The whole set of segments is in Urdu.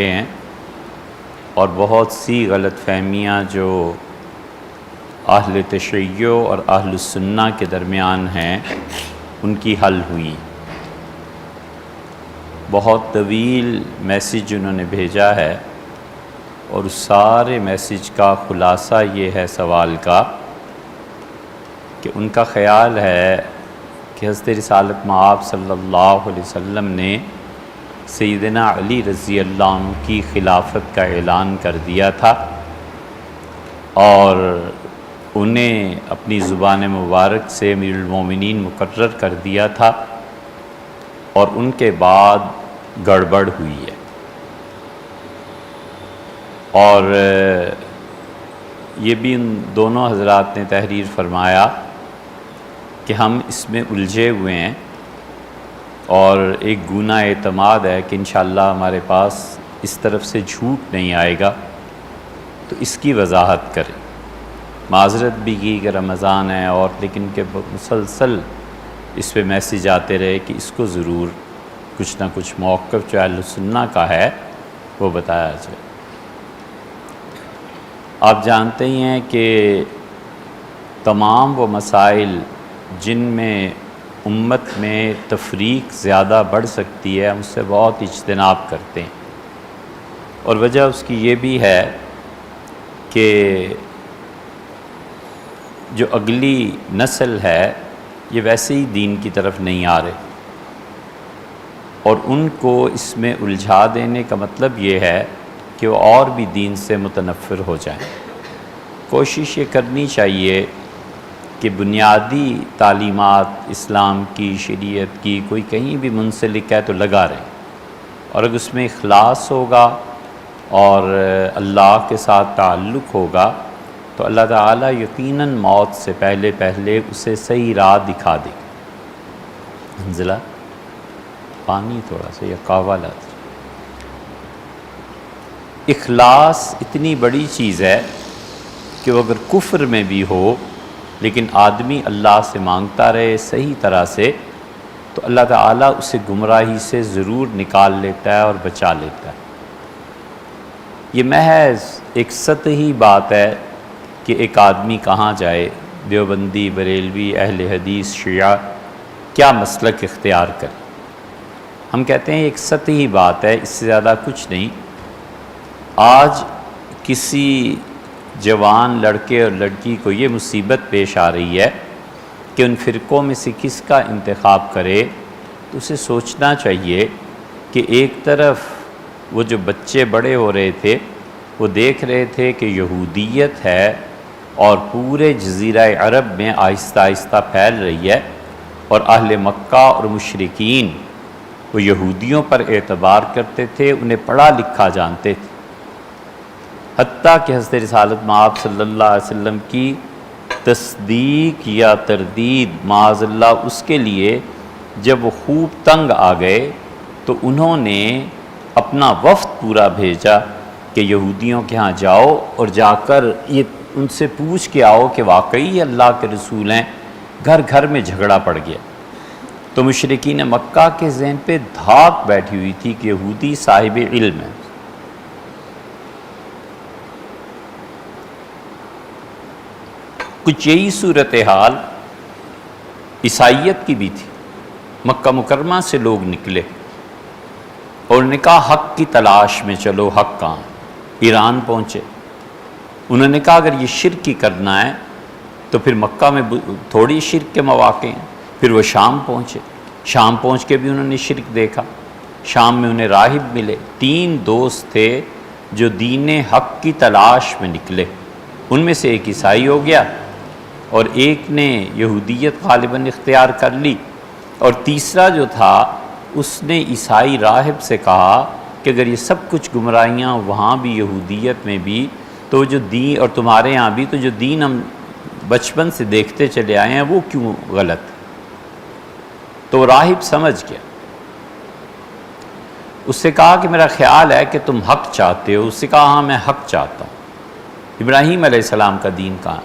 ہیں اور بہت سی غلط فہمیاں جو اہل تشیع اور اہل السنہ کے درمیان ہیں ان کی حل ہوئی۔ بہت طویل میسیج انہوں نے بھیجا ہے اور اس سارے میسیج کا خلاصہ یہ ہے سوال کا کہ ان کا خیال ہے کہ حضرت رسالت مآب صلی اللہ علیہ وسلم نے سیدنا علی رضی اللہ عنہ کی خلافت کا اعلان کر دیا تھا اور انہیں اپنی زبان مبارک سے امیر المومنین مقرر کر دیا تھا اور ان کے بعد گڑبڑ ہوئی ہے۔ اور یہ بھی ان دونوں حضرات نے تحریر فرمایا کہ ہم اس میں الجھے ہوئے ہیں اور ایک گونہ اعتماد ہے کہ انشاءاللہ ہمارے پاس اس طرف سے جھوٹ نہیں آئے گا، تو اس کی وضاحت کریں۔ معذرت بھی کی کہ رمضان ہے اور لیکن کہ مسلسل اس پہ میسیج آتے رہے کہ اس کو ضرور کچھ نہ کچھ موقف جو اہل سنہ کا ہے وہ بتایا جائے۔ آپ جانتے ہی ہیں کہ تمام وہ مسائل جن میں امت میں تفریق زیادہ بڑھ سکتی ہے ہم اس سے بہت اجتناب کرتے ہیں، اور وجہ اس کی یہ بھی ہے کہ جو اگلی نسل ہے یہ ویسے ہی دین کی طرف نہیں آ رہے، اور ان کو اس میں الجھا دینے کا مطلب یہ ہے کہ وہ اور بھی دین سے متنفر ہو جائیں۔ کوشش یہ کرنی چاہیے کہ بنیادی تعلیمات اسلام کی، شریعت کی کوئی کہیں بھی منسلک ہے تو لگا رہے، اور اگر اس میں اخلاص ہوگا اور اللہ کے ساتھ تعلق ہوگا تو اللہ تعالیٰ یقیناً موت سے پہلے اسے صحیح راہ دکھا دے گا۔ حنزلہ پانی تھوڑا سا یا قہوہ لا دیں۔ اخلاص اتنی بڑی چیز ہے کہ وہ اگر کفر میں بھی ہو لیکن آدمی اللہ سے مانگتا رہے صحیح طرح سے تو اللہ تعالیٰ اسے گمراہی سے ضرور نکال لیتا ہے اور بچا لیتا ہے۔ یہ محض ایک سطحی بات ہے کہ ایک آدمی کہاں جائے، دیوبندی، بریلوی، اہل حدیث، شیعہ، کیا مسلک اختیار کرے۔ ہم کہتے ہیں ایک سطحی بات ہے، اس سے زیادہ کچھ نہیں۔ آج کسی جوان لڑکے اور لڑکی کو یہ مصیبت پیش آ رہی ہے کہ ان فرقوں میں سے کس کا انتخاب کرے، تو اسے سوچنا چاہیے کہ ایک طرف وہ جو بچے بڑے ہو رہے تھے وہ دیکھ رہے تھے کہ یہودیت ہے اور پورے جزیرہ عرب میں آہستہ آہستہ پھیل رہی ہے، اور اہل مکہ اور مشرکین وہ یہودیوں پر اعتبار کرتے تھے، انہیں پڑھا لکھا جانتے تھے، حتیٰ کہ حضرت رسالت مآب صلی اللہ علیہ وسلم کی تصدیق یا تردید معاذ اللہ اس کے لیے جب وہ خوب تنگ آ گئے تو انہوں نے اپنا وفد پورا بھیجا کہ یہودیوں کے ہاں جاؤ اور جا کر یہ ان سے پوچھ کے آؤ کہ واقعی اللہ کے رسول ہیں۔ گھر گھر میں جھگڑا پڑ گیا، تو مشرکین مکہ کے ذہن پہ دھاک بیٹھی ہوئی تھی کہ یہودی صاحب علم ہے۔ کچھ یہی صورتحال عیسائیت کی بھی تھی۔ مکہ مکرمہ سے لوگ نکلے اور انہوں نے کہا حق کی تلاش میں چلو، حق کہاں؟ ایران پہنچے، انہوں نے کہا اگر یہ شرک ہی کرنا ہے تو پھر مکہ میں تھوڑی شرک کے مواقع ہیں۔ پھر وہ شام پہنچے، شام پہنچ کے بھی انہوں نے شرک دیکھا۔ شام میں انہیں راہب ملے، 3 دوست تھے جو دین حق کی تلاش میں نکلے، ان میں سے ایک عیسائی ہو گیا اور ایک نے یہودیت غالباً اختیار کر لی، اور تیسرا جو تھا اس نے عیسائی راہب سے کہا کہ اگر یہ سب کچھ گمراہیاں وہاں بھی یہودیت میں بھی تو جو دین، اور تمہارے ہاں بھی، تو جو دین ہم بچپن سے دیکھتے چلے آئے ہیں وہ کیوں غلط؟ تو راہب سمجھ گیا، اس سے کہا کہ میرا خیال ہے کہ تم حق چاہتے ہو۔ اس سے کہا ہاں میں حق چاہتا ہوں۔ ابراہیم علیہ السلام کا دین کہاں؟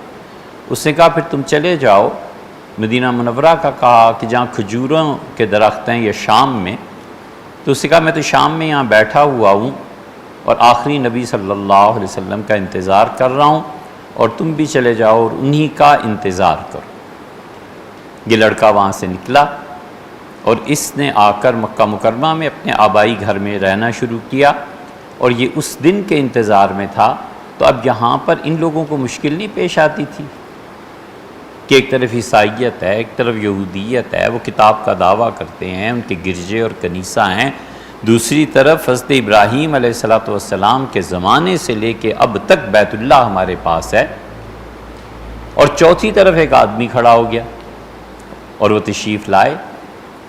اس نے کہا پھر تم چلے جاؤ مدینہ منورہ کا، کہا کہ جہاں کھجوروں کے درخت ہیں یا شام میں، تو اس نے کہا میں تو شام میں یہاں بیٹھا ہوا ہوں اور آخری نبی صلی اللہ علیہ وسلم کا انتظار کر رہا ہوں، اور تم بھی چلے جاؤ اور انہی کا انتظار کرو۔ یہ لڑکا وہاں سے نکلا اور اس نے آ کر مکہ مکرمہ میں اپنے آبائی گھر میں رہنا شروع کیا، اور یہ اس دن کے انتظار میں تھا۔ تو اب یہاں پر ان لوگوں کو مشکل نہیں پیش آتی تھی کہ ایک طرف عیسائیت ہے، ایک طرف یہودیت ہے، وہ کتاب کا دعویٰ کرتے ہیں، ان کے گرجے اور کنیسہ ہیں، دوسری طرف حضرت ابراہیم علیہ السلام کے زمانے سے لے کے اب تک بیت اللہ ہمارے پاس ہے، اور چوتھی طرف ایک آدمی کھڑا ہو گیا اور وہ تشریف لائے،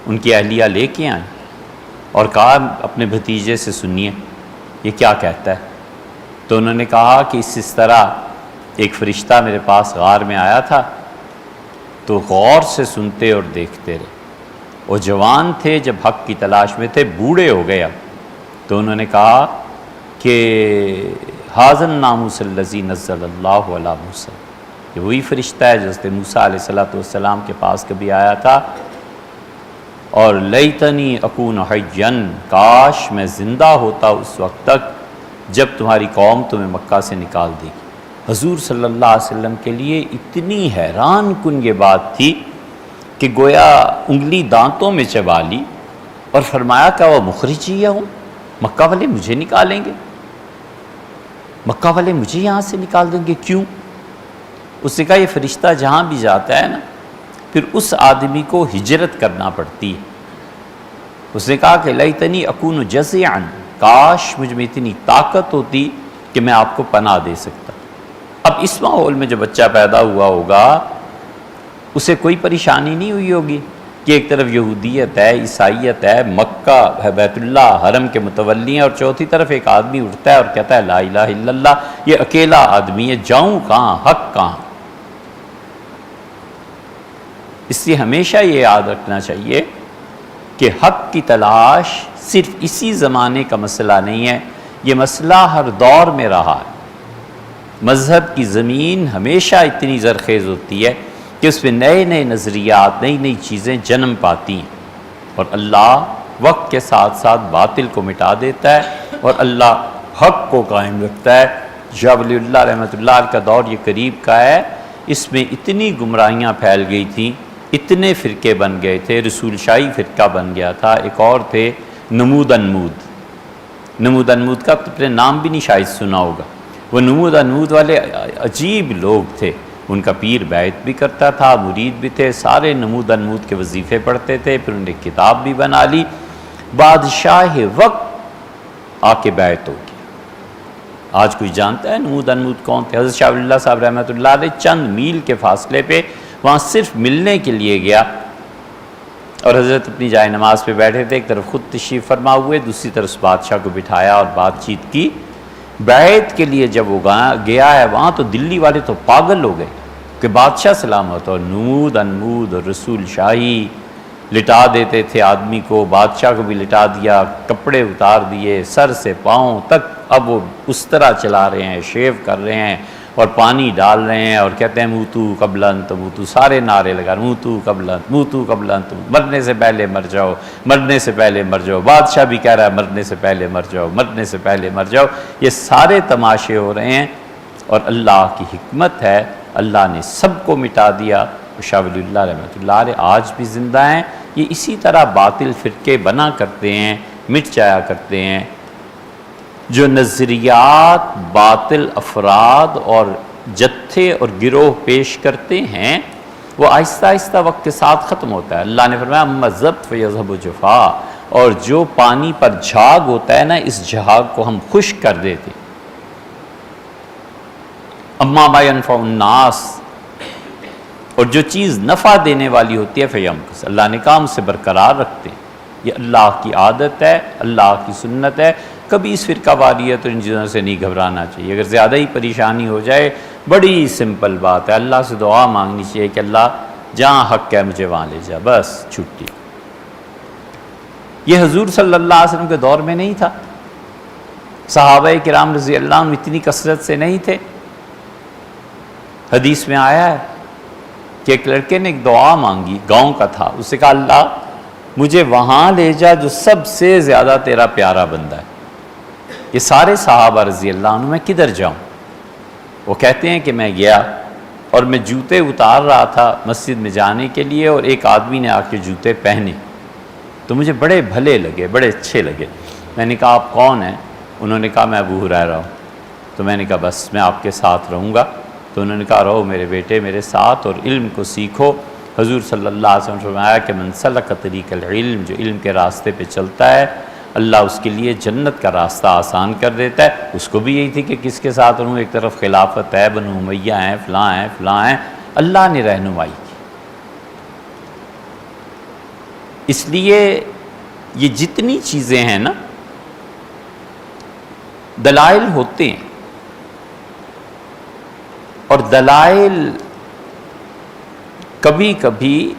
ان کی اہلیہ لے کے آئیں اور کہا اپنے بھتیجے سے سنیے یہ کیا کہتا ہے۔ تو انہوں نے کہا کہ اس طرح ایک فرشتہ میرے پاس غار میں آیا تھا، تو غور سے سنتے اور دیکھتے رہے۔ وہ جوان تھے جب حق کی تلاش میں تھے، بوڑھے ہو گئے اب۔ تو انہوں نے کہا کہ ھذا الناموس الذی نزل اللہ علی موسیٰ، یہ وہی فرشتہ ہے جو حضرت موسیٰ علیہ السلام کے پاس کبھی آیا تھا، اور لیتنی اکون حیا، کاش میں زندہ ہوتا اس وقت تک جب تمہاری قوم تمہیں مکہ سے نکال دے گی۔ حضور صلی اللہ علیہ وسلم کے لیے اتنی حیران کن یہ بات تھی کہ گویا انگلی دانتوں میں چبا لی اور فرمایا کہ وہ مخرجی ہوں، مکہ والے مجھے نکالیں گے، مکہ والے مجھے یہاں سے نکال دیں گے، کیوں؟ اس نے کہا یہ فرشتہ جہاں بھی جاتا ہے نا، پھر اس آدمی کو ہجرت کرنا پڑتی ہے۔ اس نے کہا کہ لیتنی اکون جزعا، کاش مجھ میں اتنی طاقت ہوتی کہ میں آپ کو پناہ دے سکتا۔ اب اس ماحول میں جو بچہ پیدا ہوا ہوگا اسے کوئی پریشانی نہیں ہوئی ہوگی کہ ایک طرف یہودیت ہے، عیسائیت ہے، مکہ ہے، بیت اللہ حرم کے متولی ہیں، اور چوتھی طرف ایک آدمی اٹھتا ہے اور کہتا ہے لا الہ الا اللہ، یہ اکیلا آدمی ہے، جاؤں کہاں، حق کہاں؟ اس لیے ہمیشہ یہ یاد رکھنا چاہیے کہ حق کی تلاش صرف اسی زمانے کا مسئلہ نہیں ہے، یہ مسئلہ ہر دور میں رہا ہے۔ مذہب کی زمین ہمیشہ اتنی زرخیز ہوتی ہے کہ اس میں نئے نئے نظریات، نئی نئی چیزیں جنم پاتی ہیں، اور اللہ وقت کے ساتھ ساتھ باطل کو مٹا دیتا ہے اور اللہ حق کو قائم رکھتا ہے۔ شاہ ولی اللہ رحمۃ اللہ علیہ کا دور یہ قریب کا ہے، اس میں اتنی گمراہیاں پھیل گئی تھیں، اتنے فرقے بن گئے تھے، رسول شاہی فرقہ بن گیا تھا، ایک اور تھے نمود انمود کا تو اپنے نام بھی نہیں شاید سنا ہوگا۔ وہ نمود انمود والے عجیب لوگ تھے، ان کا پیر بیعت بھی کرتا تھا، مرید بھی تھے، سارے نمود انمود کے وظیفے پڑھتے تھے، پھر انہوں نے کتاب بھی بنا لی، بادشاہ وقت آ کے بیعت ہو گیا۔ آج کوئی جانتا ہے نمود انمود کون تھے؟ حضرت شاہ ولی اللہ صاحب رحمۃ اللہ علیہ چند میل کے فاصلے پہ وہاں صرف ملنے کے لیے گیا، اور حضرت اپنی جائے نماز پہ بیٹھے تھے، ایک طرف خود تشریف فرما ہوئے، دوسری طرف اس بادشاہ کو بٹھایا اور بات چیت کی۔ بیعت کے لیے جب وہ گیا ہے وہاں تو دلی والے تو پاگل ہو گئے کہ بادشاہ سلامت، اور نمود انمود اور رسول شاہی لٹا دیتے تھے آدمی کو، بادشاہ کو بھی لٹا دیا، کپڑے اتار دیے سر سے پاؤں تک، اب وہ اس طرح چلا رہے ہیں، شیو کر رہے ہیں اور پانی ڈال رہے ہیں، اور کہتے ہیں موتو قبل ان تموتو، سارے نعرے لگا موتو قبل ان، موتو قبل ان تموتو، مرنے سے پہلے مر جاؤ، مرنے سے پہلے مر جاؤ، بادشاہ بھی کہہ رہا ہے مرنے سے پہلے مر جاؤ، مرنے سے پہلے مر جاؤ۔ یہ سارے تماشے ہو رہے ہیں، اور اللہ کی حکمت ہے اللہ نے سب کو مٹا دیا۔ شاہ ولی اللہ رحمۃ اللہ علیہ آج بھی زندہ ہیں، یہ اسی طرح باطل فرقے بنا کرتے ہیں، مٹ جایا کرتے ہیں۔ جو نظریات باطل افراد اور جتھے اور گروہ پیش کرتے ہیں وہ آہستہ آہستہ وقت کے ساتھ ختم ہوتا ہے۔ اللہ نے فرمایا اما الزبط فیذهب جفا، اور جو پانی پر جھاگ ہوتا ہے نا، اس جھاگ کو ہم خشک کر دیتے۔ اما ما ينفع الناس، اور جو چیز نفع دینے والی ہوتی ہے فیمکث، اللہ نے کہا ہم اسے برقرار رکھتے ہیں۔ یہ اللہ کی عادت ہے، اللہ کی سنت ہے، کبھی اس فرقہ واریت اور ان چیزوں سے نہیں گھبرانا چاہیے۔ اگر زیادہ ہی پریشانی ہو جائے، بڑی سمپل بات ہے، اللہ سے دعا مانگنی چاہیے کہ اللہ جہاں حق ہے مجھے وہاں لے جا، بس چھٹی۔ یہ حضور صلی اللہ علیہ وسلم کے دور میں نہیں تھا، صحابہ کرام رضی اللہ عنہ اتنی کثرت سے نہیں تھے۔ حدیث میں آیا ہے کہ ایک لڑکے نے ایک دعا مانگی، گاؤں کا تھا، اس سے کہا اللہ مجھے وہاں لے جا جو سب سے زیادہ تیرا پیارا بندہ ہے۔ یہ سارے صحابہ رضی اللہ عنہ میں کدھر جاؤں؟ وہ کہتے ہیں کہ میں گیا اور میں جوتے اتار رہا تھا مسجد میں جانے کے لیے، اور ایک آدمی نے آ کے جوتے پہنے تو مجھے بڑے بھلے لگے، بڑے اچھے لگے۔ میں نے کہا آپ کون ہیں؟ انہوں نے کہا میں ابو ہریرہ ہوں۔ تو میں نے کہا بس میں آپ کے ساتھ رہوں گا۔ تو انہوں نے کہا رہو میرے بیٹے میرے ساتھ اور علم کو سیکھو۔ حضور صلی اللہ علیہ وسلم نے فرمایا کہ من سلک طریق العلم، جو علم کے راستے پہ چلتا ہے اللہ اس کے لیے جنت کا راستہ آسان کر دیتا ہے۔ اس کو بھی یہی تھی کہ کس کے ساتھ رہوں، ایک طرف خلافت ہے، بنو امیہ ہیں، فلاں ہیں، اللہ نے رہنمائی کی۔ اس لیے یہ جتنی چیزیں ہیں نا دلائل ہوتے ہیں، اور دلائل کبھی کبھی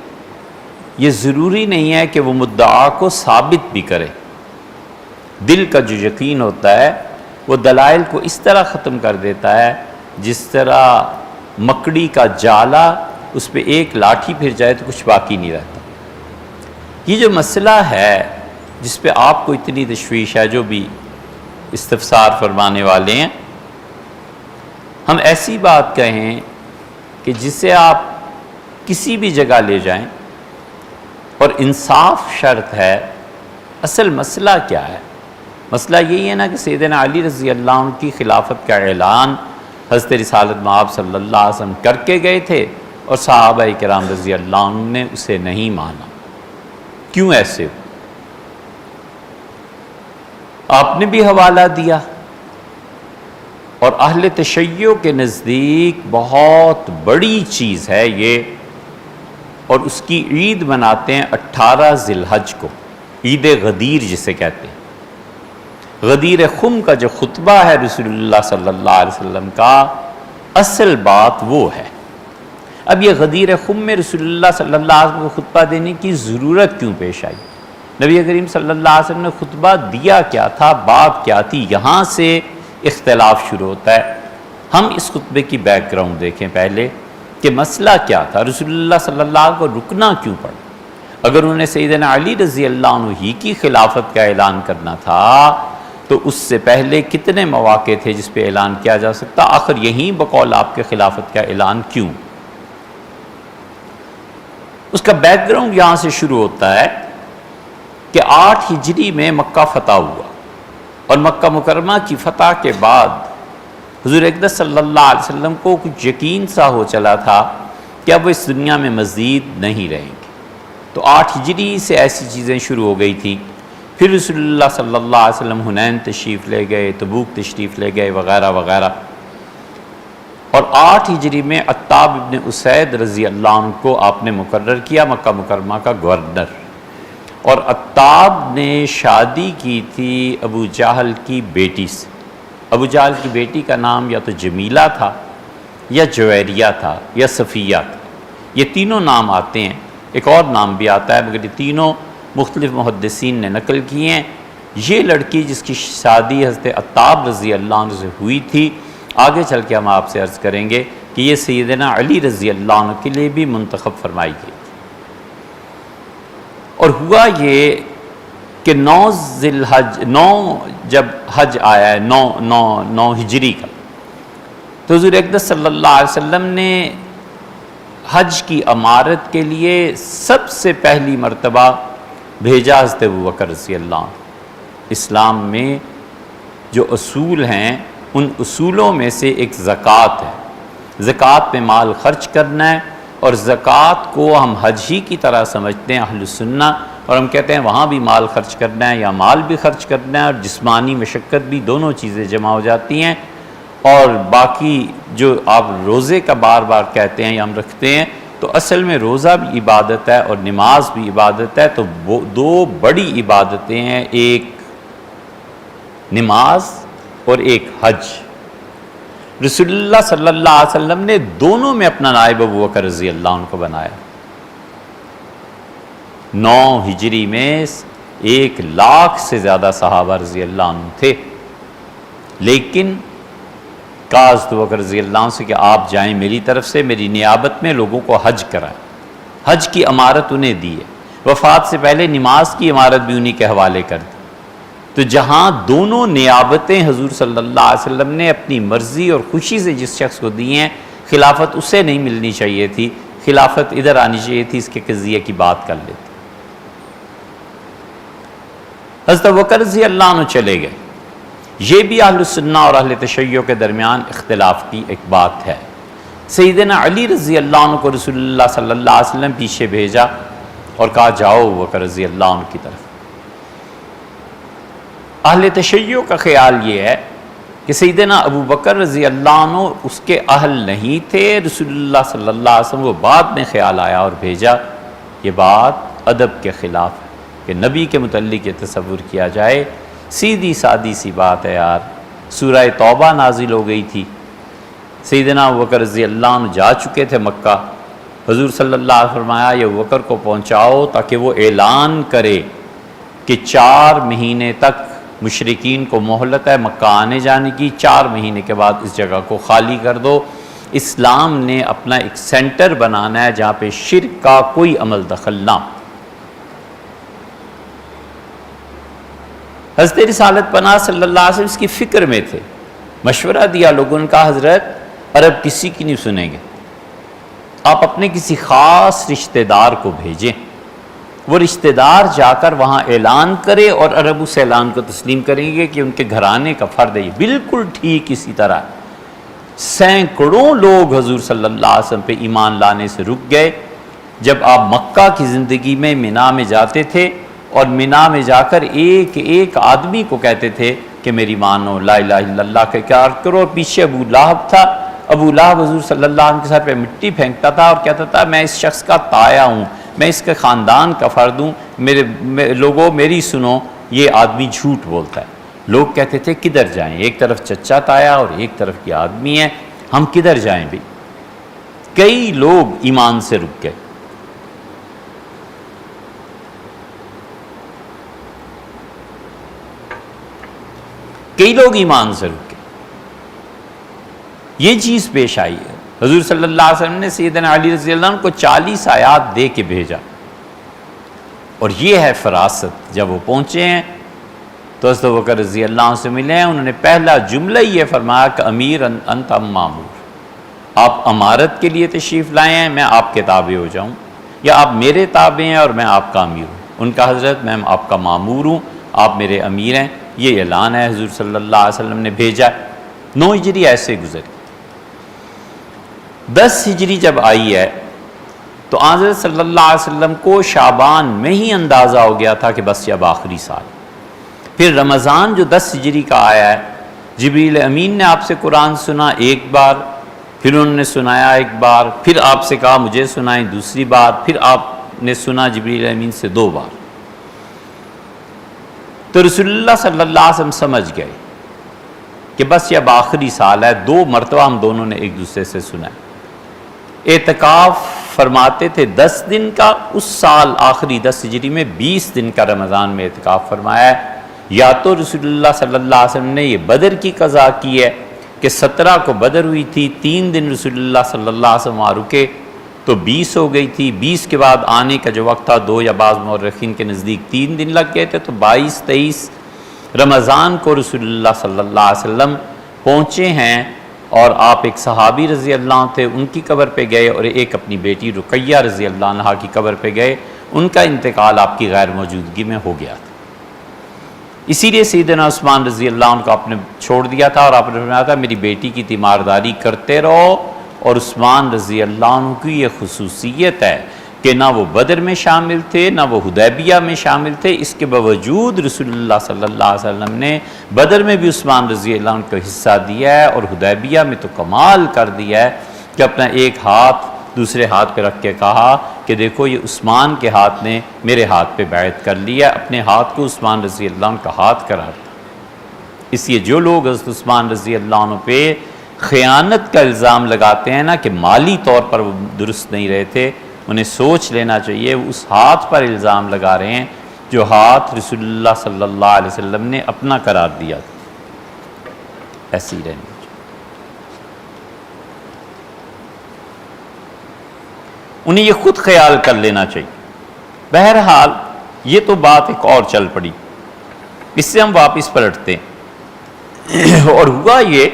یہ ضروری نہیں ہے کہ وہ مدعا کو ثابت بھی کرے۔ دل کا جو یقین ہوتا ہے وہ دلائل کو اس طرح ختم کر دیتا ہے جس طرح مکڑی کا جالا، اس پہ ایک لاٹھی پھر جائے تو کچھ باقی نہیں رہتا۔ یہ جو مسئلہ ہے جس پہ آپ کو اتنی تشویش ہے، جو بھی استفسار فرمانے والے ہیں، ہم ایسی بات کہیں کہ جسے آپ کسی بھی جگہ لے جائیں اور انصاف شرط ہے۔ اصل مسئلہ کیا ہے؟ مسئلہ یہی ہے نا کہ سیدنا علی رضی اللہ عنہ کی خلافت کا اعلان حضرت رسالت مآب صلی اللہ علیہ وسلم کر کے گئے تھے، اور صحابہ کرام رضی اللہ عنہ نے اسے نہیں مانا۔ کیوں ایسے ہو؟ آپ نے بھی حوالہ دیا، اور اہل تشیع کے نزدیک بہت بڑی چیز ہے یہ، اور اس کی عید مناتے ہیں 18 ذی الحج کو، عید غدیر جسے کہتے ہیں۔ غدیر خم کا جو خطبہ ہے رسول اللہ صلی اللہ علیہ وسلم کا، اصل بات وہ ہے۔ اب یہ غدیر خم میں رسول اللہ صلی اللہ علیہ وسلم کو خطبہ دینے کی ضرورت کیوں پیش آئی؟ نبی کریم صلی اللہ علیہ وسلم نے خطبہ دیا کیا تھا، بات کیا تھی؟ یہاں سے اختلاف شروع ہوتا ہے۔ ہم اس خطبے کی بیک گراؤنڈ دیکھیں پہلے کہ مسئلہ کیا تھا، رسول اللہ صلی اللہ علیہ وسلم کو رکنا کیوں پڑا؟ اگر انہوں نے سیدنا علی رضی اللہ عنہ ہی کی خلافت کا اعلان کرنا تھا تو اس سے پہلے کتنے مواقع تھے جس پہ اعلان کیا جا سکتا؟ آخر یہیں بقول آپ کے خلافت کا اعلان کیوں؟ اس کا بیک گراؤنڈ یہاں سے شروع ہوتا ہے کہ 8 ہجری میں مکہ فتح ہوا، اور مکہ مکرمہ کی فتح کے بعد حضور اقدس صلی اللہ علیہ وسلم کو کچھ یقین سا ہو چلا تھا کہ اب وہ اس دنیا میں مزید نہیں رہیں گے۔ تو 8 ہجری سے ایسی چیزیں شروع ہو گئی تھیں۔ پھر رسول اللہ صلی اللہ علیہ وسلم حنین تشریف لے گئے، تبوک تشریف لے گئے، وغیرہ وغیرہ۔ اور 8 ہجری میں عتاب ابن اسید رضی اللہ عنہ کو آپ نے مقرر کیا مکہ مکرمہ کا گورنر، اور عتاب نے شادی کی تھی ابو جہل کی بیٹی سے۔ ابو جہل کی بیٹی کا نام یا تو جمیلہ تھا، یا جویریہ تھا، یا صفیہ تھا۔ یہ تینوں نام آتے ہیں، ایک اور نام بھی آتا ہے، مگر یہ تینوں مختلف محدثین نے نقل کیے ہیں۔ یہ لڑکی جس کی شادی حضرت عتاب رضی اللہ عنہ سے ہوئی تھی، آگے چل کے ہم آپ سے عرض کریں گے کہ یہ سیدنا علی رضی اللہ عنہ کے لیے بھی منتخب فرمائی گئی تھی۔ اور ہوا یہ کہ 9 ذی الحج، 9 جب حج آیا ہے، 9 ہجری کا، تو حضور اقدس صلی اللہ علیہ وسلم نے حج کی امارت کے لیے سب سے پہلی مرتبہ بھیجا حضرت ابوبکر رضی اللہ عنہ۔ اسلام میں جو اصول ہیں ان اصولوں میں سے ایک زکوٰۃ ہے۔ زکوٰۃ پہ مال خرچ کرنا ہے، اور زکوٰۃ کو ہم حج ہی کی طرح سمجھتے ہیں اہل السنہ، اور ہم کہتے ہیں وہاں بھی مال خرچ کرنا ہے، یا مال بھی خرچ کرنا ہے، اور جسمانی مشقت بھی، دونوں چیزیں جمع ہو جاتی ہیں۔ اور باقی جو آپ روزے کا بار بار کہتے ہیں یا ہم رکھتے ہیں، تو اصل میں روزہ بھی عبادت ہے اور نماز بھی عبادت ہے۔ تو وہ 2 بڑی عبادتیں ہیں، ایک نماز اور ایک حج۔ رسول اللہ صلی اللہ علیہ وسلم نے دونوں میں اپنا نائب ابوبکر رضی اللہ عنہ کو بنایا۔ 9 ہجری میں 1 لاکھ سے زیادہ صحابہ رضی اللہ عنہ تھے، لیکن کہا حضرت ابوبکر رضی اللہ عنہ سے کہ آپ جائیں میری طرف سے، میری نیابت میں لوگوں کو حج کرائیں۔ حج کی امارت انہیں دی ہے، وفات سے پہلے نماز کی امارت بھی انہی کے حوالے کر دی۔ تو جہاں دونوں نیابتیں حضور صلی اللہ علیہ وسلم نے اپنی مرضی اور خوشی سے جس شخص کو دی ہیں، خلافت اسے نہیں ملنی چاہیے تھی، خلافت ادھر آنی چاہیے تھی، اس کے قضیے کی بات کر لیتے۔ حضرت ابوبکر رضی اللہ عنہ چلے گئے۔ یہ بھی اہل السنہ اور اہل تشیع کے درمیان اختلاف کی ایک بات ہے۔ سیدنا علی رضی اللہ عنہ کو رسول اللہ صلی اللہ علیہ وسلم پیچھے بھیجا اور کہا جاؤ ابوبکر رضی اللہ عنہ کی طرف۔ اہل تشیع کا خیال یہ ہے کہ سیدنا ابوبکر رضی اللہ عنہ اس کے اہل نہیں تھے، رسول اللہ صلی اللہ علیہ وسلم وہ بعد میں خیال آیا اور بھیجا۔ یہ بات ادب کے خلاف ہے کہ نبی کے متعلق یہ تصور کیا جائے۔ سیدھی سادی سی بات ہے یار، سورہ توبہ نازل ہو گئی تھی، سیدنا ابوبکر رضی اللہ عنہ جا چکے تھے مکہ، حضور صلی اللہ علیہ وسلم فرمایا یہ ابوبکر کو پہنچاؤ تاکہ وہ اعلان کرے کہ 4 مہینے تک مشرکین کو مہلت ہے مکہ آنے جانے کی، 4 مہینے کے بعد اس جگہ کو خالی کر دو۔ اسلام نے اپنا ایک سینٹر بنانا ہے جہاں پہ شرک کا کوئی عمل دخل نہ۔ حضرت رسالت پناہ صلی اللہ علیہ وسلم اس کی فکر میں تھے، مشورہ دیا لوگوں نے، کہا حضرت عرب کسی کی نہیں سنیں گے، آپ اپنے کسی خاص رشتہ دار کو بھیجیں، وہ رشتہ دار جا کر وہاں اعلان کرے اور عرب اس اعلان کو تسلیم کریں گے کہ ان کے گھرانے کا فرد ہے۔ یہ بالکل ٹھیک اسی طرح سینکڑوں لوگ حضور صلی اللہ علیہ وسلم پہ ایمان لانے سے رک گئے۔ جب آپ مکہ کی زندگی میں مینا میں جاتے تھے اور مینا میں جا کر ایک ایک آدمی کو کہتے تھے کہ میری مانو، لا الہ الا اللہ کا اقرار کرو، پیچھے ابو لہب تھا، ابو لہب حضور صلی اللہ علیہ وسلم کے سر پہ مٹی پھینکتا تھا اور کہتا تھا میں اس شخص کا تایا ہوں، میں اس کے خاندان کا فرد ہوں، لوگوں میری سنو، یہ آدمی جھوٹ بولتا ہے۔ لوگ کہتے تھے کدھر جائیں، ایک طرف چچا تایا اور ایک طرف کی آدمی ہے، ہم کدھر جائیں بھی؟ کئی لوگ ایمان سے رک گئے۔ کئی لوگ ایمان سے رک گئے۔ یہ چیز پیش آئی ہے۔ حضور صلی اللہ علیہ وسلم نے سیدنا علی رضی اللہ عنہ کو 40 آیات دے کے بھیجا، اور یہ ہے فراست۔ جب وہ پہنچے ہیں تو حضرت ابوبکر رضی اللہ عنہ سے ملے ہیں، انہوں نے پہلا جملہ یہ فرمایا کہ امیر انت مامور، آپ امارت کے لیے تشریف لائے ہیں، میں آپ کے تابع ہو جاؤں، یا آپ میرے تابع ہیں اور میں آپ کا امیر ہوں؟ ان کا حضرت میں آپ کا مامور ہوں، آپ میرے امیر ہیں۔ یہ اعلان ہے حضور صلی اللہ علیہ وسلم نے بھیجا۔ 9 ہجری ایسے گزری۔ 10 ہجری جب آئی ہے تو حضرت صلی اللہ علیہ وسلم کو شعبان میں ہی اندازہ ہو گیا تھا کہ بس اب آخری سال۔ پھر رمضان جو 10 ہجری کا آیا ہے، جبریل امین نے آپ سے قرآن سنا ایک بار، پھر انہوں نے سنایا ایک بار، پھر آپ سے کہا مجھے سنائیں دوسری بار، پھر آپ نے سنا جبریل امین سے 2 بار۔ تو رسول اللہ صلی اللہ علیہ وسلم سمجھ گئے کہ بس یہ اب آخری سال ہے۔ 2 مرتبہ ہم دونوں نے ایک دوسرے سے سنا ہے۔ اعتکاف فرماتے تھے 10 دن کا، اس سال آخری 10 ہجری میں 20 دن کا رمضان میں اعتکاف فرمایا ہے۔ یا تو رسول اللہ صلی اللہ علیہ وسلم نے یہ بدر کی قضا کی ہے کہ 17 کو بدر ہوئی تھی، 3 دن رسول اللہ صلی اللہ علیہ وسلم وہاں رکے تو 20 ہو گئی تھی، 20 کے بعد آنے کا جو وقت تھا 2 یا بعض مورخین کے نزدیک 3 دن لگ گئے تھے، تو 22 23 رمضان کو رسول اللہ صلی اللہ علیہ وسلم پہنچے ہیں، اور آپ ایک صحابی رضی اللہ عنہ تھے ان کی قبر پہ گئے، اور ایک اپنی بیٹی رقیہ رضی اللہ عنہ کی قبر پہ گئے۔ ان کا انتقال آپ کی غیر موجودگی میں ہو گیا تھا، اسی لیے سیدنا عثمان رضی اللہ عنہ کو آپ نے چھوڑ دیا تھا، اور آپ نے فرمایا تھا میری بیٹی کی تیمارداری کرتے رہو۔ اور عثمان رضی اللہ عنہ کی یہ خصوصیت ہے کہ نہ وہ بدر میں شامل تھے نہ وہ حدیبیہ میں شامل تھے، اس کے باوجود رسول اللہ صلی اللہ علیہ وسلم نے بدر میں بھی عثمان رضی اللہ عنہ کو حصہ دیا ہے، اور حدیبیہ میں تو کمال کر دیا ہے کہ اپنا ایک ہاتھ دوسرے ہاتھ پہ رکھ کے کہا کہ دیکھو یہ عثمان کے ہاتھ نے میرے ہاتھ پہ بیعت کر لیا، اپنے ہاتھ کو عثمان رضی اللہ عنہ کا ہاتھ قرار دیا۔ اس لیے جو لوگ حضرت عثمان رضی اللہ عنہ پہ خیانت کا الزام لگاتے ہیں نا کہ مالی طور پر وہ درست نہیں رہے تھے، انہیں سوچ لینا چاہیے وہ اس ہاتھ پر الزام لگا رہے ہیں جو ہاتھ رسول اللہ صلی اللہ علیہ وسلم نے اپنا قرار دیا تھا۔ ایسی رہنی چاہیے۔ انہیں یہ خود خیال کر لینا چاہیے۔ بہرحال یہ تو بات ایک اور چل پڑی۔ اس سے ہم واپس پلٹتے ہیں اور ہوا یہ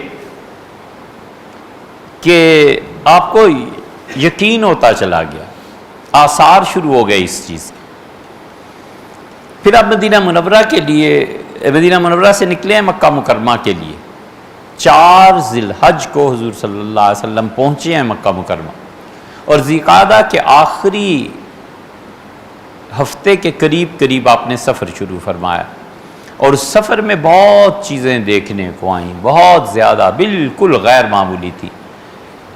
کہ آپ کو یقین ہوتا چلا گیا، آثار شروع ہو گئے اس چیز کے۔ پھر آپ مدینہ منورہ کے لیے، مدینہ منورہ سے نکلے ہیں مکہ مکرمہ کے لیے۔ 4 ذی الحج کو حضور صلی اللہ علیہ وسلم پہنچے ہیں مکہ مکرمہ، اور ذی القعدہ کے آخری ہفتے کے قریب آپ نے سفر شروع فرمایا، اور اس سفر میں بہت چیزیں دیکھنے کو آئیں، بہت زیادہ، بالکل غیر معمولی تھی۔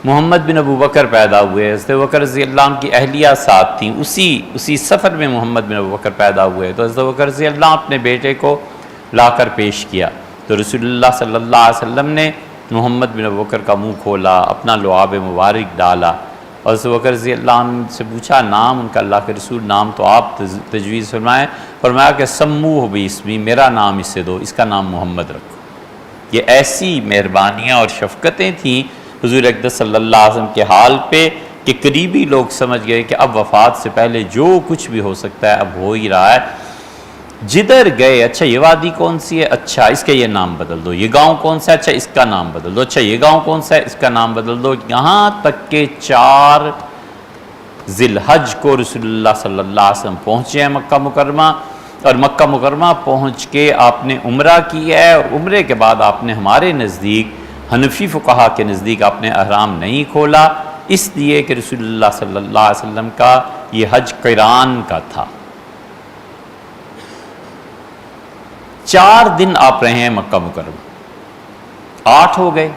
محمد بن ابو بکر پیدا ہوئے، حضرت ابو بکر رضی اللہ عنہ کی اہلیہ ساتھ تھیں، اسی سفر میں محمد بن ابو بکر پیدا ہوئے، تو حضرت ابو بکر رضی اللہ عنہ اپنے بیٹے کو لا کر پیش کیا، تو رسول اللہ صلی اللہ علیہ وسلم نے محمد بن ابو بکر کا منہ کھولا، اپنا لعاب مبارک ڈالا، اور حضرت ابو بکر رضی اللہ عنہ سے پوچھا نام، ان کا اللہ کے رسول نام تو آپ تجویز فرمائیں، فرمایا کہ سموہ باسمی، میرا نام اس سے دو، اس کا نام محمد رکھو۔ یہ ایسی مہربانیاں اور شفقتیں تھیں حضور اقدس صلی اللہ علیہ وسلم کے حال پہ کہ قریبی لوگ سمجھ گئے کہ اب وفات سے پہلے جو کچھ بھی ہو سکتا ہے اب ہو ہی رہا ہے۔ جدھر گئے، اچھا یہ وادی کون سی ہے، اچھا اس کا یہ نام بدل دو، یہ گاؤں کون سا ہے، اچھا اس کا نام بدل دو، اچھا یہ گاؤں کون سا ہے، اس کا نام بدل دو، یہاں تک کہ 4 ذی الحج کو رسول اللہ صلی اللہ علیہ وسلم پہنچے ہیں مکہ مکرمہ، اور مکہ مکرمہ پہنچ کے آپ نے عمرہ کی ہے، اور عمرے کے بعد آپ نے ہمارے نزدیک، حنفی فقہا کے نزدیک آپ نے احرام نہیں کھولا، اس لیے کہ رسول اللہ صلی اللہ علیہ وسلم کا یہ حج قران کا تھا۔ 4 دن آپ رہے ہیں مکہ مکرمہ، 8 ہو گئے،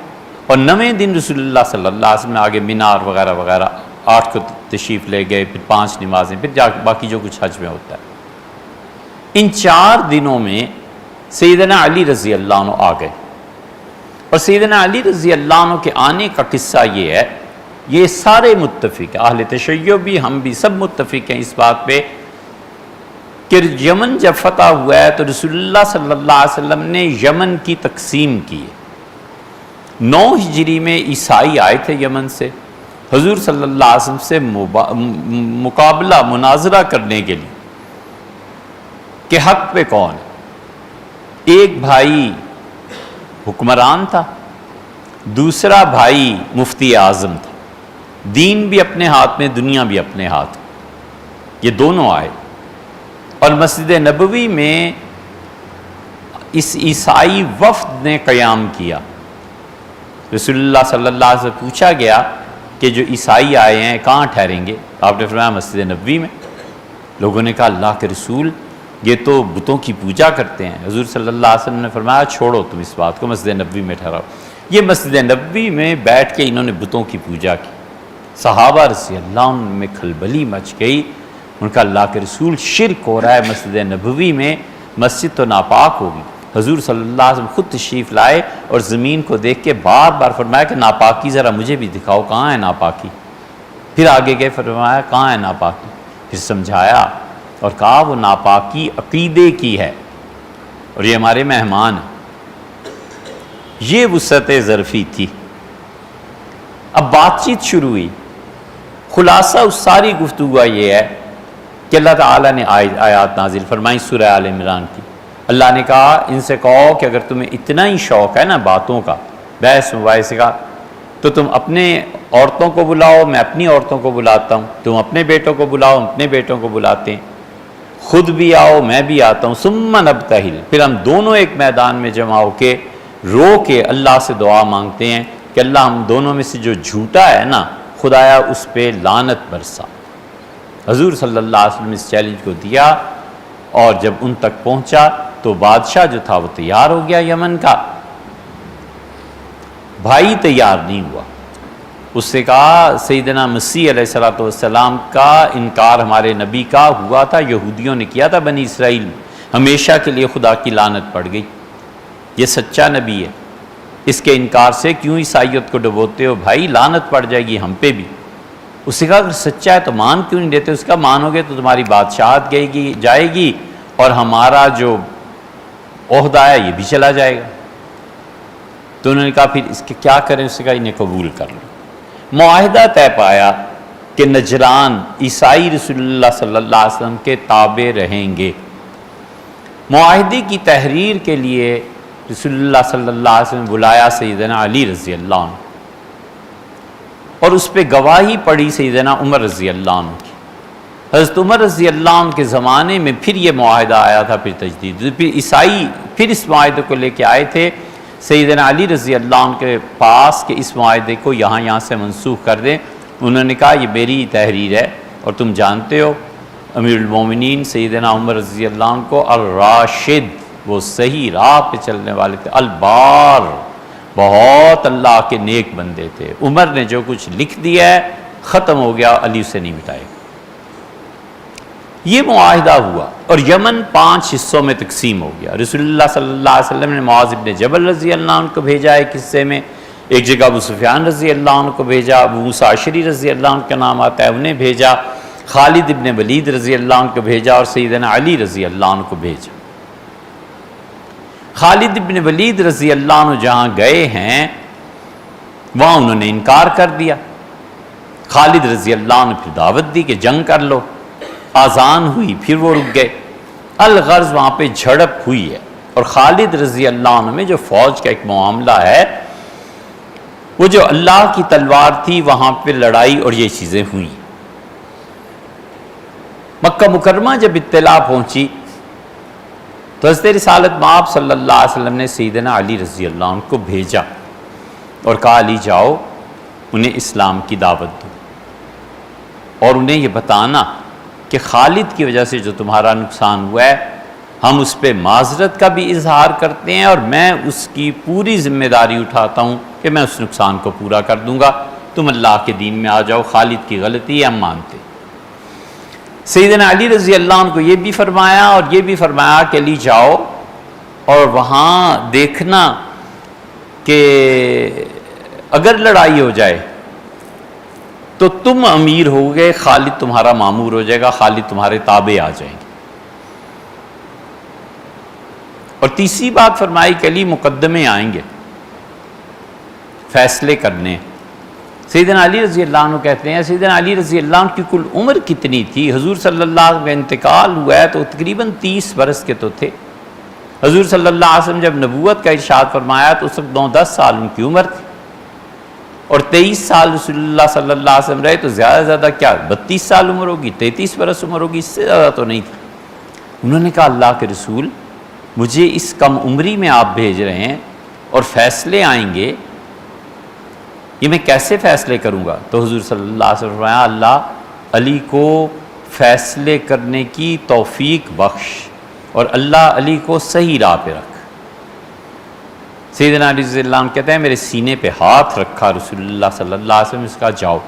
اور 9ویں دن رسول اللہ صلی اللہ علیہ وسلم نے آگے مینار وغیرہ وغیرہ 8 کو تشریف لے گئے، پھر 5 نمازیں، پھر باقی جو کچھ حج میں ہوتا ہے۔ ان 4 دنوں میں سیدنا علی رضی اللہ عنہ آ گئے، اور سیدنا علی رضی اللہ عنہ کے آنے کا قصہ یہ ہے، یہ سارے متفق ہیں، اہل تشیع بھی، ہم بھی، سب متفق ہیں اس بات پہ کہ یمن جب فتح ہوا ہے تو رسول اللہ صلی اللہ علیہ وسلم نے یمن کی تقسیم کی ہے۔ 9 ہجری میں عیسائی آئے تھے یمن سے حضور صلی اللہ علیہ وسلم سے مقابلہ، مناظرہ کرنے کے لیے کہ حق پہ کون ہے۔ ایک بھائی حکمران تھا، دوسرا بھائی مفتی اعظم تھا، دین بھی اپنے ہاتھ میں، دنیا بھی اپنے ہاتھ میں، یہ دونوں آئے، اور مسجد نبوی میں اس عیسائی وفد نے قیام کیا۔ رسول اللہ صلی اللہ علیہ وسلم پوچھا گیا کہ جو عیسائی آئے ہیں کہاں ٹھہریں گے، آپ نے فرمایا مسجد نبوی میں۔ لوگوں نے کہا اللہ کے رسول یہ تو بتوں کی پوجا کرتے ہیں۔ حضور صلی اللہ علیہ وسلم نے فرمایا چھوڑو تم اس بات کو، مسجد نبوی میں ٹھہراؤ۔ یہ مسجد نبوی میں بیٹھ کے انہوں نے بتوں کی پوجا کی۔ صحابہ رضی اللہ عنہ میں کھلبلی مچ گئی، ان کا اللہ کے رسول شرک ہو رہا ہے مسجد نبوی میں، مسجد تو ناپاک ہوگی۔ حضور صلی اللہ علیہ وسلم خود تشریف لائے اور زمین کو دیکھ کے بار بار فرمایا کہ ناپاکی ذرا مجھے بھی دکھاؤ، کہاں ہے ناپاکی۔ پھر آگے گئے، فرمایا کہاں ہے ناپاکی، پھر سمجھایا اور کہا وہ ناپاکی عقیدے کی ہے، اور یہ ہمارے مہمان ہیں۔ یہ وسعت ظرفی تھی۔ اب بات چیت شروع ہوئی، خلاصہ اس ساری گفتگو کا یہ ہے کہ اللہ تعالیٰ نے آیات نازل فرمائی سورہ آل عمران کی۔ اللہ نے کہا ان سے کہو کہ اگر تمہیں اتنا ہی شوق ہے نا باتوں کا، بحث مباحثے کا، تو تم اپنے عورتوں کو بلاؤ، میں اپنی عورتوں کو بلاتا ہوں، تم اپنے بیٹوں کو بلاؤ، ہم اپنے بیٹوں کو بلاتے ہیں، خود بھی آؤ میں بھی آتا ہوں، ثم نبتہل، پھر ہم دونوں ایک میدان میں جمع ہو کے رو کے اللہ سے دعا مانگتے ہیں کہ اللہ ہم دونوں میں سے جو جھوٹا ہے نا خدایا اس پہ لعنت برسا۔ حضور صلی اللہ علیہ وسلم اس چیلنج کو دیا، اور جب ان تک پہنچا تو بادشاہ جو تھا وہ تیار ہو گیا یمن کا، بھائی تیار نہیں ہوا۔ اس سے کہا سیدنا مسیح علیہ السلام کا انکار ہمارے نبی کا ہوا تھا، یہودیوں نے کیا تھا بنی اسرائیل میں، ہمیشہ کے لیے خدا کی لعنت پڑ گئی، یہ سچا نبی ہے، اس کے انکار سے کیوں عیسائیت کو ڈبوتے ہو بھائی، لعنت پڑ جائے گی ہم پہ بھی۔ اس نے کہا اگر سچا ہے تو مان کیوں نہیں دیتے؟ اس کا مانو گے تو تمہاری بادشاہت جائے گی اور ہمارا جو عہدہ ہے یہ بھی چلا جائے گا۔ تو انہوں نے کہا پھر اس کے کیا کریں؟ اس نے کہا انہیں قبول کر لو۔ معاہدہ طے پایا کہ نجران عیسائی رسول اللہ صلی اللہ علیہ وسلم کے تابع رہیں گے، معاہدے کی تحریر کے لیے رسول اللہ صلی اللہ علیہ وسلم نے بلایا سیدنا علی رضی اللہ عنہ، اور اس پہ گواہی پڑھی سیدنا عمر رضی اللہ عنہ کی۔ حضرت عمر رضی اللہ عنہ کے زمانے میں پھر یہ معاہدہ آیا تھا، پھر تجدید، پھر عیسائی پھر اس معاہدے کو لے کے آئے تھے سیدنا علی رضی اللہ عنہ کے پاس کہ اس معاہدے کو یہاں سے منسوخ کر دیں۔ انہوں نے کہا یہ میری تحریر ہے، اور تم جانتے ہو امیر المومنین سیدنا عمر رضی اللہ عنہ کو الراشد، وہ صحیح راہ پہ چلنے والے تھے، البار، بہت اللہ کے نیک بندے تھے۔ عمر نے جو کچھ لکھ دیا ہے ختم ہو گیا، علی سے نہیں مٹائے گا۔ یہ معاہدہ ہوا اور یمن 5 حصوں میں تقسیم ہو گیا۔ رسول اللہ صلی اللہ علیہ وسلم نے معاذ بن جبل رضی اللہ عنہ کو بھیجا ایک حصے میں، ایک جگہ ابو سفیان رضی اللہ عنہ کو بھیجا، ابو موسیٰ اشعری رضی اللہ عنہ کا نام آتا ہے انہیں بھیجا، خالد ابن ولید رضی اللہ عنہ کو بھیجا، اور سیدنا علی رضی اللہ عنہ کو بھیجا۔ خالد ابن ولید رضی اللہ عنہ جہاں گئے ہیں وہاں انہوں نے انکار کر دیا۔ خالد رضی اللہ عنہ پھر دعوت دی کہ جنگ کر لو، آذان ہوئی، پھر وہ رک گئے۔ الغرض وہاں پہ جھڑپ ہوئی ہے، اور خالد رضی اللہ عنہ میں جو فوج کا ایک معاملہ ہے، وہ جو اللہ کی تلوار تھی، وہاں پہ لڑائی اور یہ چیزیں ہوئیں۔ مکہ مکرمہ جب اطلاع پہنچی تو حضرت رسالت مآب صلی اللہ علیہ وسلم نے سیدنا علی رضی اللہ عنہ کو بھیجا اور کہا علی جاؤ انہیں اسلام کی دعوت دو، اور انہیں یہ بتانا کہ خالد کی وجہ سے جو تمہارا نقصان ہوا ہے ہم اس پہ معذرت کا بھی اظہار کرتے ہیں، اور میں اس کی پوری ذمہ داری اٹھاتا ہوں کہ میں اس نقصان کو پورا کر دوں گا، تم اللہ کے دین میں آ جاؤ، خالد کی غلطی ہے ہم مانتے۔ سیدنا علی رضی اللہ عنہ کو یہ بھی فرمایا اور یہ بھی فرمایا کہ علی جاؤ اور وہاں دیکھنا کہ اگر لڑائی ہو جائے تو تم امیر ہو گئے، خالد تمہارا مامور ہو جائے گا، خالد تمہارے تابع آ جائیں گے۔ اور تیسری بات فرمائی کہ علی مقدمے آئیں گے فیصلے کرنے۔ سیدنا علی رضی اللہ عنہ کہتے ہیں سیدنا علی رضی اللہ عنہ کی کل عمر کتنی تھی؟ حضور صلی اللہ علیہ وسلم کا انتقال ہوا ہے تو تقریباً 30 برس کے تو تھے۔ حضور صلی اللہ علیہ وسلم جب نبوت کا ارشاد فرمایا تو اس وقت 9-10 سال ان کی عمر تھی، اور 23 سال رسول اللہ صلی اللہ علیہ وسلم رہے، تو زیادہ سے زیادہ کیا 32 سال عمر ہوگی، 33 برس عمر ہوگی، اس سے زیادہ تو نہیں تھی۔ انہوں نے کہا اللہ کے رسول مجھے اس کم عمری میں آپ بھیج رہے ہیں اور فیصلے آئیں گے، یہ میں کیسے فیصلے کروں گا؟ تو حضور صلی اللہ علیہ وسلم فرمایا اللہ علی کو فیصلے کرنے کی توفیق بخش، اور اللہ علی کو صحیح راہ پہ رکھ۔ سیدنا علی رضی اللہ عنہ کہتے ہیں میرے سینے پہ ہاتھ رکھا رسول اللہ صلی اللہ علیہ وسلم، اس کا جاؤ،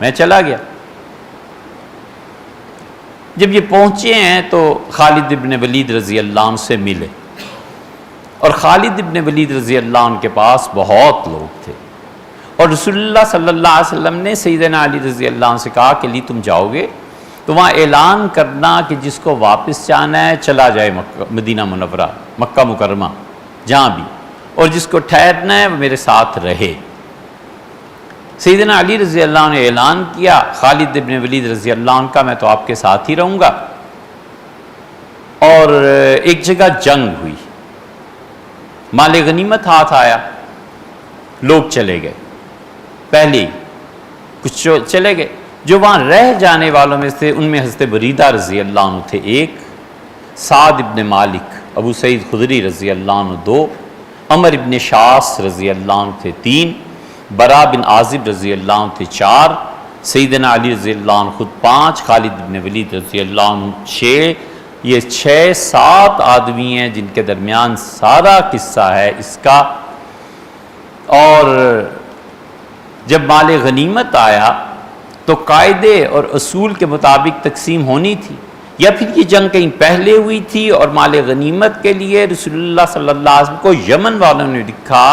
میں چلا گیا۔ جب یہ پہنچے ہیں تو خالد ابن ولید رضی اللہ عنہ سے ملے، اور خالد ابن ولید رضی اللہ عنہ کے پاس بہت لوگ تھے، اور رسول اللہ صلی اللہ علیہ وسلم نے سیدنا علی رضی اللہ عنہ سے کہا کہ علی تم جاؤ گے تو وہاں اعلان کرنا کہ جس کو واپس جانا ہے چلا جائے مدینہ منورہ، مکہ مکرمہ، جہاں بھی، اور جس کو ٹھہرنا ہے وہ میرے ساتھ رہے۔ سیدنا علی رضی اللہ عنہ نے اعلان کیا خالد ابن ولید رضی اللہ عنہ کا میں تو آپ کے ساتھ ہی رہوں گا، اور ایک جگہ جنگ ہوئی، مال غنیمت ہاتھ آیا، لوگ چلے گئے، پہلے ہی کچھ چلے گئے، جو وہاں رہ جانے والوں میں سے ان میں حضرت بریدہ رضی اللہ عنہ تھے 1، سعد ابن مالک، ابو سعید خدری رضی اللہ عنہ 2، عمر ابن شاس رضی اللہ عنہ تھے 3، برا بن عازب رضی اللہ عنہ تھے 4، سیدنا علی رضی اللہ عنہ خود 5، خالد ابن ولید رضی اللہ عنہ 6۔ یہ 6-7 آدمی ہیں جن کے درمیان سارا قصہ ہے اس کا۔ اور جب مال غنیمت آیا تو قاعدے اور اصول کے مطابق تقسیم ہونی تھی، یا پھر یہ جنگ کہیں پہلے ہوئی تھی اور مال غنیمت کے لیے رسول اللہ صلی اللہ علیہ وسلم کو یمن والوں نے لکھا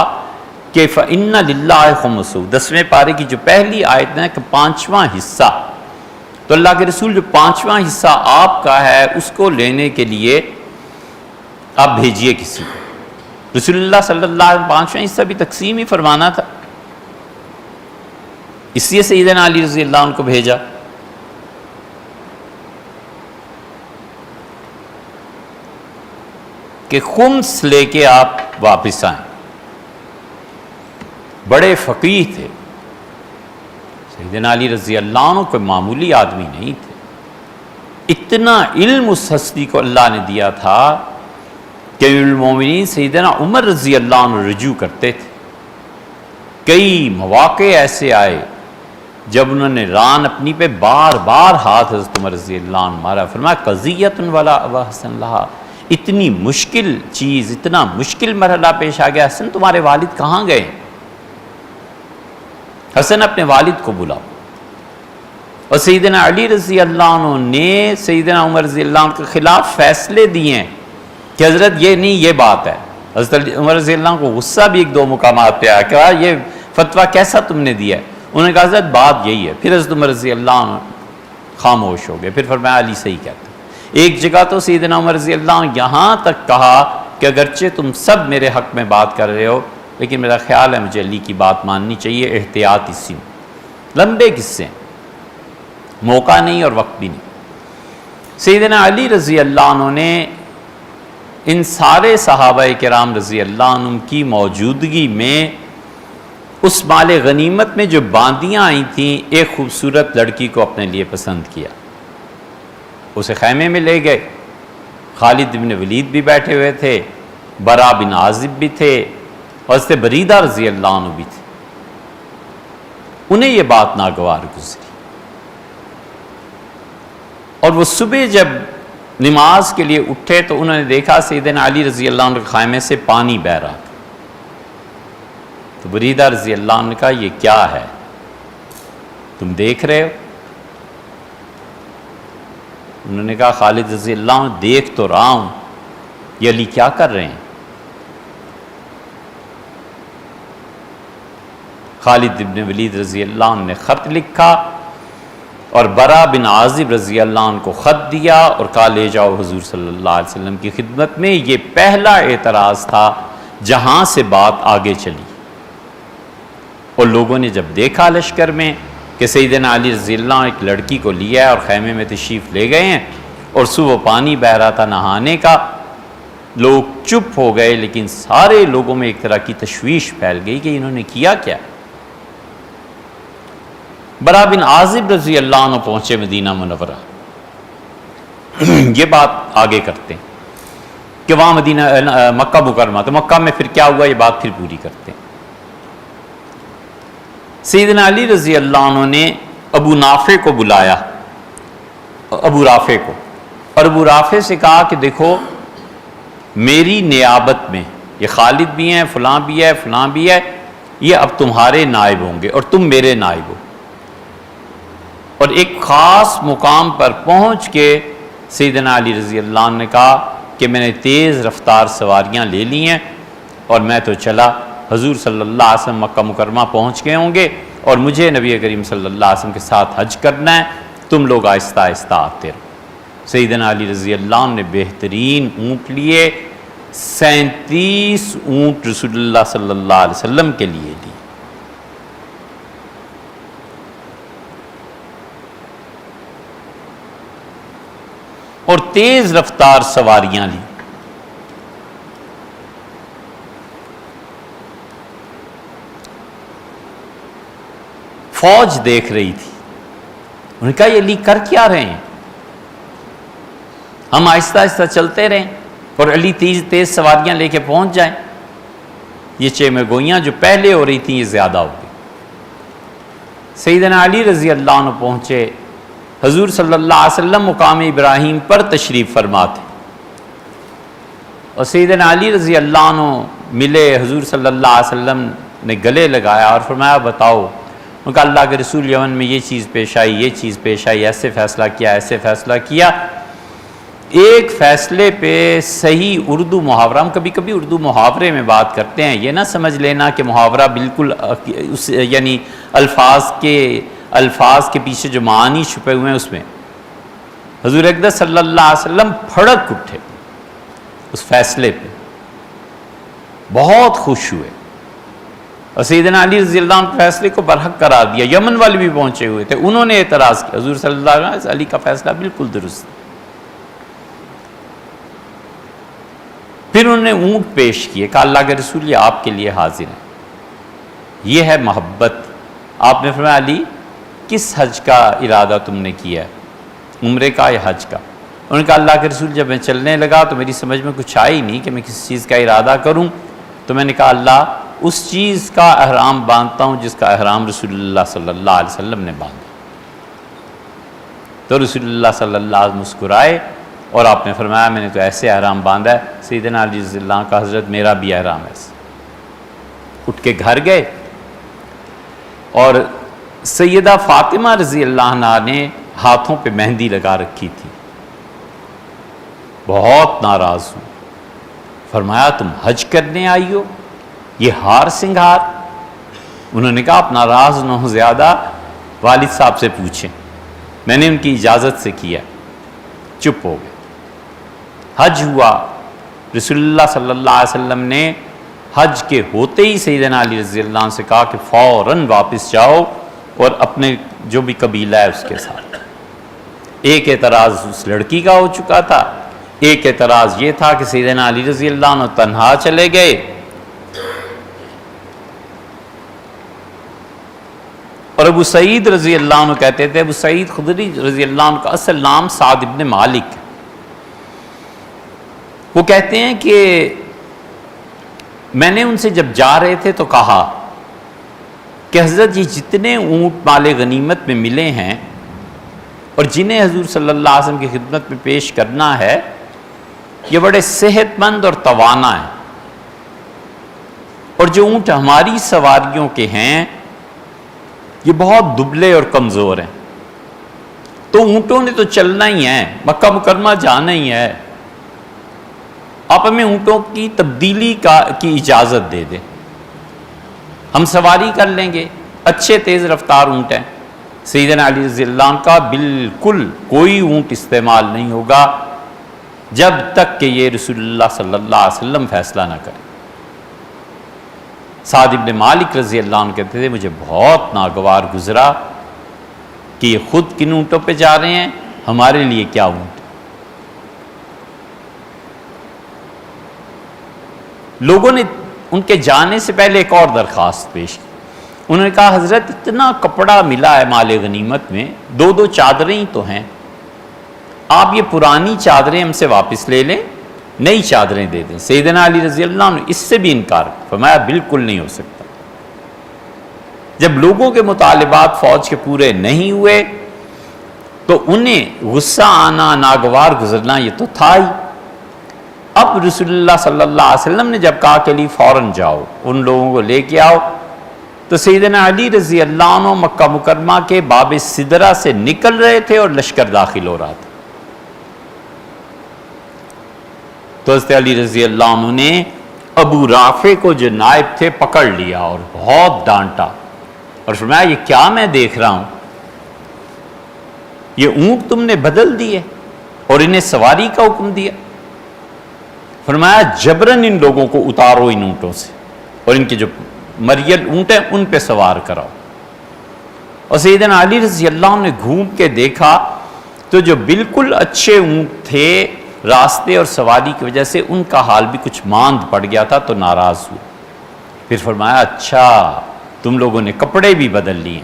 کہ فَإِنَّ لِلَّهِ خُمُسُ، 10ویں پارے کی جو پہلی آیت ہے کہ 5واں حصہ، تو اللہ کے رسول جو 5واں حصہ آپ کا ہے اس کو لینے کے لیے آپ بھیجئے کسی کو۔ رسول اللہ صلی اللہ علیہ وسلم 5واں حصہ بھی تقسیم ہی فرمانا تھا، اس لیے سیدنا علی رضی اللہ عنہ کو بھیجا۔ کہ خمس لے کے آپ واپس آئیں۔ بڑے فقیہ تھے سیدنا علی رضی اللہ عنہ، کوئی معمولی آدمی نہیں تھے۔ اتنا علم اس ہستی کو اللہ نے دیا تھا کہ المومنین سیدنا عمر رضی اللہ عنہ رجوع کرتے تھے۔ کئی مواقع ایسے آئے جب انہوں نے ران اپنی پہ بار بار ہاتھ حضرت عمر رضی اللہ عنہ مارا، فرمایا قضیۃ ولا ابا حسن لہا، اتنی مشکل چیز، اتنا مشکل مرحلہ پیش آ گیا، حسن تمہارے والد کہاں گئے؟ حسن اپنے والد کو بلاؤ۔ اور سیدنا علی رضی اللہ عنہ نے سیدنا عمر رضی اللہ عنہ کے خلاف فیصلے دیے ہیں کہ حضرت یہ نہیں، یہ بات ہے۔ حضرت عمر رضی اللہ عنہ کو غصہ بھی ایک دو مقامات پہ آیا کہ یہ فتویٰ کیسا تم نے دیا ہے؟ انہوں نے کہا حضرت بات یہی ہے۔ پھر حضرت عمر رضی اللہ عنہ خاموش ہو گئے، پھر فرمایا علی صحیح کہتے ہیں۔ ایک جگہ تو سیدنا عمر رضی اللہ عنہ یہاں تک کہا کہ اگرچہ تم سب میرے حق میں بات کر رہے ہو، لیکن میرا خیال ہے مجھے علی کی بات ماننی چاہیے، احتیاط اسی میں۔ لمبے قصے، موقع نہیں اور وقت بھی نہیں۔ سیدنا علی رضی اللہ عنہ نے ان سارے صحابہ کرام رضی اللہ عنہ کی موجودگی میں اس مال غنیمت میں جو باندیاں آئی تھیں، ایک خوبصورت لڑکی کو اپنے لیے پسند کیا، اسے خیمے میں لے گئے۔ خالد بن ولید بھی بیٹھے ہوئے تھے، برا بن عازب بھی تھے، اور حضرت بریدہ رضی اللہ عنہ بھی تھے۔ انہیں یہ بات ناگوار گزری، اور وہ صبح جب نماز کے لیے اٹھے تو انہوں نے دیکھا سیدنا علی رضی اللہ عنہ کے خیمے سے پانی بہہ رہا تھا۔ تو بریدہ رضی اللہ عنہ نے کہا یہ کیا ہے، تم دیکھ رہے ہو؟ انہوں نے کہا خالد رضی اللہ عنہ دیکھ تو رہا ہوں، یہ علی کیا کر رہے ہیں؟ خالد بن ولید رضی اللہ عنہ نے خط لکھا اور برا بن عازب رضی اللہ عنہ کو خط دیا اور کہا لے جاؤ حضور صلی اللہ علیہ وسلم کی خدمت میں۔ یہ پہلا اعتراض تھا جہاں سے بات آگے چلی، اور لوگوں نے جب دیکھا لشکر میں کہ سیدنا علی رضی اللہ عنہ ایک لڑکی کو لیا ہے اور خیمے میں تشریف لے گئے ہیں، اور صبح پانی بہہ رہا تھا نہانے کا، لوگ چپ ہو گئے، لیکن سارے لوگوں میں ایک طرح کی تشویش پھیل گئی کہ انہوں نے کیا کیا۔ برا بن عازب رضی اللہ عنہ پہنچے مدینہ منورہ۔ یہ بات آگے کرتے ہیں کہ وہاں مکہ مکرمہ، تو مکہ میں پھر کیا ہوا یہ بات پھر پوری کرتے ہیں۔ سیدنا علی رضی اللہ عنہ نے ابو نافع کو بلایا، ابو رافع کو، اور ابو رافع سے کہا کہ دیکھو میری نیابت میں یہ خالد بھی ہیں، فلاں بھی ہے، فلاں بھی ہے، یہ اب تمہارے نائب ہوں گے اور تم میرے نائب ہو۔ اور ایک خاص مقام پر پہنچ کے سیدنا علی رضی اللہ عنہ نے کہا کہ میں نے تیز رفتار سواریاں لے لی ہیں اور میں تو چلا، حضور صلی اللہ علیہ وسلم مکہ مکرمہ پہنچ گئے ہوں گے اور مجھے نبی کریم صلی اللہ علیہ وسلم کے ساتھ حج کرنا ہے، تم لوگ آہستہ آہستہ آتے رہو۔ سیدنا علی رضی اللہ عنہ نے بہترین اونٹ لیے، 37 اونٹ رسول اللہ صلی اللہ علیہ وسلم کے لیے لی، اور تیز رفتار سواریاں لی۔ فوج دیکھ رہی تھی، انہوں نے کہا یہ علی کر کیا رہے ہیں؟ ہم آہستہ آہستہ چلتے رہیں اور علی تیز تیز سواریاں لے کے پہنچ جائیں، یہ چیمے گوئیاں جو پہلے ہو رہی تھیں یہ زیادہ ہو گئی۔ سیدنا علی رضی اللہ عنہ پہنچے، حضور صلی اللہ علیہ وسلم مقام ابراہیم پر تشریف فرما تھے، اور سیدنا علی رضی اللہ عنہ ملے، حضور صلی اللہ علیہ وسلم نے گلے لگایا اور فرمایا بتاؤ۔ ان کا اللہ کے رسول یمن میں یہ چیز پیش آئی، یہ چیز پیش آئی، ایسے فیصلہ کیا، ایسے فیصلہ کیا۔ ایک فیصلے پہ صحیح اردو محاورہ، ہم کبھی کبھی اردو محاورے میں بات کرتے ہیں، یہ نہ سمجھ لینا کہ محاورہ بالکل یعنی الفاظ کے پیچھے جو معانی چھپے ہوئے ہیں اس میں۔ حضور اقدس صلی اللہ علیہ وسلم پھڑک اٹھے اس فیصلے پہ، بہت خوش ہوئے، اور سیدنا علی رضی اللہ عنہ فیصلے کو برحق قرار دیا۔ یمن والے بھی پہنچے ہوئے تھے، انہوں نے اعتراض کیا، حضور صلی اللہ علیہ وسلم علی کا فیصلہ بالکل درست ہے۔ پھر انہوں نے اونٹ پیش کیے، کہا اللہ کے رسول یہ آپ کے لیے حاضر ہے، یہ ہے محبت۔ آپ نے فرمایا علی کس حج کا ارادہ تم نے کیا ہے، عمرے کا یا حج کا؟ انہوں نے کہا اللہ کے رسول جب میں چلنے لگا تو میری سمجھ میں کچھ آئی نہیں کہ میں کس چیز کا ارادہ کروں، تو میں نے کہا اللہ اس چیز کا احرام باندھتا ہوں جس کا احرام رسول اللہ صلی اللہ علیہ وسلم نے باندھا۔ تو رسول اللہ صلی اللہ علیہ وسلم مسکرائے اور آپ نے فرمایا میں نے تو ایسے احرام باندھا ہے سیدنا علی رضی اللہ عنہ کا، حضرت میرا بھی احرام ہے۔ اٹھ کے گھر گئے اور سیدہ فاطمہ رضی اللہ عنہ نے ہاتھوں پہ مہندی لگا رکھی تھی، بہت ناراض ہوں، فرمایا تم حج کرنے آئی ہو، یہ ہار سنگھار؟ انہوں نے کہا آپ ناراض نہ ہو زیادہ، والد صاحب سے پوچھیں، میں نے ان کی اجازت سے کیا۔ چپ ہو گئے۔ حج ہوا، رسول اللہ صلی اللہ علیہ وسلم نے حج کے ہوتے ہی سیدنا علی رضی اللہ عنہ سے کہا کہ فوراً واپس جاؤ اور اپنے جو بھی قبیلہ ہے اس کے ساتھ۔ ایک اعتراض اس لڑکی کا ہو چکا تھا، ایک اعتراض یہ تھا کہ سیدنا علی رضی اللہ عنہ تنہا چلے گئے، اور ابو سعید رضی اللہ عنہ کہتے تھے، ابو سعید خدری رضی اللہ عنہ کا اصل نام سعد ابن مالک ہے، وہ کہتے ہیں کہ میں نے ان سے جب جا رہے تھے تو کہا کہ حضرت یہ جتنے اونٹ مال غنیمت میں ملے ہیں اور جنہیں حضور صلی اللہ علیہ وسلم کی خدمت میں پیش کرنا ہے یہ بڑے صحت مند اور توانا ہیں، اور جو اونٹ ہماری سواریوں کے ہیں یہ بہت دبلے اور کمزور ہیں، تو اونٹوں نے تو چلنا ہی ہے، مکہ مکرمہ جانا ہی ہے، آپ ہمیں اونٹوں کی تبدیلی کی اجازت دے دیں، ہم سواری کر لیں گے، اچھے تیز رفتار اونٹ ہیں۔ سیدنا علی رضی اللہ عنہ کا بالکل کوئی اونٹ استعمال نہیں ہوگا جب تک کہ یہ رسول اللہ صلی اللہ علیہ وسلم فیصلہ نہ کرے۔ سعد ابن مالک رضی اللہ عنہ کہتے تھے مجھے بہت ناگوار گزرا کہ یہ خود کن اونٹوں پہ جا رہے ہیں، ہمارے لیے کیا اونٹ۔ لوگوں نے ان کے جانے سے پہلے ایک اور درخواست پیش کی، انہوں نے کہا حضرت اتنا کپڑا ملا ہے مال غنیمت میں، دو دو چادریں ہی تو ہیں، آپ یہ پرانی چادریں ہم سے واپس لے لیں، نئی چادریں دے دیں۔ سیدنا علی رضی اللہ عنہ اس سے بھی انکار کیا، فرمایا بالکل نہیں ہو سکتا۔ جب لوگوں کے مطالبات فوج کے پورے نہیں ہوئے تو انہیں غصہ آنا، ناگوار گزرنا یہ تو تھا ہی۔ اب رسول اللہ صلی اللہ علیہ وسلم نے جب کہا کہ علی فوراً جاؤ ان لوگوں کو لے کے آؤ، تو سیدنا علی رضی اللہ عنہ مکہ مکرمہ کے باب سدرہ سے نکل رہے تھے اور لشکر داخل ہو رہا تھا، تو حضرت علی رضی اللہ عنہ نے ابو رافع کو جو نائب تھے پکڑ لیا اور بہت ڈانٹا اور فرمایا یہ کیا میں دیکھ رہا ہوں، یہ اونٹ تم نے بدل دیے اور انہیں سواری کا حکم دیا۔ فرمایا جبرن ان لوگوں کو اتارو ان اونٹوں سے اور ان کے جو مریل اونٹ ہیں ان پہ سوار کراؤ۔ اور سیدنا علی رضی اللہ عنہ نے گھوم کے دیکھا تو جو بالکل اچھے اونٹ تھے راستے اور سواری کی وجہ سے ان کا حال بھی کچھ ماند پڑ گیا تھا، تو ناراض ہوئے۔ پھر فرمایا اچھا تم لوگوں نے کپڑے بھی بدل لیے،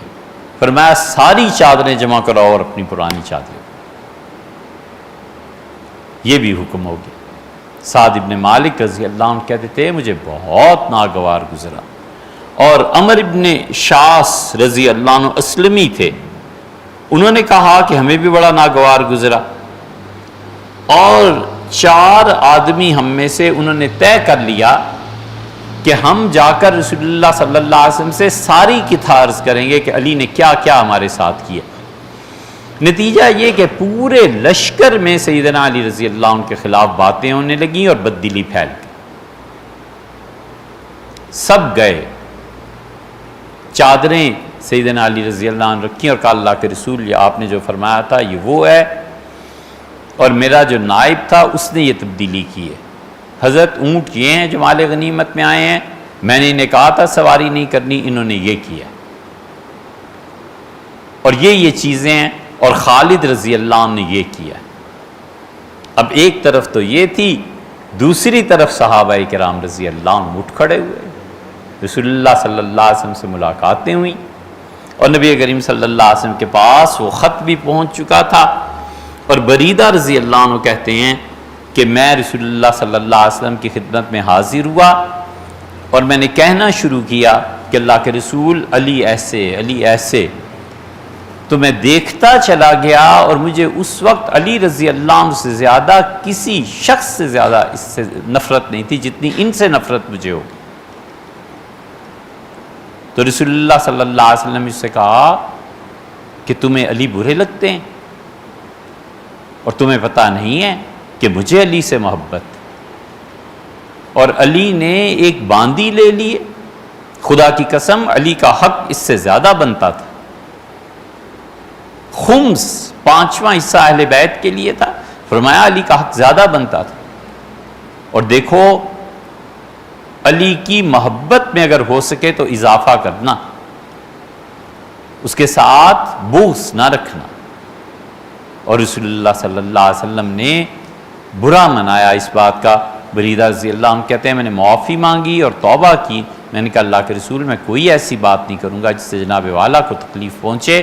فرمایا ساری چادریں جمع کراؤ اور اپنی پرانی چادریں، یہ بھی حکم ہو گیا۔ سعد ابن مالک رضی اللہ عنہ کہتے تھے مجھے بہت ناگوار گزرا، اور عمر ابن شاس رضی اللہ عنہ اسلمی تھے، انہوں نے کہا کہ ہمیں بھی بڑا ناگوار گزرا، اور 4 آدمی ہم میں سے انہوں نے طے کر لیا کہ ہم جا کر رسول اللہ صلی اللہ علیہ وسلم سے ساری قطع عرض کریں گے کہ علی نے کیا کیا ہمارے ساتھ کیا۔ نتیجہ یہ کہ پورے لشکر میں سیدنا علی رضی اللہ عنہ کے خلاف باتیں ہونے لگیں اور بددلی پھیل گئی، سب گئے، چادریں سیدنا علی رضی اللہ عنہ رکھیں اور کہا اللہ کے رسول یہ آپ نے جو فرمایا تھا یہ وہ ہے، اور میرا جو نائب تھا اس نے یہ تبدیلی کی ہے، حضرت اونٹ یہ ہیں جو مال غنیمت میں آئے ہیں، میں نے انہیں کہا تھا سواری نہیں کرنی، انہوں نے یہ کیا، اور یہ چیزیں ہیں، اور خالد رضی اللہ عنہ نے یہ کیا۔ اب ایک طرف تو یہ تھی دوسری طرف صحابہ کرام رضی اللہ عنہ اٹھ کھڑے ہوئے، رسول اللہ صلی اللہ علیہ وسلم سے ملاقاتیں ہوئیں، اور نبی کریم صلی اللہ علیہ وسلم کے پاس وہ خط بھی پہنچ چکا تھا۔ اور بریدہ رضی اللہ عنہ کہتے ہیں کہ میں رسول اللہ صلی اللہ علیہ وسلم کی خدمت میں حاضر ہوا اور میں نے کہنا شروع کیا کہ اللہ کے رسول علی ایسے، علی ایسے، تو میں دیکھتا چلا گیا اور مجھے اس وقت علی رضی اللہ عنہ سے زیادہ کسی شخص سے زیادہ اس سے نفرت نہیں تھی جتنی ان سے نفرت مجھے ہو۔ تو رسول اللہ صلی اللہ علیہ وسلم نے اس سے کہا کہ تمہیں علی برے لگتے ہیں اور تمہیں پتہ نہیں ہے کہ مجھے علی سے محبت، اور علی نے ایک باندی لے لیے، خدا کی قسم علی کا حق اس سے زیادہ بنتا تھا، خمس 5واں حصہ اہل بیت کے لیے تھا، فرمایا علی کا حق زیادہ بنتا تھا۔ اور دیکھو علی کی محبت میں اگر ہو سکے تو اضافہ کرنا، اس کے ساتھ بغض نہ رکھنا۔ اور رسول اللہ صلی اللہ علیہ وسلم نے برا منایا اس بات کا۔ بریدہ رضی اللہ عنہ کہتے ہیں میں نے معافی مانگی اور توبہ کی، میں نے کہا اللہ کے رسول میں کوئی ایسی بات نہیں کروں گا جس سے جناب والا کو تکلیف پہنچے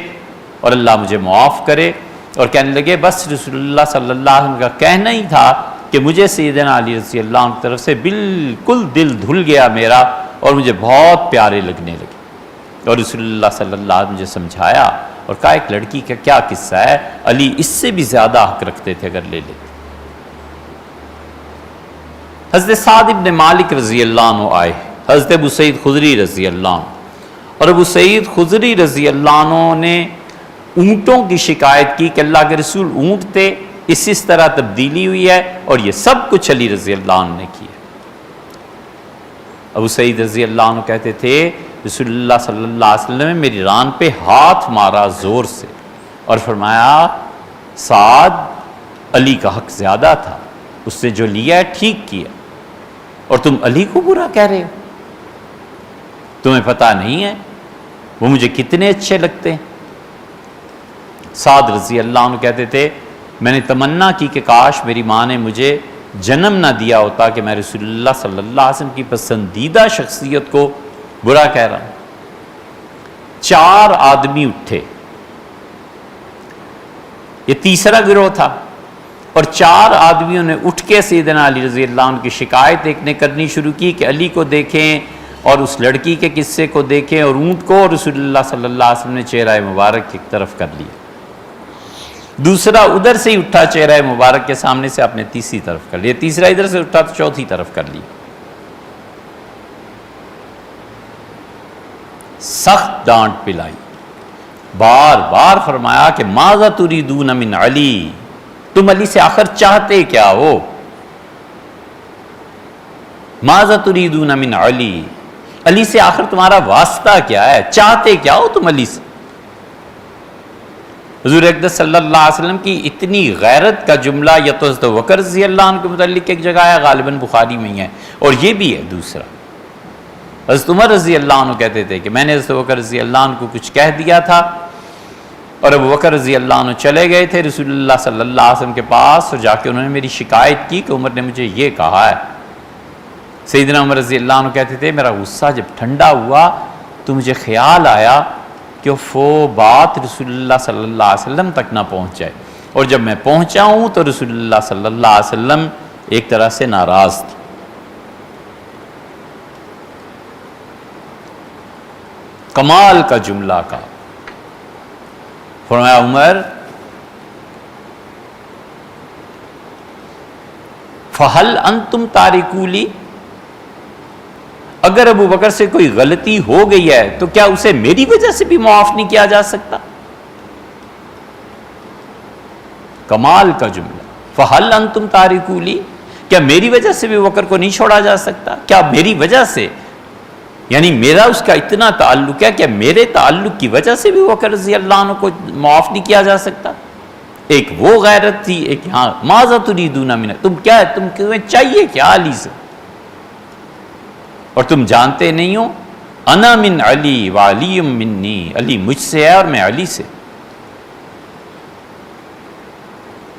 اور اللہ مجھے معاف کرے۔ اور کہنے لگے بس رسول اللہ صلی اللہ علیہ وسلم کا کہنا ہی تھا کہ مجھے سیدنا علی رضی اللہ عنہ کی طرف سے بالکل دل دھل گیا میرا اور مجھے بہت پیارے لگنے لگے۔ اور رسول اللہ صلی اللہ علیہ وسلم مجھے سمجھایا اور کہا ایک لڑکی کا کیا قصہ ہے، علی اس سے بھی زیادہ حق رکھتے تھے اگر لے لیتے۔ حضرت سعد ابن مالک رضی اللہ عنہ آئے، حضرت ابو سعید خدری رضی اللہ عنہ، اور ابو سعید خدری رضی اللہ عنہ نے اونٹوں کی شکایت کی کہ اللہ کے رسول اونٹ تھے، اس طرح تبدیلی ہوئی ہے اور یہ سب کچھ علی رضی اللہ عنہ نے کیا۔ ابو سعید رضی اللہ عنہ کہتے تھے رسول اللہ صلی اللہ علیہ وسلم نے میری ران پہ ہاتھ مارا زور سے اور فرمایا سعد علی کا حق زیادہ تھا، اس نے جو لیا ہے ٹھیک کیا، اور تم علی کو برا کہہ رہے ہو، تمہیں پتہ نہیں ہے وہ مجھے کتنے اچھے لگتے ہیں۔ سعد رضی اللہ عنہ کہتے تھے میں نے تمنا کی کہ کاش میری ماں نے مجھے جنم نہ دیا ہوتا کہ میں رسول اللہ صلی اللہ علیہ وسلم کی پسندیدہ شخصیت کو برا کہہ رہا ہوں۔ 4 آدمی اٹھے، یہ تیسرا گروہ تھا، اور 4 آدمیوں نے اٹھ کے سیدنا علی رضی اللہ عنہ کی شکایت ایک نے کرنی شروع کی کہ علی کو دیکھیں اور اس لڑکی کے قصے کو دیکھیں اور اونٹ کو، اور رسول اللہ صلی اللہ علیہ وسلم نے چہرہ مبارک کی طرف کر لیا۔ دوسرا ادھر سے ہی اٹھا چہرہ مبارک کے سامنے سے آپ نے تیسری طرف کر لیا، تیسرا ادھر سے اٹھا تو چوتھی طرف کر لیا۔ سخت ڈانٹ پلائی، بار بار فرمایا کہ ماذا تریدون من علی، تم علی سے آخر چاہتے کیا ہو، ماذا تریدون من علی، علی سے آخر تمہارا واسطہ کیا ہے، چاہتے کیا ہو تم علی سے۔ حضور اقدس صلی اللہ علیہ وسلم کی اتنی غیرت کا جملہ یا تو حضرت بکر رضی اللہ عنہ کے متعلق ایک جگہ ہے، غالباً بخاری میں ہی ہے، اور یہ بھی ہے دوسرا۔ حضرت عمر رضی اللہ عنہ کہتے تھے کہ میں نے حضرت بکر رضی اللہ عنہ کو کچھ کہہ دیا تھا، اور ابو بکر رضی اللہ عنہ چلے گئے تھے رسول اللہ صلی اللہ علیہ وسلم کے پاس، اور جا کے انہوں نے میری شکایت کی کہ عمر نے مجھے یہ کہا ہے۔ سیدنا عمر رضی اللہ عنہ کہتے تھے میرا غصہ جب ٹھنڈا ہوا تو مجھے خیال آیا کہ وہ بات رسول اللہ صلی اللہ علیہ وسلم تک نہ پہنچ جائے، اور جب میں پہنچا ہوں تو رسول اللہ صلی اللہ علیہ وسلم ایک طرح سے ناراض تھے۔ کمال کا جملہ کا فرمایا عمر فَهَلْ أَنْتُمْ تَارِكُوا لِي، اگر ابو بکر سے کوئی غلطی ہو گئی ہے تو کیا اسے میری وجہ سے بھی معاف نہیں کیا جا سکتا؟ کمال کا جملہ، فَهَلْ أَنْتُمْ تَارِكُوا لِي، کیا میری وجہ سے بھی ابو بکر کو نہیں چھوڑا جا سکتا؟ کیا میری وجہ سے، یعنی میرا اس کا اتنا تعلق ہے کہ میرے تعلق کی وجہ سے بھی ابو بکر رضی اللہ عنہ کو معاف نہیں کیا جا سکتا؟ ایک وہ غیرت تھی، ایک یہاں ماذا تریدون من، تم کیا ہے، تم تمہیں چاہیے کیا علی سے، اور تم جانتے نہیں ہو انا من علی وعلی منی، علی مجھ سے ہے اور میں علی سے۔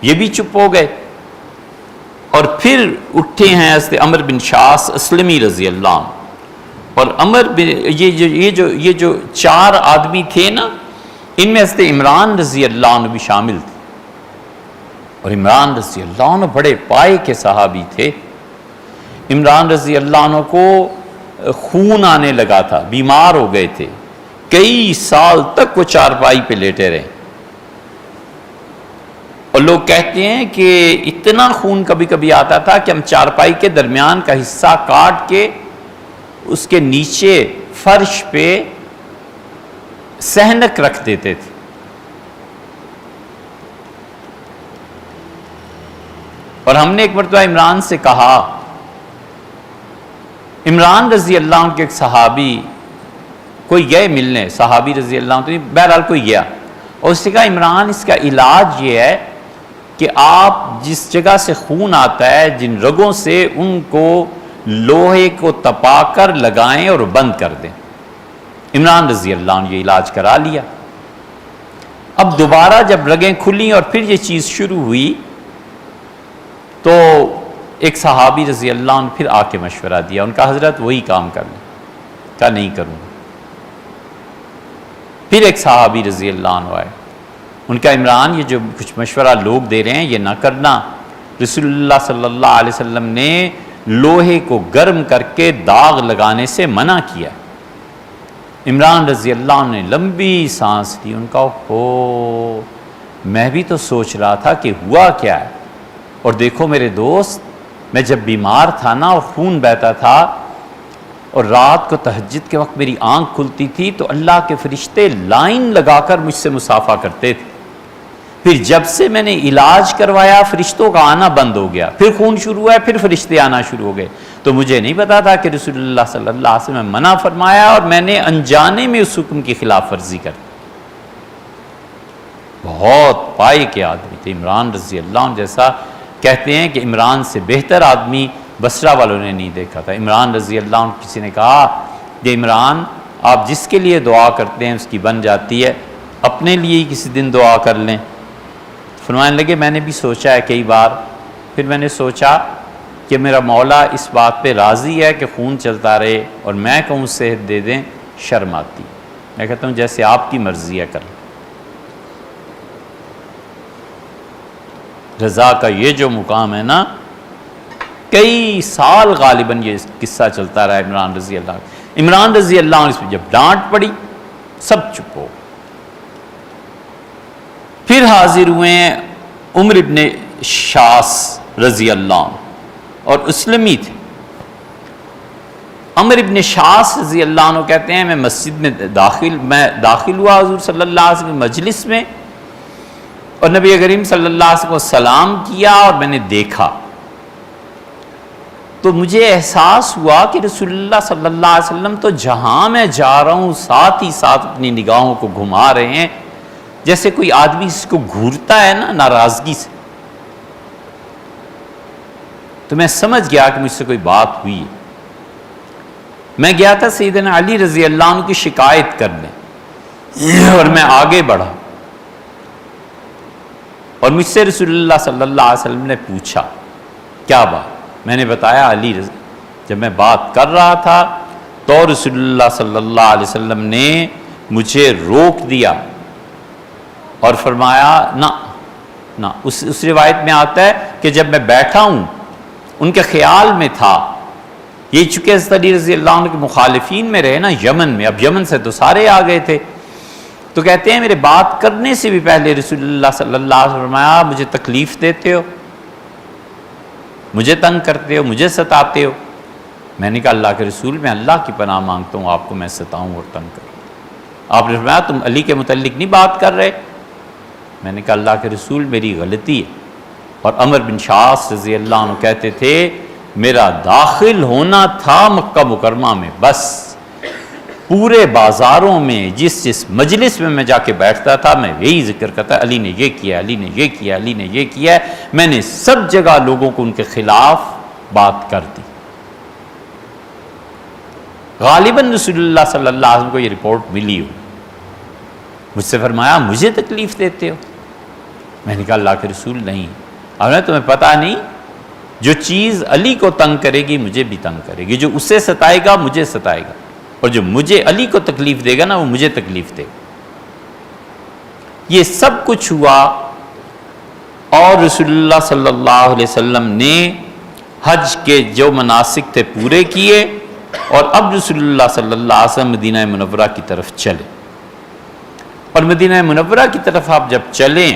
یہ بھی چپ ہو گئے، اور پھر اٹھے ہیں حضرت عمر بن شاس اسلمی رضی اللہ عنہ، اور عمر بن یہ جو 4 آدمی تھے نا، ان میں حضرت عمران رضی اللہ عنہ بھی شامل تھے، اور عمران رضی اللہ عنہ بڑے پائے کے صحابی تھے۔ عمران رضی اللہ عنہ کو خون آنے لگا تھا، بیمار ہو گئے تھے، کئی سال تک وہ چارپائی پہ لیٹے رہے، اور لوگ کہتے ہیں کہ اتنا خون کبھی کبھی آتا تھا کہ ہم چارپائی کے درمیان کا حصہ کاٹ کے اس کے نیچے فرش پہ سہنک رکھ دیتے تھے۔ اور ہم نے ایک مرتبہ عمران سے کہا، عمران رضی اللہ عنہ کے ایک صحابی کوئی گئے ملنے، صحابی رضی اللہ عنہ، بہرحال کوئی گیا، اور اس نے کہا عمران اس کا علاج یہ ہے کہ آپ جس جگہ سے خون آتا ہے، جن رگوں سے، ان کو لوہے کو تپا کر لگائیں اور بند کر دیں۔ عمران رضی اللہ عنہ یہ علاج کرا لیا۔ اب دوبارہ جب رگیں کھلیں اور پھر یہ چیز شروع ہوئی تو ایک صحابی رضی اللہ عنہ پھر آ کے مشورہ دیا، ان کا حضرت وہی کام کر لیں، کہا نہیں کروں گا۔ پھر ایک صحابی رضی اللہ عنہ آئے، ان کا عمران یہ جو کچھ مشورہ لوگ دے رہے ہیں یہ نہ کرنا، رسول اللہ صلی اللہ علیہ وسلم نے لوہے کو گرم کر کے داغ لگانے سے منع کیا۔ عمران رضی اللہ عنہ نے لمبی سانس لی، ان کا میں بھی تو سوچ رہا تھا کہ ہوا کیا ہے، اور دیکھو میرے دوست، میں جب بیمار تھا نا اور خون بہتا تھا اور رات کو تہجد کے وقت میری آنکھ کھلتی تھی تو اللہ کے فرشتے لائن لگا کر مجھ سے مصافحہ کرتے تھے، پھر جب سے میں نے علاج کروایا فرشتوں کا آنا بند ہو گیا، پھر خون شروع ہوا ہے، پھر فرشتے آنا شروع ہو گئے، تو مجھے نہیں پتا تھا کہ رسول اللہ صلی اللہ علیہ وسلم نے منع فرمایا اور میں نے انجانے میں اس حکم کی خلاف ورزی کر دی۔ بہت پائے کے آدمی تھے عمران رضی اللہ عنہ جیسا، کہتے ہیں کہ عمران سے بہتر آدمی بصرہ والوں نے نہیں دیکھا تھا۔ عمران رضی اللہ عنہ کسی نے کہا کہ عمران آپ جس کے لیے دعا کرتے ہیں اس کی بن جاتی ہے، اپنے لیے ہی کسی دن دعا کر لیں۔ فرمانے لگے میں نے بھی سوچا ہے کئی بار، پھر میں نے سوچا کہ میرا مولا اس بات پہ راضی ہے کہ خون چلتا رہے اور میں کہوں صحت دے دیں، شرم آتی، میں کہتا ہوں جیسے آپ کی مرضی ہے کر لیں۔ رضا کا یہ جو مقام ہے نا، کئی سال غالباً یہ قصہ چلتا رہا عمران رضی اللہ عنہ۔ عمران رضی اللہ عنہ اس پہ جب ڈانٹ پڑی سب چپ ہو، پھر حاضر ہوئے ہیں عمر ابن شاس رضی اللہ عنہ، اور اسلمی تھے۔ عمر ابن شاس رضی اللہ عنہ کہتے ہیں میں مسجد میں داخل ہوا حضور صلی اللہ علیہ وسلم کی مجلس میں، اور نبی کریم صلی اللہ علیہ وسلم کو سلام کیا اور میں نے دیکھا تو مجھے احساس ہوا کہ رسول اللہ صلی اللہ علیہ وسلم تو جہاں میں جا رہا ہوں ساتھ ہی ساتھ اپنی نگاہوں کو گھما رہے ہیں، جیسے کوئی آدمی اس کو گھورتا ہے نا ناراضگی سے۔ تو میں سمجھ گیا کہ مجھ سے کوئی بات ہوئی ہے۔ میں گیا تھا سیدنا علی رضی اللہ عنہ کی شکایت کرنے، اور میں آگے بڑھا اور مجھ سے رسول اللہ صلی اللہ علیہ وسلم نے پوچھا کیا بات؟ میں نے بتایا علی رضی، جب میں بات کر رہا تھا تو رسول اللہ صلی اللہ علیہ وسلم نے مجھے روک دیا اور فرمایا نہ اس روایت میں آتا ہے کہ جب میں بیٹھا ہوں ان کے خیال میں تھا، یہ چونکہ حضرت علی رضی اللہ عنہ کے مخالفین میں رہے نا یمن میں، اب یمن سے تو سارے آ گئے تھے، تو کہتے ہیں میرے بات کرنے سے بھی پہلے رسول اللہ صلی اللہ علیہ وسلم نے فرمایا مجھے تکلیف دیتے ہو، مجھے تنگ کرتے ہو، مجھے ستاتے ہو۔ میں نے کہا اللہ کے رسول میں اللہ کی پناہ مانگتا ہوں آپ کو میں ستاؤں اور تنگ کروں۔ آپ نے فرمایا تم علی کے متعلق نہیں بات کر رہے؟ میں نے کہا اللہ کے رسول میری غلطی ہے۔ اور عمر بن شاس رضی اللہ عنہ کہتے تھے میرا داخل ہونا تھا مکہ مکرمہ میں، بس پورے بازاروں میں جس مجلس میں میں جا کے بیٹھتا تھا میں یہی ذکر کرتا علی نے یہ کیا، علی نے یہ کیا، علی نے یہ کیا، میں نے سب جگہ لوگوں کو ان کے خلاف بات کر دی۔ غالباً رسول اللہ صلی اللہ علیہ وسلم کو یہ رپورٹ ملی ہو، مجھ سے فرمایا مجھے تکلیف دیتے ہو؟ میں نے کہا اللہ کے رسول نہیں، اب تمہیں پتہ نہیں جو چیز علی کو تنگ کرے گی مجھے بھی تنگ کرے گی، جو اسے ستائے گا مجھے ستائے گا، اور جو مجھے علی کو تکلیف دے گا نا وہ مجھے تکلیف دے گا۔ یہ سب کچھ ہوا، اور رسول اللہ صلی اللہ علیہ وسلم نے حج کے جو مناسک تھے پورے کیے، اور اب رسول اللہ صلی اللہ علیہ وسلم مدینہ منورہ کی طرف چلے۔ اور مدینہ منورہ کی طرف آپ جب چلیں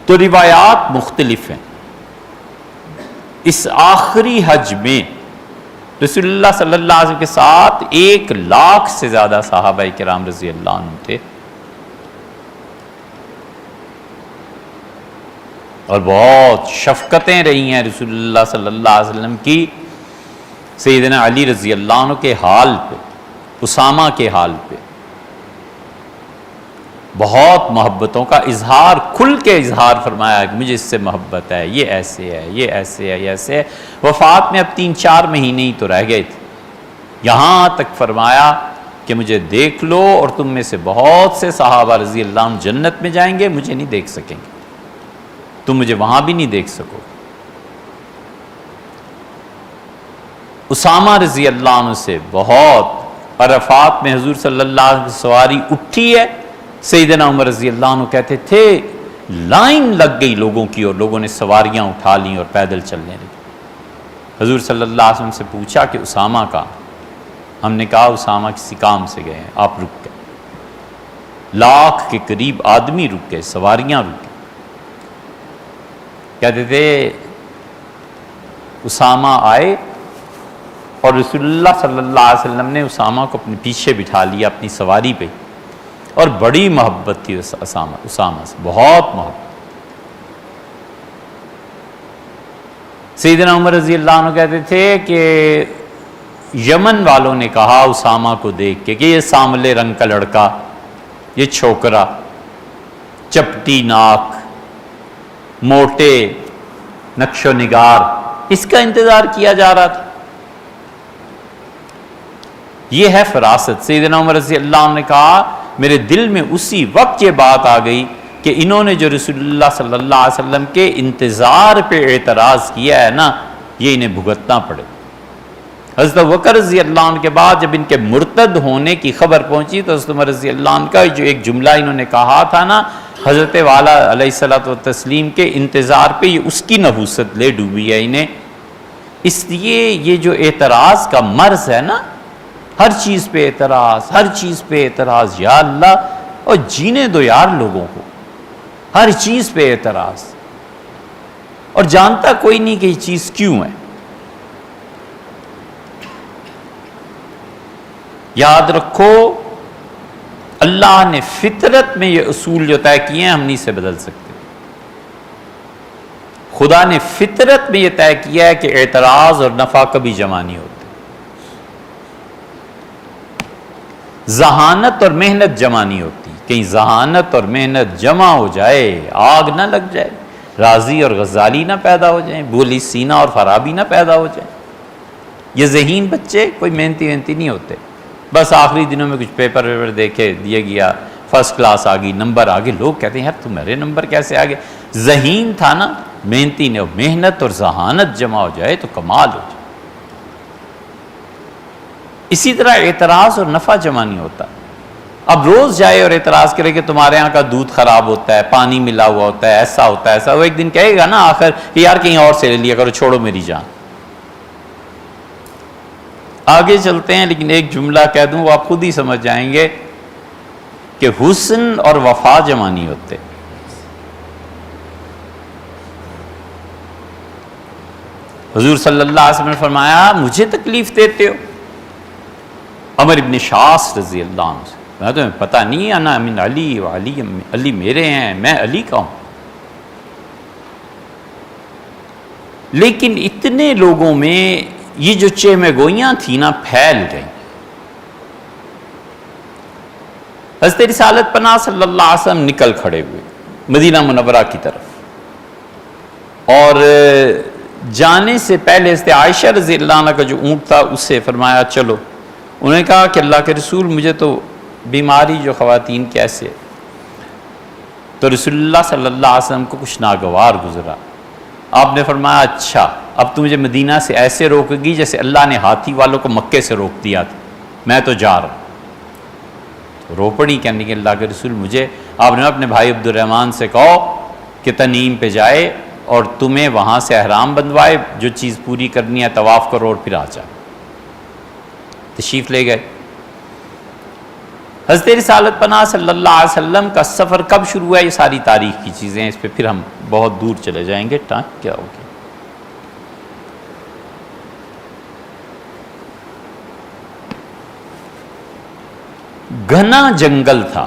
تو روایات مختلف ہیں۔ اس آخری حج میں رسول اللہ صلی اللہ علیہ وسلم کے ساتھ 1,00,000 سے زیادہ صحابہ کرام رضی اللہ عنہ تھے، اور بہت شفقتیں رہی ہیں رسول اللہ صلی اللہ علیہ وسلم کی سیدنا علی رضی اللہ عنہ کے حال پہ، اسامہ کے حال پہ۔ بہت محبتوں کا اظہار، کھل کے اظہار فرمایا کہ مجھے اس سے محبت ہے، یہ ایسے ہے، یہ ایسے ہے، یہ ایسے ہے۔ وفات میں اب 3-4 مہینے ہی تو رہ گئے تھے، یہاں تک فرمایا کہ مجھے دیکھ لو، اور تم میں سے بہت سے صحابہ رضی اللہ عنہ جنت میں جائیں گے، مجھے نہیں دیکھ سکیں گے، تم مجھے وہاں بھی نہیں دیکھ سکو۔ اسامہ رضی اللہ عنہ سے بہت، عرفات میں حضور صلی اللہ علیہ وسلم کی سواری اٹھی ہے، سیدنا عمر رضی اللہ عنہ کہتے تھے لائن لگ گئی لوگوں کی، اور لوگوں نے سواریاں اٹھا لیں اور پیدل چلنے لگے۔ حضور صلی اللہ علیہ وسلم سے پوچھا کہ اسامہ کا؟ ہم نے کہا اسامہ کسی کام سے گئے ہیں۔ آپ رک گئے، 1,00,000 کے قریب آدمی رک گئے، سواریاں رک گئے۔ کہتے تھے اسامہ آئے، اور رسول اللہ صلی اللہ علیہ وسلم نے اسامہ کو اپنے پیچھے بٹھا لیا اپنی سواری پہ، اور بڑی محبت تھی اسامہ سے، بہت محبت۔ سیدنا عمر رضی اللہ عنہ کہتے تھے کہ یمن والوں نے کہا اسامہ کو دیکھ کے کہ یہ سانولے رنگ کا لڑکا، یہ چھوکرا، چپٹی ناک، موٹے نقش و نگار، اس کا انتظار کیا جا رہا تھا۔ یہ ہے فراست۔ سیدنا عمر رضی اللہ عنہ نے کہا میرے دل میں اسی وقت یہ بات آ گئی کہ انہوں نے جو رسول اللہ صلی اللہ علیہ وسلم کے انتظار پہ اعتراض کیا ہے نا، یہ انہیں بھگتنا پڑے۔ حضرت ابوبکر رضی اللہ عنہ کے بعد جب ان کے مرتد ہونے کی خبر پہنچی تو حضرت عمر رضی اللہ عنہ کا جو ایک جملہ انہوں نے کہا تھا نا، حضرت والا علیہ الصلوۃ والتسلیم کے انتظار پہ، یہ اس کی نحوست لے ڈوبی ہے انہیں۔ اس لیے یہ جو اعتراض کا مرض ہے نا، ہر چیز پہ اعتراض، ہر چیز پہ اعتراض، یا اللہ، اور جینے دو یار لوگوں کو، ہر چیز پہ اعتراض، اور جانتا کوئی نہیں کہ یہ چیز کیوں ہے۔ یاد رکھو اللہ نے فطرت میں یہ اصول جو طے کیے ہیں ہم نہیں سے بدل سکتے۔ خدا نے فطرت میں یہ طے کیا ہے کہ اعتراض اور نفع کبھی جمع نہیں ہوتے، ذہانت اور محنت جمع نہیں ہوتی۔ کہیں ذہانت اور محنت جمع ہو جائے، آگ نہ لگ جائے، رازی اور غزالی نہ پیدا ہو جائیں، بولی سینا اور فارابی نہ پیدا ہو جائیں۔ یہ ذہین بچے کوئی محنتی نہیں ہوتے، بس آخری دنوں میں کچھ پیپر دیکھے، دیا گیا، فرسٹ کلاس آ گئی، نمبر آگے، لوگ کہتے ہیں یار تمہارے نمبر کیسے آگے؟ ذہین تھا نا، محنتی نے، محنت اور ذہانت جمع ہو جائے تو کمال ہو جائے۔ اسی طرح اعتراض اور نفع جمع نہیں ہوتا۔ اب روز جائے اور اعتراض کرے کہ تمہارے یہاں کا دودھ خراب ہوتا ہے، پانی ملا ہوا ہوتا ہے، ایسا ہوتا ہے ایسا، وہ ایک دن کہے گا نا آخر کہ یار کہیں اور سے لے لیا کرو، چھوڑو میری جان۔ آگے چلتے ہیں، لیکن ایک جملہ کہہ دوں وہ آپ خود ہی سمجھ جائیں گے کہ حسن اور وفا جمع نہیں ہوتے۔ حضور صلی اللہ علیہ وسلم نے فرمایا مجھے تکلیف دیتے ہو؟ عمر ابن شاس رضی اللہ عنہ سے، میں تمہیں پتہ نہیں، انا من علی و علی میرے ہیں، میں علی کا ہوں۔ لیکن اتنے لوگوں میں یہ جو چہمہ گوئیاں تھیں نا پھیل گئیں۔ حضرت رسالت پناہ صلی اللہ علیہ وسلم نکل کھڑے ہوئے مدینہ منورہ کی طرف، اور جانے سے پہلے حضرت عائشہ رضی اللہ عنہ کا جو اونٹ تھا اس سے فرمایا چلو۔ انہوں نے کہا کہ اللہ کے رسول مجھے تو بیماری جو خواتین کیسے؟ تو رسول اللہ صلی اللہ علیہ وسلم کو کچھ ناگوار گزرا، آپ نے فرمایا اچھا اب تو مجھے مدینہ سے ایسے روکے گی جیسے اللہ نے ہاتھی والوں کو مکے سے روک دیا تھا، میں تو جا رہا ہوں۔ رو پڑی، کہنے کہ اللہ کے رسول مجھے آپ نے اپنے بھائی عبد الرحمن سے کہو کہ تنعیم پہ جائے اور تمہیں وہاں سے احرام بندوائے، جو چیز پوری کرنی ہے طواف کرو اور پھر آ جائے۔ تشریف لے گئے۔ حضرت رسالت پناہ صلی اللہ علیہ وسلم کا سفر کب شروع ہوا؟ یہ ساری تاریخ کی چیزیں ہیں، اس پہ پھر ہم بہت دور چلے جائیں گے، ٹائم کیا ہوگی۔ گھنا جنگل تھا،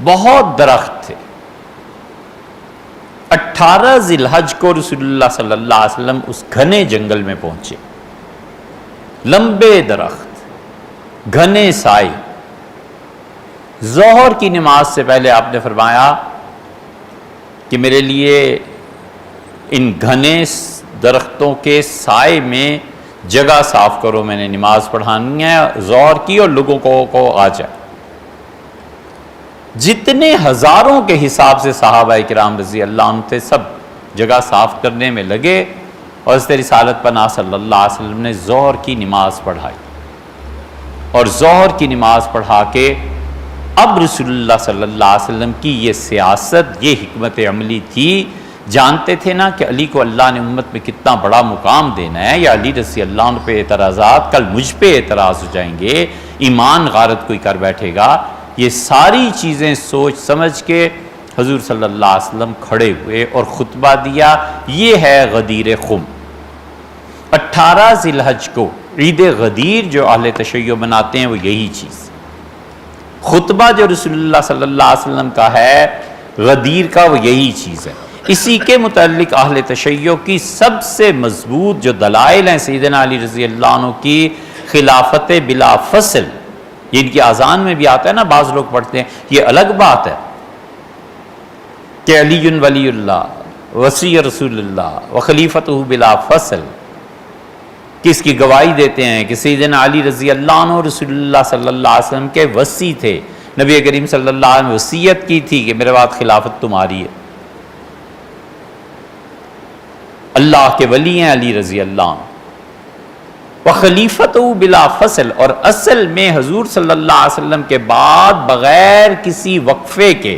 بہت درخت تھے۔ 18 ذی الحج کو رسول اللہ صلی اللہ علیہ وسلم اس گھنے جنگل میں پہنچے۔ لمبے درخت، گھنے سائے۔ ظہر کی نماز سے پہلے آپ نے فرمایا کہ میرے لیے ان گھنے درختوں کے سائے میں جگہ صاف کرو، میں نے نماز پڑھانی ہے ظہر کی اور لوگوں کو آ جائے۔ جتنے ہزاروں کے حساب سے صحابہ کرام رضی اللہ عنہ تھے سب جگہ صاف کرنے میں لگے، اور حضرت رسالت پناہ صلی اللہ علیہ وسلم نے ظہر کی نماز پڑھائی، اور ظہر کی نماز پڑھا کے اب رسول اللہ صلی اللہ علیہ وسلم کی یہ سیاست، یہ حکمت عملی تھی۔ جانتے تھے نا کہ علی کو اللہ نے امت میں کتنا بڑا مقام دینا ہے، یا علی رضی اللہ عنہ پہ اعتراضات، کل مجھ پہ اعتراض ہو جائیں گے، ایمان غارت کوئی کر بیٹھے گا۔ یہ ساری چیزیں سوچ سمجھ کے حضور صلی اللہ علیہ وسلم کھڑے ہوئے اور خطبہ دیا۔ یہ ہے غدیر خم۔ 18 ذی الحج کو عید غدیر جو اہل تشیع مناتے ہیں وہ یہی چیز۔ خطبہ جو رسول اللہ صلی اللہ علیہ وسلم کا ہے غدیر کا، وہ یہی چیز ہے۔ اسی کے متعلق اہل تشیع کی سب سے مضبوط جو دلائل ہیں سیدنا علی رضی اللہ عنہ کی خلافت بلا فصل، یہ ان کی اذان میں بھی آتا ہے نا، بعض لوگ پڑھتے ہیں، یہ الگ بات ہے کہ علی ولی اللہ وصی رسول اللہ و خلیفتہ بلا فصل، کس کی گواہی دیتے ہیں کہ سیدنا علی رضی اللہ عنہ رسول اللہ صلی اللہ علیہ وسلم کے وصی تھے۔ نبی کریم صلی اللہ علیہ وسلم نے وصیت کی تھی کہ میرے بعد خلافت تمہاری ہے۔ اللہ کے ولی ہیں علی رضی اللہ عنہ۔ وخلیفتہ بلا فصل، اور اصل میں حضور صلی اللہ علیہ وسلم کے بعد بغیر کسی وقفے کے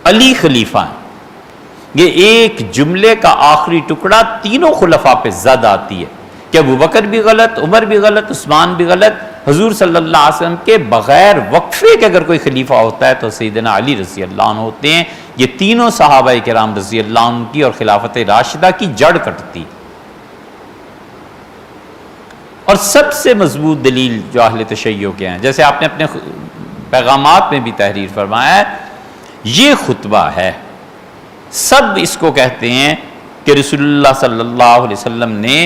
علی خلیفہ ہیں۔ یہ ایک جملے کا آخری ٹکڑا تینوں خلفاء پہ زد آتی ہے کہ ابو بکر بھی غلط، عمر بھی غلط، عثمان بھی غلط، حضور صلی اللہ علیہ وسلم کے بغیر وقفے کے اگر کوئی خلیفہ ہوتا ہے تو سیدنا علی رضی اللہ عنہ ہوتے ہیں۔ یہ تینوں صحابہ کرام رضی اللہ عنہ کی اور خلافت راشدہ کی جڑ کٹتی۔ اور سب سے مضبوط دلیل جو اہل تشیع کے ہیں، جیسے آپ نے اپنے پیغامات میں بھی تحریر فرمایا ہے، یہ خطبہ ہے۔ سب اس کو کہتے ہیں کہ رسول اللہ صلی اللہ علیہ وسلم نے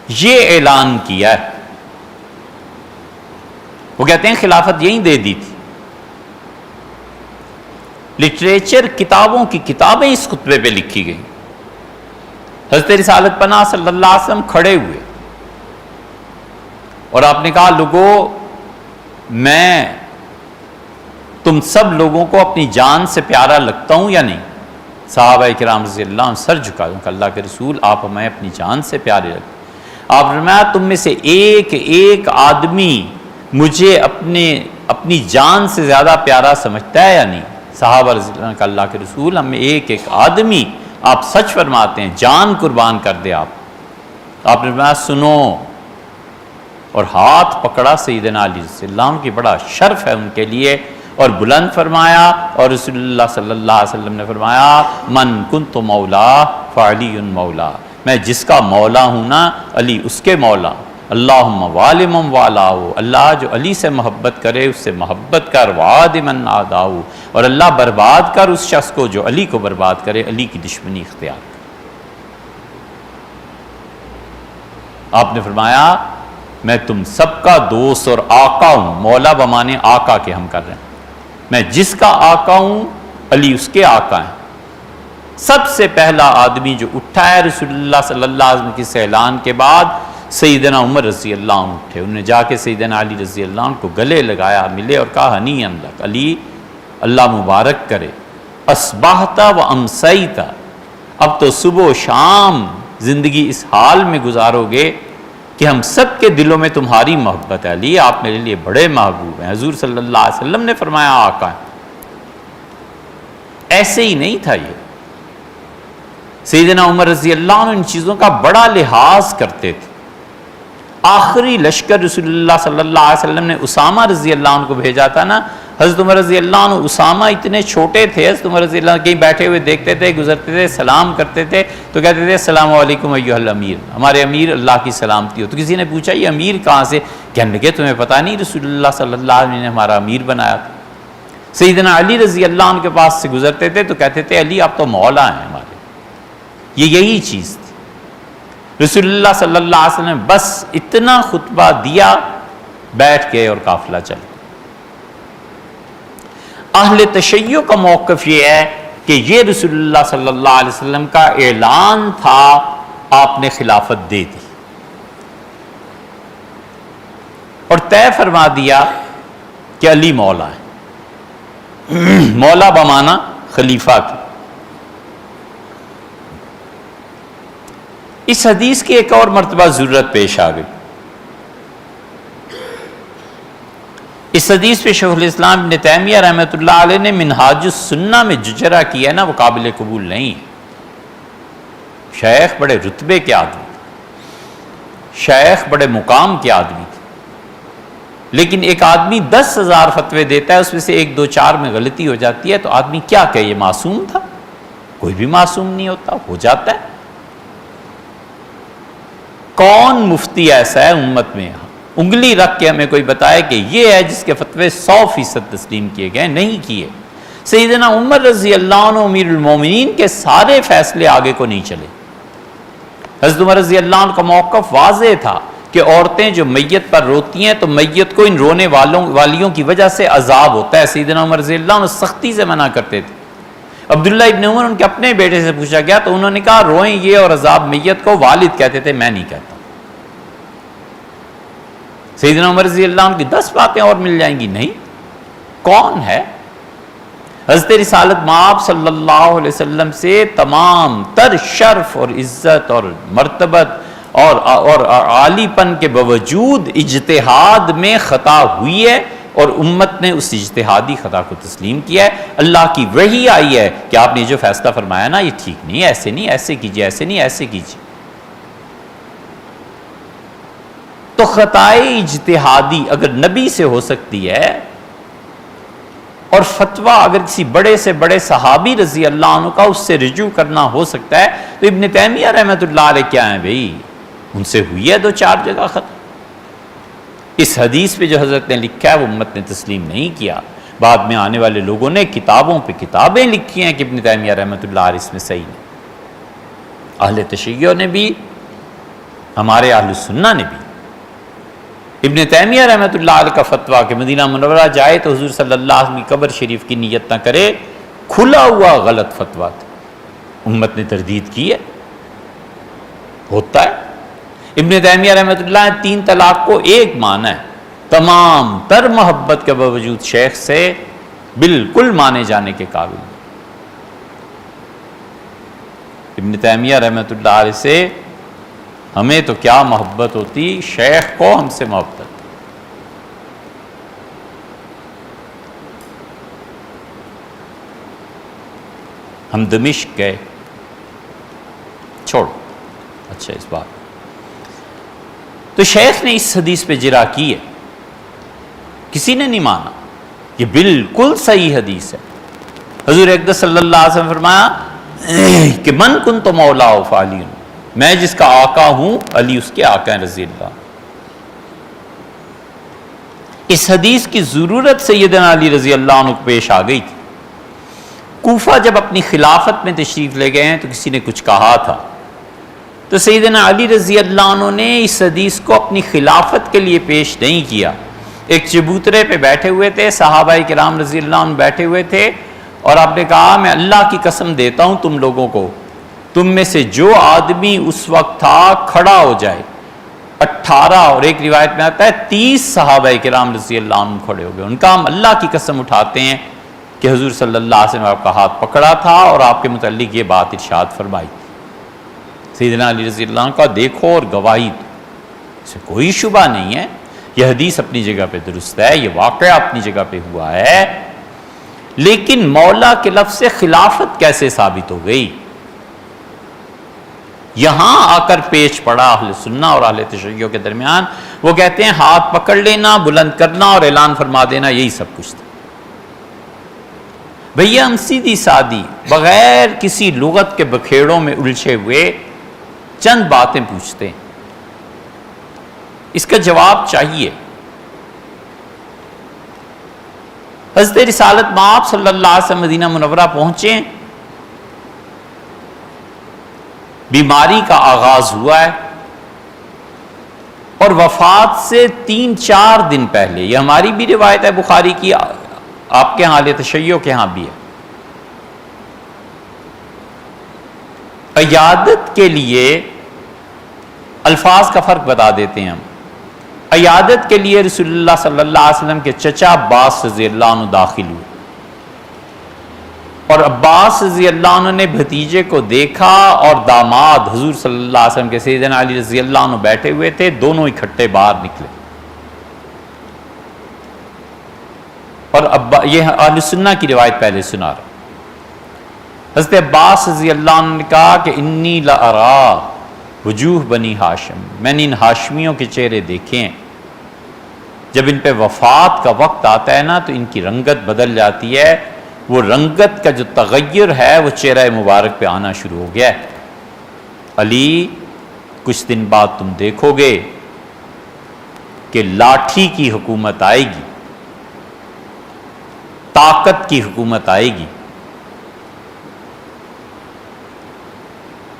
یہ اعلان کیا ہے۔ وہ کہتے ہیں خلافت یہیں دے دی تھی۔ لٹریچر، کتابوں کی کتابیں اس خطبے پہ لکھی گئی۔ حضرت رسالت پناہ صلی اللہ علیہ وسلم کھڑے ہوئے اور آپ نے کہا لوگوں، میں تم سب لوگوں کو اپنی جان سے پیارا لگتا ہوں یا نہیں؟ صحابہ کرام رضی اللہ عنہ سر جھکا دوں کہ اللہ کے رسول آپ ہمیں اپنی جان سے پیارے لگتے۔ آپ نے فرمایا تم میں سے ایک ایک آدمی مجھے اپنی جان سے زیادہ پیارا سمجھتا ہے یا نہیں؟ صحابہ رضی اللہ عنہ کہ اللہ کے رسول ہم میں ایک ایک آدمی، آپ سچ فرماتے ہیں، جان قربان کر دے آپ۔ آپ نے فرمایا سنو، اور ہاتھ پکڑا سیدنا علی رضی اللہ عنہ کی، بڑا شرف ہے ان کے لیے، اور بلند فرمایا، اور رسول اللہ صلی اللہ علیہ وسلم نے فرمایا من کنت مولا فعلی مولا، میں جس کا مولا ہوں نا علی اس کے مولا۔ اللہم والمم والاہو، اللہ جو علی سے محبت کرے اس سے محبت کر، وعادمن عاداہو، اور اللہ برباد کر اس شخص کو جو علی کو برباد کرے، علی کی دشمنی اختیار کر۔ آپ نے فرمایا میں تم سب کا دوست اور آقا ہوں، مولا بمانے آقا کے ہم کر رہے ہیں، میں جس کا آقا ہوں علی اس کے آقا ہیں۔ سب سے پہلا آدمی جو اٹھا ہے رسول اللہ صلی اللہ علیہ وسلم کے اعلان کے بعد، سیدنا عمر رضی اللہ عنہ اٹھے، انہوں نے جا کے سیدنا علی رضی اللہ عنہ کو گلے لگایا، ملے اور کہا ہنی لک، علی اللہ مبارک کرے، اصبحت و امسیت، اب تو صبح و شام زندگی اس حال میں گزارو گے کہ ہم سب کے دلوں میں تمہاری محبت ہے، علی آپ میرے لیے بڑے محبوب ہیں، حضور صلی اللہ علیہ وسلم نے فرمایا آقا ہے۔ ایسے ہی نہیں تھا یہ، سیدنا عمر رضی اللہ عنہ ان چیزوں کا بڑا لحاظ کرتے تھے۔ آخری لشکر رسول اللہ صلی اللہ علیہ وسلم نے اسامہ رضی اللہ عنہ کو بھیجا تھا نا، حضرت عمر رضی اللہ عنہ، اسامہ اتنے چھوٹے تھے، حضرت عمر رضی اللہ عنہ کہیں بیٹھے ہوئے دیکھتے تھے، گزرتے تھے، سلام کرتے تھے تو کہتے تھے السلام علیکم ایھا الامیر، ہمارے امیر اللہ کی سلامتی ہو۔ تو کسی نے پوچھا یہ امیر کہاں سے؟ کہنے لگے تمہیں پتہ نہیں رسول اللہ صلی اللہ علیہ وسلم نے ہمارا امیر بنایا تھا۔ سیدنا علی رضی اللہ عنہ کے پاس سے گزرتے تھے تو کہتے تھے علی آپ تو مولا ہیں ہمارے، یہی چیز تھی۔ رسول اللہ صلی اللہ علیہ وسلم نے بس اتنا خطبہ دیا، بیٹھ گئے اور قافلہ چل گیا۔ اہل تشیع کا موقف یہ ہے کہ یہ رسول اللہ صلی اللہ علیہ وسلم کا اعلان تھا، آپ نے خلافت دے دی اور طے فرما دیا کہ علی مولا ہے، مولا بمانا خلیفہ کی۔ اس حدیث کی ایک اور مرتبہ ضرورت پیش آ گئی۔ اس حدیث پہ شیخ الاسلام ابن تیمیہ رحمۃ اللہ علیہ نے منہاج السنہ میں جو جرح کیا ہے نا وہ قابل قبول نہیں ہے۔ شیخ بڑے رتبے کے آدمی تھے، شیخ بڑے مقام کے آدمی تھے، لیکن ایک آدمی 10,000 فتوے دیتا ہے، اس میں سے 1 2 4 میں غلطی ہو جاتی ہے تو آدمی کیا کہے یہ معصوم تھا؟ کوئی بھی معصوم نہیں ہوتا، ہو جاتا ہے۔ کون مفتی ایسا ہے امت میں انگلی رکھ کے ہمیں کوئی بتائے کہ یہ ہے جس کے فتوے 100% تسلیم کیے گئے؟ نہیں کیے۔ سیدنا عمر رضی اللہ عنہ امیر المومنین کے سارے فیصلے آگے کو نہیں چلے۔ حضرت عمر رضی اللہ عنہ کا موقف واضح تھا کہ عورتیں جو میت پر روتی ہیں تو میت کو ان رونے والیوں کی وجہ سے عذاب ہوتا ہے۔ سیدنا عمر رضی اللہ عنہ سختی سے منع کرتے تھے۔ عبداللہ ابن عمر ان کے اپنے بیٹے سے پوچھا گیا تو انہوں نے کہا روئیں یہ اور عذاب میت کو، والد کہتے تھے میں نہیں کہتا۔ سیدنا عمر رضی اللہ عنہ کی 10 باتیں اور مل جائیں گی، نہیں۔ کون ہے؟ حضرت رسالت مآب صلی اللہ علیہ وسلم سے تمام تر شرف اور عزت اور مرتبت اور عالی پن کے باوجود اجتہاد میں خطا ہوئی ہے اور امت نے اس اجتہادی خطا کو تسلیم کیا ہے۔ اللہ کی وحی آئی ہے کہ آپ نے جو فیصلہ فرمایا نا یہ ٹھیک نہیں ہے، ایسے نہیں، ایسے کیجئے، ایسے نہیں، ایسے کیجئے۔ تو خطائے اجتہادی اگر نبی سے ہو سکتی ہے اور فتویٰ اگر کسی بڑے سے بڑے صحابی رضی اللہ عنہ کا اس سے رجوع کرنا ہو سکتا ہے تو ابن تیمیہ رحمۃ اللہ علیہ کیا ہیں بھئی؟ ان سے ہوئی ہے 2 4 جگہ ختم۔ اس حدیث پہ جو حضرت نے لکھا ہے وہ امت نے تسلیم نہیں کیا۔ بعد میں آنے والے لوگوں نے کتابوں پہ کتابیں لکھی ہیں کہ ابن تیمیہ رحمۃ اللہ علیہ اس میں صحیح نہیں۔ اہل تشیع نے بھی، ہمارے اہل السنہ نے بھی۔ ابن تیمیہ رحمۃ اللہ علیہ کا فتویٰ کہ مدینہ منورہ جائے تو حضور صلی اللہ علیہ وسلم کی قبر شریف کی نیت نہ کرے، کھلا ہوا غلط فتویٰ تھا، امت نے تردید کی ہے، ہوتا ہے۔ ابن تیمیہ رحمۃ اللہ نے 3 طلاق کو ایک مانا ہے، تمام تر محبت کے باوجود شیخ سے بالکل مانے جانے کے قابل۔ ابن تیمیہ رحمۃ اللہ علیہ سے ہمیں تو کیا محبت ہوتی، شیخ کو ہم سے محبت۔ ہم دمشق گئے، چھوڑ اچھا اس بات، تو شیخ نے اس حدیث پہ جرح کی ہے، کسی نے نہیں مانا، یہ بالکل صحیح حدیث ہے۔ حضور اقدس صلی اللہ علیہ وسلم فرمایا کہ من کنت مولا فعلی، میں جس کا آقا ہوں علی اس کے آقا ہیں رضی اللہ۔ اس حدیث کی ضرورت سیدنا علی رضی اللہ عنہ کو پیش آ گئی تھی۔ کوفہ جب اپنی خلافت میں تشریف لے گئے ہیں تو کسی نے کچھ کہا تھا تو سیدنا علی رضی اللہ عنہ نے اس حدیث کو اپنی خلافت کے لیے پیش نہیں کیا۔ ایک چبوترے پہ بیٹھے ہوئے تھے، صحابہ کرام رضی اللہ عنہ بیٹھے ہوئے تھے اور آپ نے کہا میں اللہ کی قسم دیتا ہوں تم لوگوں کو، تم میں سے جو آدمی اس وقت تھا کھڑا ہو جائے، 18 اور ایک روایت میں آتا ہے 30 صحابہ کرام رضی اللہ عنہ کھڑے ہو گئے. ان کا ہم اللہ کی قسم اٹھاتے ہیں کہ حضور صلی اللہ علیہ وسلم آپ کا ہاتھ پکڑا تھا اور آپ کے متعلق یہ بات ارشاد فرمائی. سیدنا علی رضی اللہ عنہ کا دیکھو اور گواہی دو، اسے کوئی شبہ نہیں ہے، یہ حدیث اپنی جگہ پہ درست ہے، یہ واقعہ اپنی جگہ پہ ہوا ہے، لیکن مولا کے لفظ سے خلافت کیسے ثابت ہو گئی؟ یہاں آ کر پیچ پڑا اہل سنہ اور اہل تشیع کے درمیان. وہ کہتے ہیں ہاتھ پکڑ لینا، بلند کرنا اور اعلان فرما دینا، یہی سب کچھ تھا. بھیا ہم سیدھی سادی بغیر کسی لغت کے بکھیڑوں میں الجھے ہوئے چند باتیں پوچھتے ہیں، اس کا جواب چاہیے. حضرت رسالت مآب صلی اللہ علیہ وسلم مدینہ منورہ پہنچے، بیماری کا آغاز ہوا ہے اور وفات سے 3-4 دن پہلے، یہ ہماری بھی روایت ہے بخاری کی، آپ کے ہاں اہل تشیع کے ہاں بھی ہے، عیادت کے لیے الفاظ کا فرق بتا دیتے ہیں ہم. عیادت کے لیے رسول اللہ صلی اللہ علیہ وسلم کے چچا عباس رضی اللہ عنہ داخل ہوئے، اور عباس رضی اللہ عنہ نے بھتیجے کو دیکھا اور داماد حضور صلی اللہ علیہ وسلم کے سیدنا علی رضی اللہ عنہ بیٹھے ہوئے تھے، دونوں اکٹھے باہر نکلے. اور یہ اہل سنہ کی روایت پہلے سنا رہا. حضرت عباس رضی اللہ عنہ نے کہا کہ انی لارا وجوہ بنی ہاشم، میں نے ان ہاشمیوں کے چہرے دیکھے ہیں، جب ان پہ وفات کا وقت آتا ہے نا تو ان کی رنگت بدل جاتی ہے. وہ رنگت کا جو تغیر ہے وہ چہرہ مبارک پہ آنا شروع ہو گیا ہے. علی کچھ دن بعد تم دیکھو گے کہ لاٹھی کی حکومت آئے گی، طاقت کی حکومت آئے گی.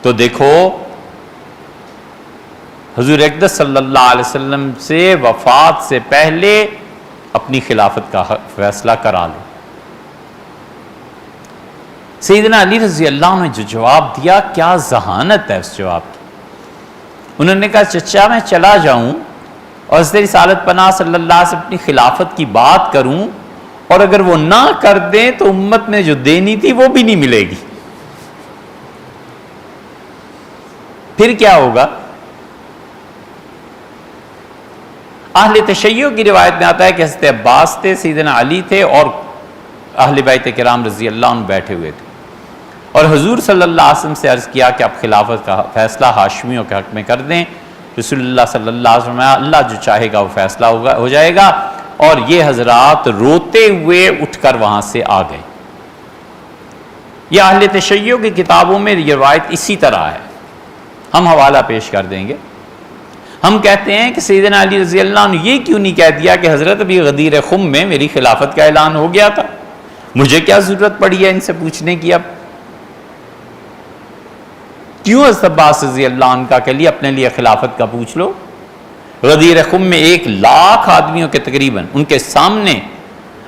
تو دیکھو حضور اقدس صلی اللہ علیہ وسلم سے وفات سے پہلے اپنی خلافت کا فیصلہ کرا لو. سیدنا علی رضی اللہ عنہ نے جو جواب دیا، کیا ذہانت ہے اس جواب کی. انہوں نے کہا چچا میں چلا جاؤں اور حضرت رسالت پناہ صلی اللہ علیہ وسلم اپنی خلافت کی بات کروں، اور اگر وہ نہ کر دیں تو امت میں جو دینی تھی وہ بھی نہیں ملے گی، پھر کیا ہوگا؟ اہل تشیع کی روایت میں آتا ہے کہ حضرت عباس تھے، سیدنا علی تھے اور اہل بیت کرام رضی اللہ عنہ بیٹھے ہوئے تھے، اور حضور صلی اللہ علیہ وسلم سے عرض کیا کہ آپ خلافت کا فیصلہ ہاشمیوں کے حق میں کر دیں. رسول اللہ صلی اللہ علیہ وسلم اللہ جو چاہے گا وہ فیصلہ ہو جائے گا. اور یہ حضرات روتے ہوئے اٹھ کر وہاں سے آ گئے. یہ اہل تشیع کی کتابوں میں یہ روایت اسی طرح ہے، ہم حوالہ پیش کر دیں گے. ہم کہتے ہیں کہ سیدنا علی رضی اللہ عنہ یہ کیوں نہیں کہہ دیا کہ حضرت ابھی غدیر خم میں میری خلافت کا اعلان ہو گیا تھا، مجھے کیا ضرورت پڑی ہے ان سے پوچھنے کی؟ اب کیوں حضرت عباس رضی اللہ عنہ کا کہ لیے اپنے لیے خلافت کا پوچھ لو. غدیر خم میں 1,00,000 آدمیوں کے تقریباً ان کے سامنے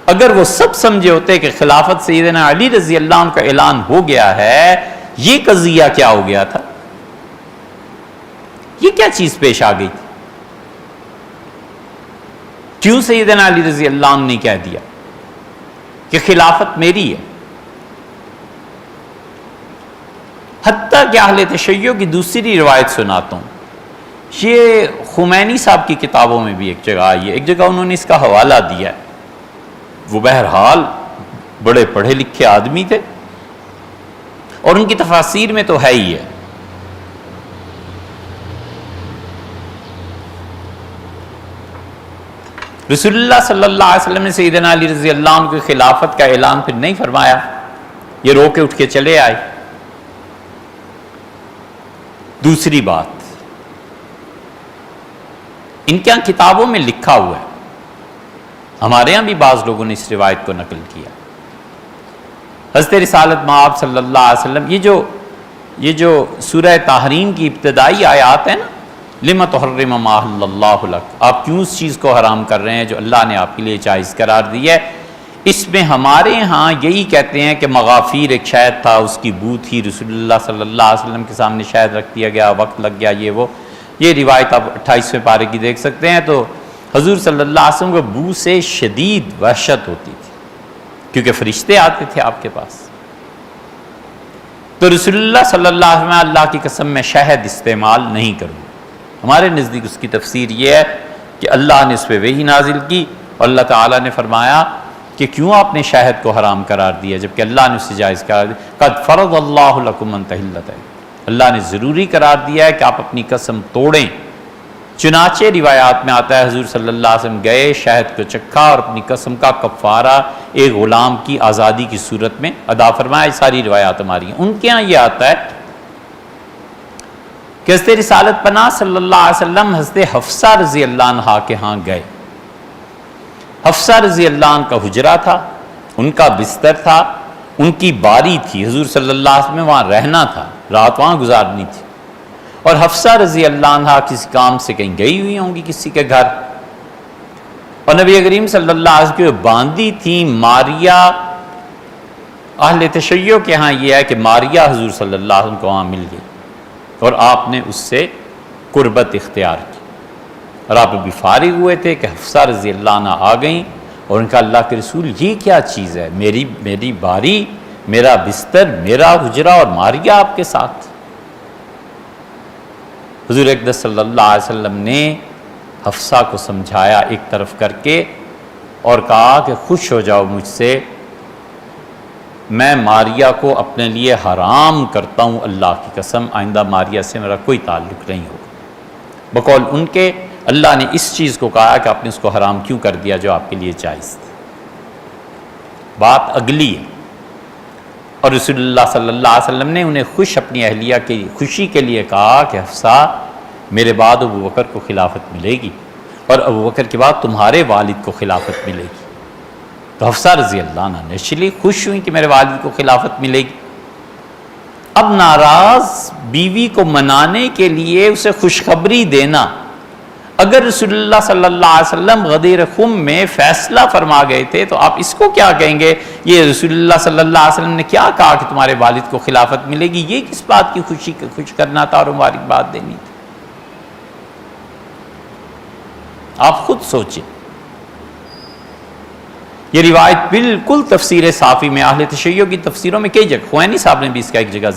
اگر وہ سب سمجھے ہوتے کہ خلافت سیدنا علی رضی اللہ عنہ کا اعلان ہو گیا ہے، یہ قضیہ کیا ہو گیا تھا؟ یہ کیا چیز پیش آ گئی تھی؟ کیوں سیدنا علی رضی اللہ عنہ نے کہہ دیا کہ خلافت میری ہے؟ حتیٰ کہ اہل تشیع کی دوسری روایت سناتا ہوں، یہ خمینی صاحب کی کتابوں میں بھی ایک جگہ آئی ہے، ایک جگہ انہوں نے اس کا حوالہ دیا ہے. وہ بہرحال بڑے پڑھے لکھے آدمی تھے اور ان کی تفاسیر میں تو ہے ہی ہے. رسول اللہ صلی اللہ علیہ وسلم نے سیدنا علی رضی اللہ عنہ کی خلافت کا اعلان پھر نہیں فرمایا، یہ رو کے اٹھ کے چلے آئے. دوسری بات، ان کے یہاں کتابوں میں لکھا ہوا ہے، ہمارے ہاں بھی بعض لوگوں نے اس روایت کو نقل کیا. حضرت رسالت مآب صلی اللہ علیہ وسلم، یہ جو سورہ تحریم کی ابتدائی آیات ہیں نا، لِمَ تُحَرِّمُ مَا أَحَلَّ اللَّهُ لَكَ، آپ کیوں اس چیز کو حرام کر رہے ہیں جو اللہ نے آپ کے لیے جائز قرار دی ہے. اس میں ہمارے ہاں یہی کہتے ہیں کہ مغافیر ایک شہد تھا، اس کی بو تھی، رسول اللہ صلی اللہ علیہ وسلم کے سامنے شہد رکھ دیا گیا، وقت لگ گیا، یہ وہ. یہ روایت آپ 28ویں پارے کی دیکھ سکتے ہیں. تو حضور صلی اللہ علیہ وسلم کو بو سے شدید وحشت ہوتی تھی کیونکہ فرشتے آتے تھے آپ کے پاس. تو رسول اللہ صلی اللہ علیہ وسلم اللہ کی قسم میں شہد استعمال نہیں کروں. ہمارے نزدیک اس کی تفسیر یہ ہے کہ اللہ نے اس پہ وحی نازل کی اور اللہ تعالیٰ نے فرمایا کہ کیوں آپ نے شہد کو حرام قرار دیا جبکہ اللہ نے اسے جائز قرار دیا. قد فرض اللہ لکم ان تحلۃ، اللہ نے ضروری قرار دیا ہے کہ آپ اپنی قسم توڑیں. چنانچہ روایات میں آتا ہے حضور صلی اللہ علیہ وسلم گئے، شہد کو چکھا اور اپنی قسم کا کفارہ ایک غلام کی آزادی کی صورت میں ادا فرمایا. ساری روایات ہماری ہیں. ان کے ہاں یہ آتا ہے کہ حضرت رسالت پناہ صلی اللہ علیہ وسلم حضرت حفصہ رضی اللہ عنہ کے ہاں گئے. حفصہ رضی اللہ عنہ کا حجرہ تھا، ان کا بستر تھا، ان کی باری تھی. حضور صلی اللہ علیہ وسلم وہاں رہنا تھا، رات وہاں گزارنی تھی. اور حفصہ رضی اللہ عنہ کسی کام سے کہیں گئی ہوئی ہوں گی کسی کے گھر، اور نبی کریم صلی اللہ علیہ وسلم کی باندھی تھی ماریا. اہل تشیع کے ہاں یہ ہے کہ ماریا حضور صلی اللہ علیہ وسلم کو وہاں مل گئی اور آپ نے اس سے قربت اختیار کی. اور آپ بھی فارغ ہوئے تھے کہ حفصہ رضی اللہ عنہ آ گئیں اور ان کا اللہ کے رسول یہ کیا چیز ہے، میری باری، میرا بستر، میرا حجرہ اور ماریا آپ کے ساتھ. حضور اقدس صلی اللہ علیہ وسلم نے حفصہ کو سمجھایا ایک طرف کر کے اور کہا کہ خوش ہو جاؤ مجھ سے، میں ماریا کو اپنے لیے حرام کرتا ہوں، اللہ کی قسم آئندہ ماریا سے میرا کوئی تعلق نہیں ہوگا. بقول ان کے اللہ نے اس چیز کو کہا کہ آپ نے اس کو حرام کیوں کر دیا جو آپ کے لیے جائز تھی. بات اگلی ہے. اور رسول اللہ صلی اللہ علیہ وسلم نے انہیں خوش اپنی اہلیہ کی خوشی کے لیے کہا کہ حفصہ میرے بعد ابو بکر کو خلافت ملے گی اور ابو بکر کے بعد تمہارے والد کو خلافت ملے گی. تو حفصہ رضی اللہ عنہ نیچرلی خوش ہوئی کہ میرے والد کو خلافت ملے گی. اب ناراض بیوی کو منانے کے لیے اسے خوشخبری دینا، اگر رسول اللہ صلی اللہ علیہ وسلم غدیر خم میں فیصلہ فرما گئے تھے تو آپ اس کو کیا کہیں گے، یہ رسول اللہ صلی اللہ علیہ وسلم نے کیا کہا کہ تمہارے والد کو خلافت ملے گی، یہ کس بات کی خوش کرنا تھا اور مبارکباد دینی تھی. آپ خود سوچیں. یہ روایت بالکل تفسیر صافی میں اہل تشیع کی تفسیروں میں کئی جگہ، خوینی صاحب نے بھی اس کا ایک جگہ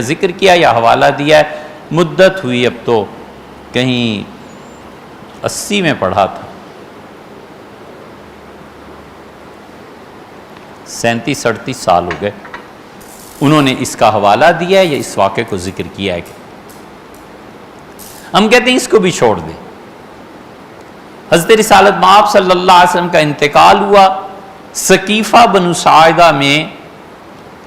ذکر کیا یا حوالہ دیا ہے. مدت ہوئی اب تو کہیں 80 میں پڑھا تھا، 37-38 سال ہو گئے. انہوں نے اس کا حوالہ دیا ہے یا اس واقعے کو ذکر کیا ہے کہ ہم کہتے ہیں اس کو بھی چھوڑ دیں. حضرت رسالت مآب صلی اللہ علیہ وسلم کا انتقال ہوا. ثقیفہ بنو ساعدہ میں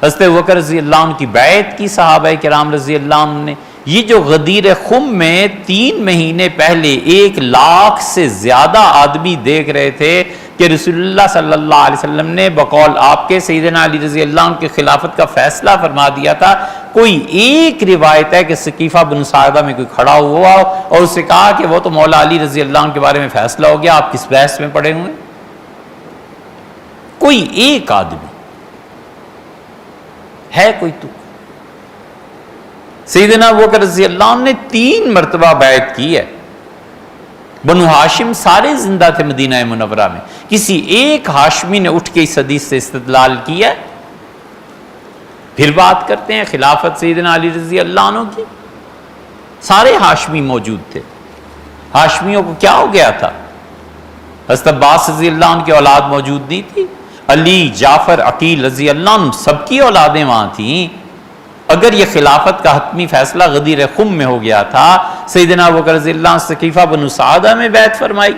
حضرت ابوبکر رضی اللہ عنہ کی بیعت کی صحابہ کرام رضی اللہ عنہ نے. یہ جو غدیر خم میں 3 مہینے پہلے 1 لاکھ سے زیادہ آدمی دیکھ رہے تھے کہ رسول اللہ صلی اللہ علیہ وسلم نے بقول آپ کے سیدنا علی رضی اللہ عنہ کی خلافت کا فیصلہ فرما دیا تھا. کوئی ایک روایت ہے کہ ثقیفہ بن ساعدہ میں کوئی کھڑا ہوا اور اسے کہا کہ وہ تو مولا علی رضی اللہ عنہ کے بارے میں فیصلہ ہو گیا، آپ کس بحث میں پڑے ہوئے. کوئی ایک آدمی ہے کوئی تو. سیدنا ابوبکر رضی اللہ عنہ نے 3 مرتبہ بیعت کی ہے. بنو ہاشم سارے زندہ تھے مدینہ منورہ میں، کسی ایک ہاشمی نے اٹھ کے اس حدیث سے استدلال کیا. پھر بات کرتے ہیں خلافت سیدنا علی رضی اللہ عنہ کی. سارے ہاشمی موجود تھے. ہاشمیوں کو کیا ہو گیا تھا؟ حضرت عباس رضی اللہ عنہ کی اولاد موجود نہیں تھی؟ علی، جعفر، عقیل رضی اللہ عنہ سب کی اولادیں وہاں تھیں. اگر یہ خلافت کا حتمی فیصلہ غدیر خم میں ہو گیا تھا، سیدنا ابوبکر رضی اللہ عنہ ثقیفہ بنو ساعدہ میں بیعت فرمائی،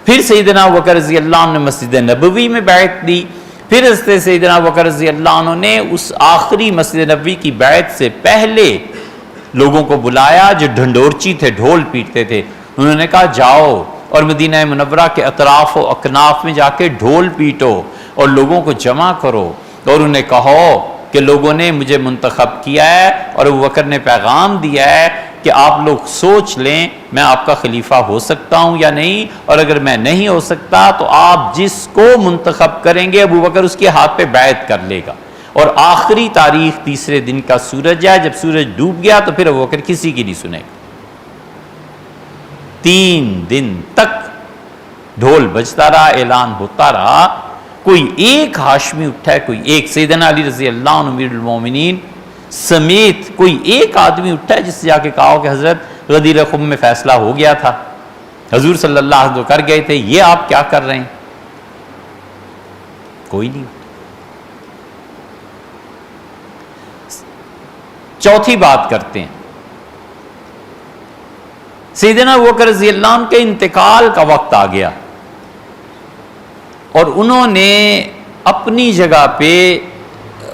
پھر سیدنا ابوبکر رضی اللہ عنہ نے مسجد نبوی میں بیعت دی، پھر حضرت سیدنا ابوبکر رضی اللہ عنہ نے اس آخری مسجد نبوی کی بیعت سے پہلے لوگوں کو بلایا جو ڈھنڈورچی تھے، ڈھول پیٹتے تھے. انہوں نے کہا جاؤ اور مدینہ منورہ کے اطراف و اکناف میں جا کے ڈھول پیٹو اور لوگوں کو جمع کرو اور انہیں کہو کہ لوگوں نے مجھے منتخب کیا ہے اور ابوبکر نے پیغام دیا ہے کہ آپ لوگ سوچ لیں میں آپ کا خلیفہ ہو سکتا ہوں یا نہیں، اور اگر میں نہیں ہو سکتا تو آپ جس کو منتخب کریں گے ابوبکر اس کے ہاتھ پہ بیعت کر لے گا. اور آخری تاریخ 3 دن کا سورج ہے، جب سورج ڈوب گیا تو پھر ابوبکر کسی کی نہیں سنے گا. 3 دن تک ڈھول بجتا رہا، اعلان ہوتا رہا، کوئی ایک ہاشمی اٹھا ہے، کوئی ایک سیدنا علی رضی اللہ عنہ امیر المومنین سمیت کوئی ایک آدمی اٹھا ہے جس سے جا کے کہا کہ حضرت غدیر خم میں فیصلہ ہو گیا تھا، حضور صلی اللہ علیہ وسلم کر گئے تھے، یہ آپ کیا کر رہے ہیں؟ کوئی نہیں۔ چوتھی بات کرتے ہیں، سیدنا ابوبکر رضی اللہ عنہ کے انتقال کا وقت آ گیا اور انہوں نے اپنی جگہ پہ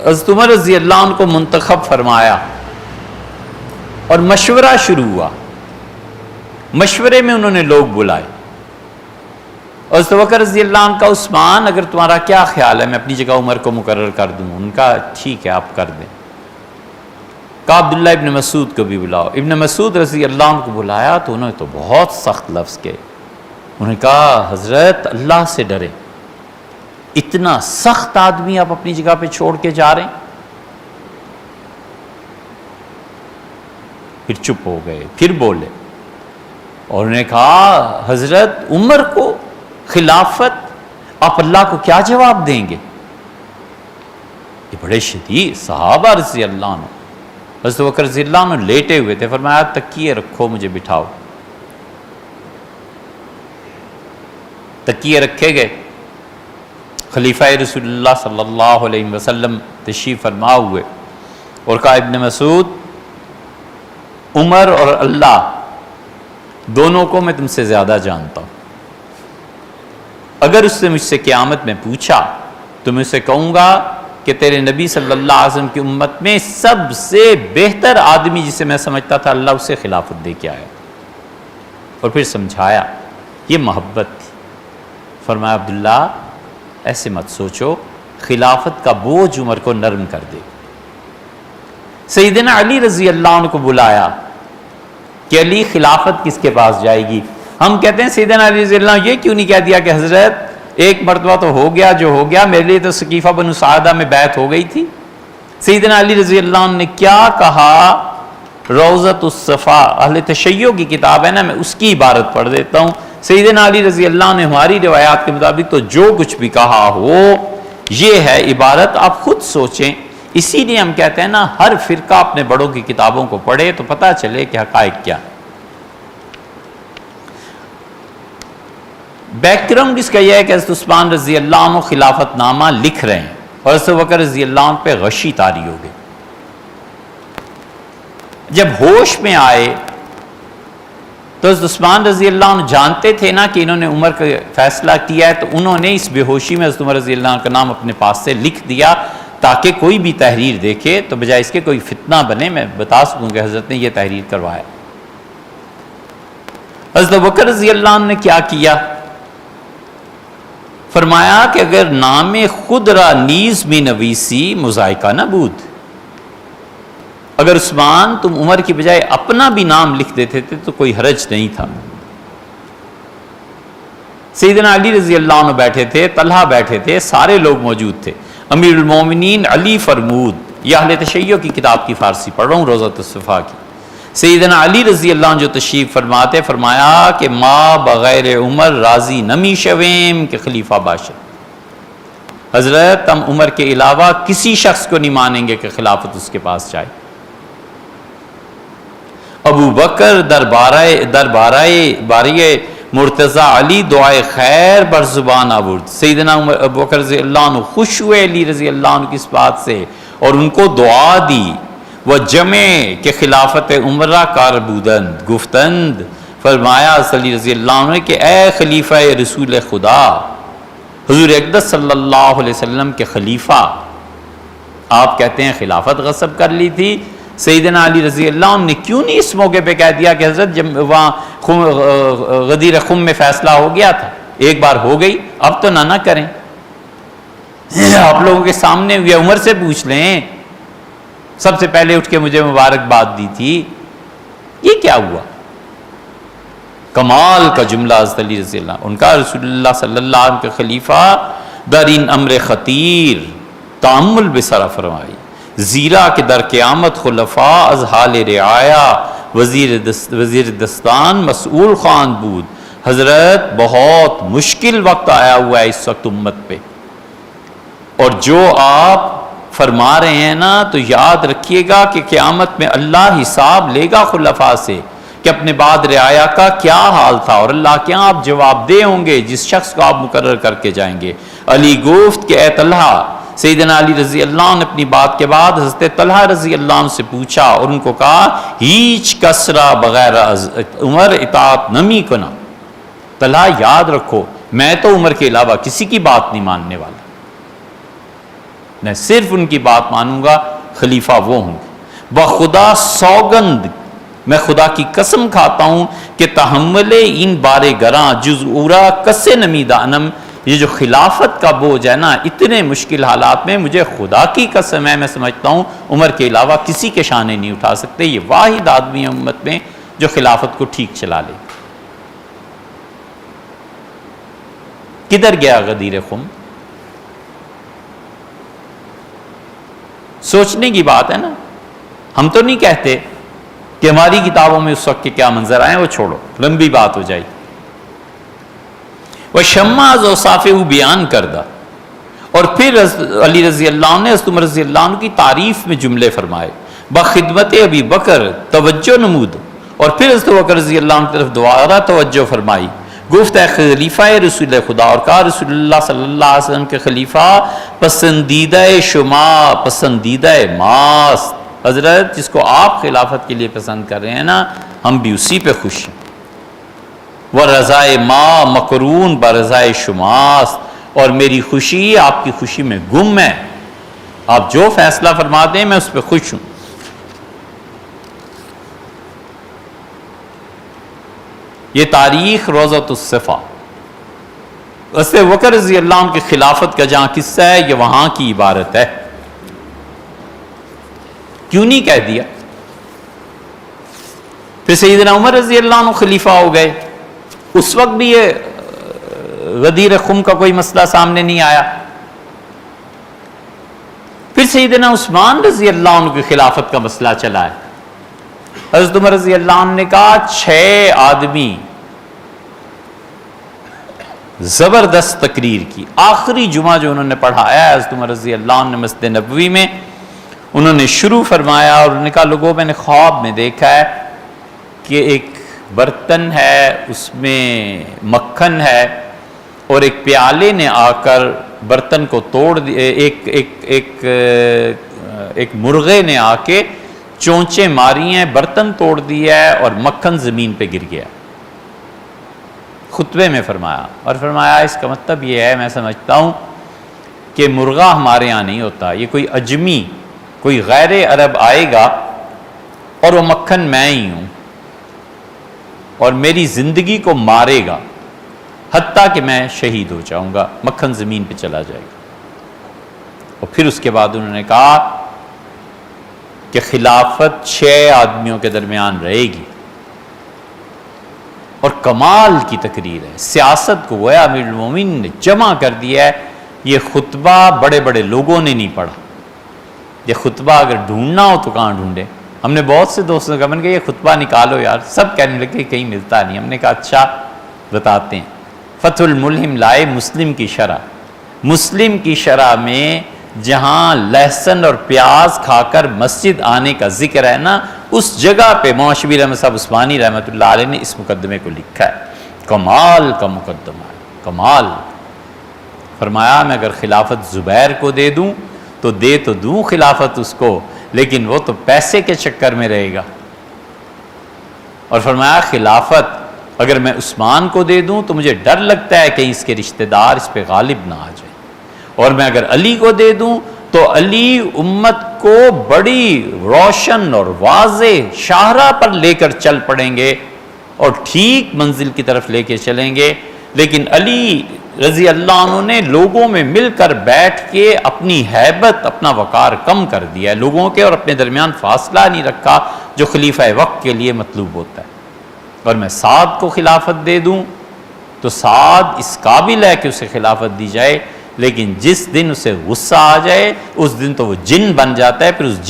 حضرت عمر رضی اللہ عنہ کو منتخب فرمایا اور مشورہ شروع ہوا۔ مشورے میں انہوں نے لوگ بلائے، حضرت ابوبکر رضی اللہ عنہ کا عثمان اگر تمہارا کیا خیال ہے میں اپنی جگہ عمر کو مقرر کر دوں؟ ان کا ٹھیک ہے آپ کر دیں۔ کہا عبداللہ ابن مسعود کو بھی بلاؤ۔ ابن مسعود رضی اللہ عنہ کو بلایا تو انہوں نے تو بہت سخت لفظ کہے، انہوں نے کہا حضرت اللہ سے ڈریں، اتنا سخت آدمی آپ اپنی جگہ پہ چھوڑ کے جا رہے ہیں؟ پھر چپ ہو گئے، پھر بولے اور انہوں نے کہا حضرت عمر کو خلافت آپ اللہ کو کیا جواب دیں گے؟ یہ بڑے شدید صحابہ رضی اللہ عنہ، حضرت ابوبکر رضی اللہ عنہ لیٹے ہوئے تھے، فرمایا تکیے رکھو مجھے بٹھاؤ۔ تکیے رکھے گئے، خلیفہ رسول اللہ صلی اللہ علیہ وسلم تشریف فرما ہوئے اور کہا ابن مسعود عمر اور اللہ دونوں کو میں تم سے زیادہ جانتا ہوں، اگر اس نے مجھ سے قیامت میں پوچھا تو میں اسے کہوں گا کہ تیرے نبی صلی اللہ علیہ وسلم کی امت میں سب سے بہتر آدمی جسے میں سمجھتا تھا اللہ اسے خلافت دے کے آیا، اور پھر سمجھایا یہ محبت تھی۔ فرمایا عبداللہ ایسے مت سوچو، خلافت کا بوجھ عمر کو نرم کر دے۔ سیدنا علی رضی اللہ عنہ کو بلایا کہ علی خلافت کس کے پاس جائے گی؟ ہم کہتے ہیں سیدنا علی رضی اللہ عنہ یہ کیوں نہیں کہہ دیا کہ حضرت ایک مرتبہ تو ہو گیا جو ہو گیا، میرے لیے تو سقیفہ بنو سعدہ میں بیعت ہو گئی تھی۔ سیدنا علی رضی اللہ عنہ نے کیا کہا؟ روضۃ الصفا اہل تشیع کی کتاب ہے نا، میں اس کی عبارت پڑھ دیتا ہوں۔ سیدنا علی رضی اللہ عنہ نے ہماری روایات کے مطابق تو جو کچھ بھی کہا ہو یہ ہے عبارت، آپ خود سوچیں۔ اسی لیے ہم کہتے ہیں نا ہر فرقہ اپنے بڑوں کی کتابوں کو پڑھے تو پتہ چلے کہ حقائق کیا۔ بیک گراؤنڈ اس کا یہ ہے کہ حضرت عثمان رضی اللہ عنہ خلافت نامہ لکھ رہے ہیں اور حضرت ابوبکر رضی اللہ عنہ پہ غشی طاری ہو گئی۔ جب ہوش میں آئے تو حضرت عثمان رضی اللہ عنہ جانتے تھے نا کہ انہوں نے عمر کا فیصلہ کیا ہے، تو انہوں نے اس بے ہوشی میں حضرت عمر رضی اللہ عنہ کا نام اپنے پاس سے لکھ دیا تاکہ کوئی بھی تحریر دیکھے تو بجائے اس کے کوئی فتنہ بنے میں بتا سکوں کہ حضرت نے یہ تحریر کروایا۔ حضرت ابوبکر رضی اللہ عنہ نے کیا کیا؟ فرمایا کہ اگر نام خود را نیز می نویسی مذائقہ نہ بود، اگر عثمان تم عمر کی بجائے اپنا بھی نام لکھ دیتے تھے تو کوئی حرج نہیں تھا۔ سیدنا علی رضی اللہ عنہ بیٹھے تھے، طلحہ بیٹھے تھے، سارے لوگ موجود تھے۔ امیر المومنین علی فرمود، یہ اہل تشیع کی کتاب کی فارسی پڑھ رہا ہوں، روضۃ الصفا کی۔ سیدنا علی رضی اللہ عنہ جو تشریف فرماتے، فرمایا کہ ما بغیر عمر راضی نمی شویم کہ خلیفہ باشد، حضرت ہم عمر کے علاوہ کسی شخص کو نہیں مانیں گے کہ خلافت اس کے پاس جائے۔ ابو بکر دربارے مرتضی علی دعائے خیر بر زبان آورد، سیدنا ابو بکر رضی اللہ عنہ خوش ہوئے علی رضی اللہ عنہ کی اس بات سے اور ان کو دعا دی۔ وہ جمع کہ خلافت عمرہ کار بودند گفتند، فرمایا علی رضی اللہ عنہ کہ اے خلیفہ رسول خدا، حضور اقدس صلی اللہ علیہ وسلم کے خلیفہ، آپ کہتے ہیں خلافت غصب کر لی تھی، سیدنا علی رضی اللہ عنہ نے کیوں نہیں اس موقع پہ کہہ دیا کہ حضرت جب وہاں غدیر خم میں فیصلہ ہو گیا تھا، ایک بار ہو گئی اب تو نہ کریں، آپ لوگوں کے سامنے ہوئے عمر سے پوچھ لیں، سب سے پہلے اٹھ کے مجھے مبارکباد دی تھی، یہ کیا ہوا؟ کمال کا جملہ حضرت علی رضی اللہ عنہ، ان کا رسول اللہ صلی اللہ علیہ وسلم کے خلیفہ در این امر خطیر تأمل بسرا فرمائی، زیرا کہ در قیامت خلفاء از حال رعایا وزیر دستان مسئول خان بود، حضرت بہت مشکل وقت آیا ہوا ہے اس وقت امت پہ، اور جو آپ فرما رہے ہیں نا تو یاد رکھیے گا کہ قیامت میں اللہ حساب لے گا خلفاء سے کہ اپنے بعد رعایا کا کیا حال تھا، اور اللہ کے یہاں آپ جواب دہ ہوں گے جس شخص کو آپ مقرر کر کے جائیں گے۔ علی گفت کہ اے طلحہ، سیدنا علی رضی اللہ عنہ نے اپنی بات کے بعد حضرت طلحہ رضی اللہ عنہ سے پوچھا اور ان کو کہا ہیچ کسرا بغیر عمر اطاعت نمی کنا۔ طلحہ یاد رکھو میں تو عمر کے علاوہ کسی کی بات نہیں ماننے والا، میں صرف ان کی بات مانوں گا، خلیفہ وہ ہوں گے۔ بخدا سوگند، میں خدا کی قسم کھاتا ہوں کہ تحمل ان بارے گراں جزعورا کسے نمی دانم، یہ جو خلافت کا بوجھ ہے نا اتنے مشکل حالات میں، مجھے خدا کی قسم ہے میں سمجھتا ہوں عمر کے علاوہ کسی کے شانے نہیں اٹھا سکتے۔ یہ واحد آدمی ہے امت میں جو خلافت کو ٹھیک چلا لے۔ کدھر گیا غدیر خم؟ سوچنے کی بات ہے نا، ہم تو نہیں کہتے کہ ہماری کتابوں میں اس وقت کے کیا منظر آئے، وہ چھوڑو، لمبی بات ہو جائے۔ وہ شمع اوصافہ بیان کردہ، اور پھر علی رضی اللہ عنہ نے حضرت عمر رضی اللہ عنہ کی تعریف میں جملے فرمائے۔ بخدمت ابی بکر توجہ نمود، اور پھر حضرت بکر رضی اللہ عنہ کی طرف دوبارہ توجہ فرمائی۔ گفت اے خلیفہ رسول خدا، اور کہا رسول اللہ صلی اللہ علیہ وسلم کے خلیفہ پسندیدہ شما پسندیدہ ماست، حضرت جس کو آپ خلافت کے لیے پسند کر رہے ہیں نا ہم بھی اسی پہ خوش ہیں۔ وَرَضَائِ مَا مَقْرُونَ بَرَضَائِ شُمَاست، اور میری خوشی آپ کی خوشی میں گم ہے، آپ جو فیصلہ فرماتے ہیں میں اس پہ خوش ہوں۔ یہ تاریخ روضۃ الصفا، حضرت بکر رضی اللہ عنہ کی خلافت کا جہاں قصہ ہے یہ وہاں کی عبارت ہے۔ کیوں نہیں کہہ دیا؟ پھر سیدنا عمر رضی اللہ عنہ خلیفہ ہو گئے، اس وقت بھی یہ غدیر خم کا کوئی مسئلہ سامنے نہیں آیا۔ پھر سیدنا عثمان رضی اللہ عنہ کی خلافت کا مسئلہ چلا ہے۔ حضرت عمر رضی اللہ عنہ نے کہا 6 آدمی زبردست تقریر کی، آخری جمعہ جو انہوں نے پڑھایا ہے حضرت عمر رضی اللہ عنہ نے مسجد نبوی میں، انہوں نے شروع فرمایا اور انہوں نے کہا لوگوں میں نے خواب میں دیکھا ہے کہ ایک برتن ہے اس میں مکھن ہے، اور ایک پیالے نے آ کر برتن کو توڑ دیا، ایک مرغے نے آ کے چونچیں ماری ہیں، برتن توڑ دیا ہے اور مکھن زمین پہ گر گیا۔ خطبے میں فرمایا، اور فرمایا اس کا مطلب یہ ہے میں سمجھتا ہوں کہ مرغا ہمارے ہاں نہیں ہوتا، یہ کوئی اجمی کوئی غیر عرب آئے گا اور وہ مکھن میں ہی ہوں اور میری زندگی کو مارے گا حتیٰ کہ میں شہید ہو جاؤں گا، مکھن زمین پہ چلا جائے گا۔ اور پھر اس کے بعد انہوں نے کہا کہ خلافت 6 آدمیوں کے درمیان رہے گی، اور کمال کی تقریر ہے، سیاست کو گویا امیر المومنین نے جمع کر دیا ہے۔ یہ خطبہ بڑے بڑے لوگوں نے نہیں پڑھا، یہ خطبہ اگر ڈھونڈنا ہو تو کہاں ڈھونڈے؟ ہم نے بہت سے دوستوں کا من کہ یہ خطبہ نکالو یار، سب کہنے لگے کہیں ملتا نہیں۔ ہم نے کہا اچھا بتاتے ہیں، فتح الملہم لائے مسلم کی شرح، مسلم کی شرح میں جہاں لہسن اور پیاز کھا کر مسجد آنے کا ذکر ہے نا، اس جگہ پہ مولانا شبیر احمد صاحب عثمانی رحمۃ اللہ علیہ نے اس مقدمے کو لکھا ہے۔ کمال کا مقدمہ ہے، کمال۔ فرمایا میں اگر خلافت زبیر کو دے دوں تو دوں خلافت اس کو، لیکن وہ تو پیسے کے چکر میں رہے گا۔ اور فرمایا خلافت اگر میں عثمان کو دے دوں تو مجھے ڈر لگتا ہے کہ اس کے رشتہ دار اس پہ غالب نہ آ جائیں، اور میں اگر علی کو دے دوں تو علی امت کو بڑی روشن اور واضح شاہراہ پر لے کر چل پڑیں گے اور ٹھیک منزل کی طرف لے کے چلیں گے۔ لیکن علی رضی اللہ عنہ نے لوگوں میں مل کر بیٹھ کے اپنی ہیبت اپنا وقار کم کر دیا ہے، لوگوں کے اور اپنے درمیان فاصلہ نہیں رکھا جو خلیفہ وقت کے لیے مطلوب ہوتا ہے۔ اور میں سعد کو خلافت دے دوں تو سعد اس قابل ہے کہ اسے خلافت دی جائے، لیکن جس دن اسے غصہ آ جائے اس دن تو وہ جن بن جاتا ہے، پھر اس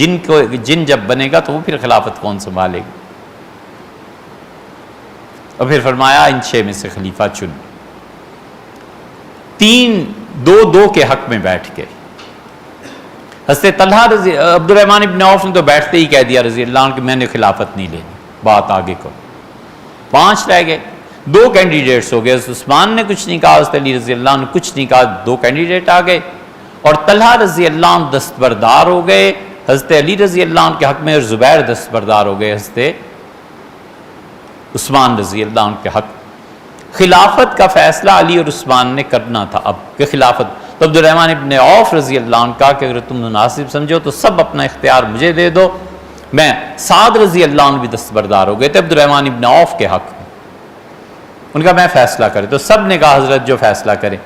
جن جب بنے گا تو وہ پھر خلافت کون سنبھالے گا؟ اور پھر فرمایا ان 6 میں سے خلیفہ چن. 3 2 کے حق میں بیٹھ گئے. حضرت طلحہ عبد الرحمن ابن عوف نے تو بیٹھتے ہی کہہ دیا رضی اللہ عنہ کہ میں نے خلافت نہیں لینی, بات آگے کرو. 5 رہ گئے, 2 کینڈیڈیٹس ہو گئے. حضرت عثمان نے کچھ نہیں کہا, حضرت علی رضی اللہ عنہ کچھ نہیں کہا, 2 کینڈیڈیٹ آ گئے. اور طلحہ رضی اللہ عنہ دستبردار ہو گئے حضرت علی رضی اللہ عنہ کے حق میں, اور زبیر دستبردار ہو گئے حضرت عثمان رضی اللہ عنہ کے حق. خلافت کا فیصلہ علی اور عثمان نے کرنا تھا. اب کہ خلافت تو عبد الرحمن ابن عوف رضی اللہ عنہ کا کہ اگر تم مناسب سمجھو تو سب اپنا اختیار مجھے دے دو. میں سعد رضی اللہ عنہ بھی دستبردار ہو گئے تھے عبد الرحمن ابن عوف کے حق میں. ان کا میں فیصلہ کرے, تو سب نے کہا حضرت جو فیصلہ کرے.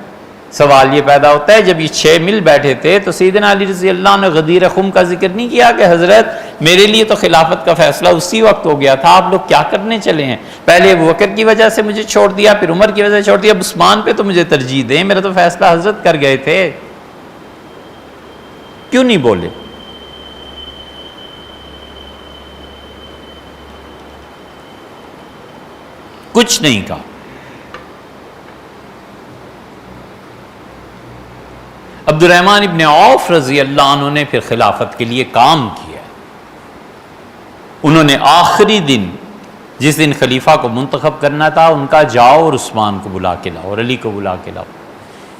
سوال یہ پیدا ہوتا ہے جب یہ 6 مل بیٹھے تھے تو سیدنا علی رضی اللہ عنہ نے غدیر خم کا ذکر نہیں کیا کہ حضرت میرے لیے تو خلافت کا فیصلہ اسی وقت ہو گیا تھا, آپ لوگ کیا کرنے چلے ہیں؟ پہلے ابو بکر کی وجہ سے مجھے چھوڑ دیا, پھر عمر کی وجہ سے چھوڑ دیا, اب عثمان پہ تو مجھے ترجیح دیں, میرا تو فیصلہ حضرت کر گئے تھے. کیوں نہیں بولے؟ کچھ نہیں کہا. عبد الرحمن ابن عوف رضی اللہ عنہ نے پھر خلافت کے لیے کام کیا. انہوں نے آخری دن جس دن خلیفہ کو منتخب کرنا تھا ان کا جاؤ اور عثمان کو بلا کے لاؤ اور علی کو بلا کے لاؤ.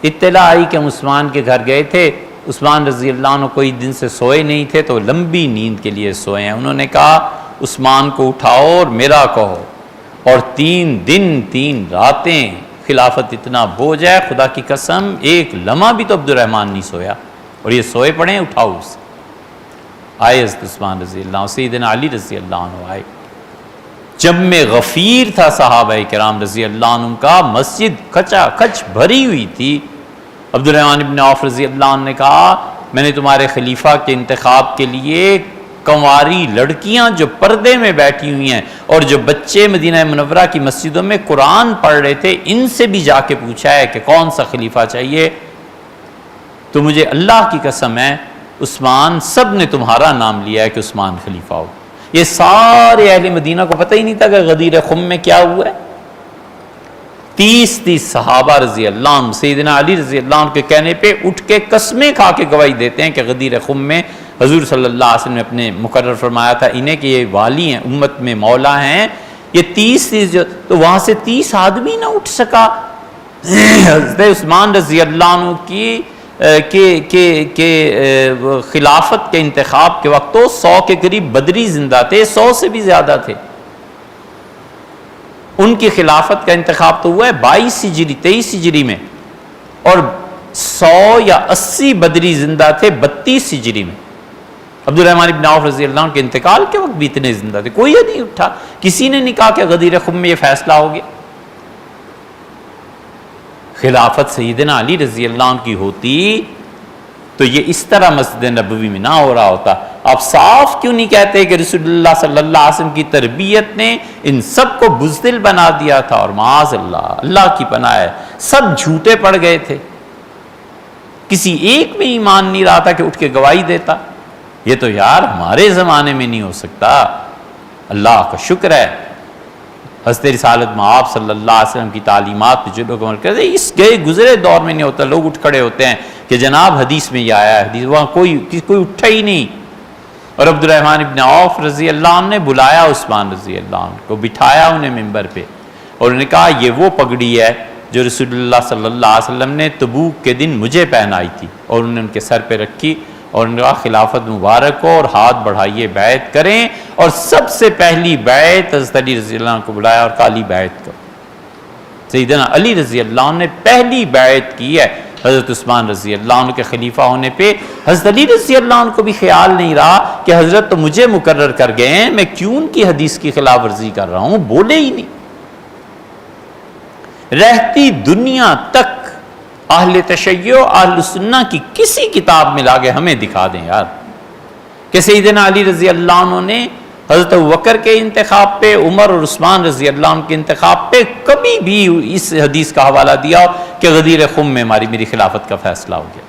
اطلاع آئی کہ ہم عثمان کے گھر گئے تھے, عثمان رضی اللہ عنہ کوئی دن سے سوئے نہیں تھے تو لمبی نیند کے لیے سوئے ہیں. انہوں نے کہا عثمان کو اٹھاؤ اور میرا کہو, اور 3 دن 3 راتیں خلافت اتنا بوجھ ہے, خدا کی قسم ایک لمحہ بھی تو عبد الرحمن نہیں سویا, اور یہ سوئے پڑے, اٹھاؤ اسے. آئے حضرت عثمان رضی اللہ عنہ, سیدنا علی رضی اللہ عنہ آئے. جب میں غفیر تھا صحابہ کرام رضی اللہ عنہ کا, مسجد کھچا کھچ بھری ہوئی تھی. عبد الرحمن ابن عوف رضی اللہ عنہ نے کہا میں نے تمہارے خلیفہ کے انتخاب کے لیے کنواری لڑکیاں جو پردے میں بیٹھی ہوئی ہیں اور جو بچے مدینہ منورہ کی مسجدوں میں قرآن پڑھ رہے تھے, ان سے بھی جا کے پوچھا ہے کہ کون سا خلیفہ چاہیے. تو مجھے اللہ کی قسم ہے عثمان, سب نے تمہارا نام لیا ہے کہ عثمان خلیفہ ہو. یہ سارے اہل مدینہ کو پتہ ہی نہیں تھا کہ غدیر خم میں کیا ہوا ہے. 30 صحابہ رضی اللہ عنہ سیدنا علی رضی اللہ عنہ کے کہنے پہ اٹھ کے قسمیں کھا کے گواہی دیتے ہیں کہ غدیر خم میں حضور صلی اللہ علیہ وسلم نے اپنے مقرر فرمایا تھا انہیں کہ یہ والی ہیں, امت میں مولا ہیں. یہ 30 تو وہاں سے 30 آدمی نہ اٹھ سکا. حضرت عثمان رضی اللہ عنہ کی خلافت کے انتخاب کے وقت تو 100 کے قریب بدری زندہ تھے, 100 سے بھی زیادہ تھے. ان کی خلافت کا انتخاب تو ہوا ہے 22 ہجری 23 ہجری میں, اور 100 یا 80 بدری زندہ تھے 32 ہجری میں. عبد الرحمن ابن عوف رضی اللہ عنہ کے انتقال کے وقت بھی اتنے زندہ تھے, کوئی نہیں اٹھا, کسی نے نہیں کہا کہ غدیر خم میں یہ فیصلہ ہو گیا. خلافت سیدنا علی رضی اللہ عنہ کی ہوتی تو یہ اس طرح مسجد نبوی میں نہ ہو رہا ہوتا. آپ صاف کیوں نہیں کہتے کہ رسول اللہ صلی اللہ علیہ وسلم کی تربیت نے ان سب کو بزدل بنا دیا تھا, اور معاذ اللہ, اللہ کی پناہ ہے, سب جھوٹے پڑ گئے تھے. کسی ایک میں ایمان نہیں رہا تھا کہ اٹھ کے گواہی دیتا. یہ تو یار ہمارے زمانے میں نہیں ہو سکتا. اللہ کا شکر ہے حضرت رسالت مآب صلی اللہ علیہ وسلم کی تعلیمات پہ جو لوگ عمل کرتے ہیں, اس گئے گزرے دور میں نہیں ہوتا. لوگ اٹھ کھڑے ہوتے ہیں کہ جناب حدیث میں یہ آیا ہے, حدیث, وہاں کوئی اٹھا ہی نہیں. اور عبد الرحمن ابن عوف رضی اللہ عنہ نے بلایا عثمان رضی اللہ عنہ کو, بٹھایا انہیں ممبر پہ, اور انہوں نے کہا یہ وہ پگڑی ہے جو رسول اللہ صلی اللہ علیہ وسلم نے تبوک کے دن مجھے پہنائی تھی. اور انہوں نے ان کے سر پہ رکھی اور انہوں نے کہا خلافت مبارک ہو, اور ہاتھ بڑھائیے بیعت کریں. اور سب سے پہلی بیعت حضرت علی رضی اللہ عنہ کو بلایا اور کالی بیعت کرو. سیدنا علی رضی اللہ عنہ نے پہلی بیعت کی ہے حضرت عثمان رضی اللہ عنہ کے خلیفہ ہونے پہ. حضرت علی رضی اللہ عنہ کو بھی خیال نہیں رہا کہ حضرت تو مجھے مقرر کر گئے ہیں, میں کیوں ان کی حدیث کی خلاف ورزی کر رہا ہوں. بولے ہی نہیں. رہتی دنیا تک اہل تشیع اہل سنہ کی کسی کتاب میں لاگے ہمیں دکھا دیں یار کہ سیدنا علی رضی اللہ عنہ نے حضرت ابوبکر کے انتخاب پہ, عمر اور عثمان رضی اللہ عنہ کے انتخاب پہ کبھی بھی اس حدیث کا حوالہ دیا کہ غدیر خم میں میری خلافت کا فیصلہ ہو گیا.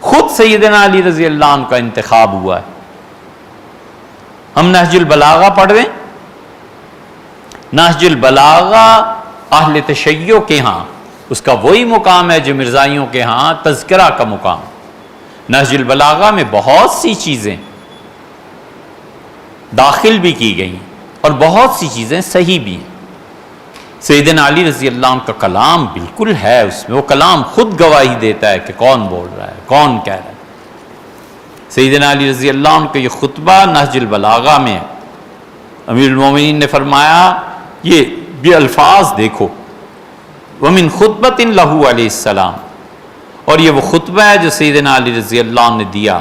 خود سیدنا علی رضی اللہ عنہ کا انتخاب ہوا ہے. ہم نہج البلاغہ پڑھ رہے ہیں, نہج البلاغہ اہل تشیع کے ہاں اس کا وہی مقام ہے جو مرزائیوں کے ہاں تذکرہ کا مقام۔ نہج البلاغہ میں بہت سی چیزیں داخل بھی کی گئی اور بہت سی چیزیں صحیح بھی ہیں۔ سیدنا علی رضی اللہ عنہ کا کلام بالکل ہے اس میں، وہ کلام خود گواہی دیتا ہے کہ کون بول رہا ہے، کون کہہ رہا ہے۔ سیدنا علی رضی اللہ عنہ کا یہ خطبہ نہج البلاغہ میں ہے۔ امیر المومنین نے فرمایا، یہ بھی الفاظ دیکھو، وَمِن خُطْبَةٍ لَهُ علیہ السلام، اور یہ وہ خطبہ ہے جو سیدنا علی رضی اللہ عنہ نے دیا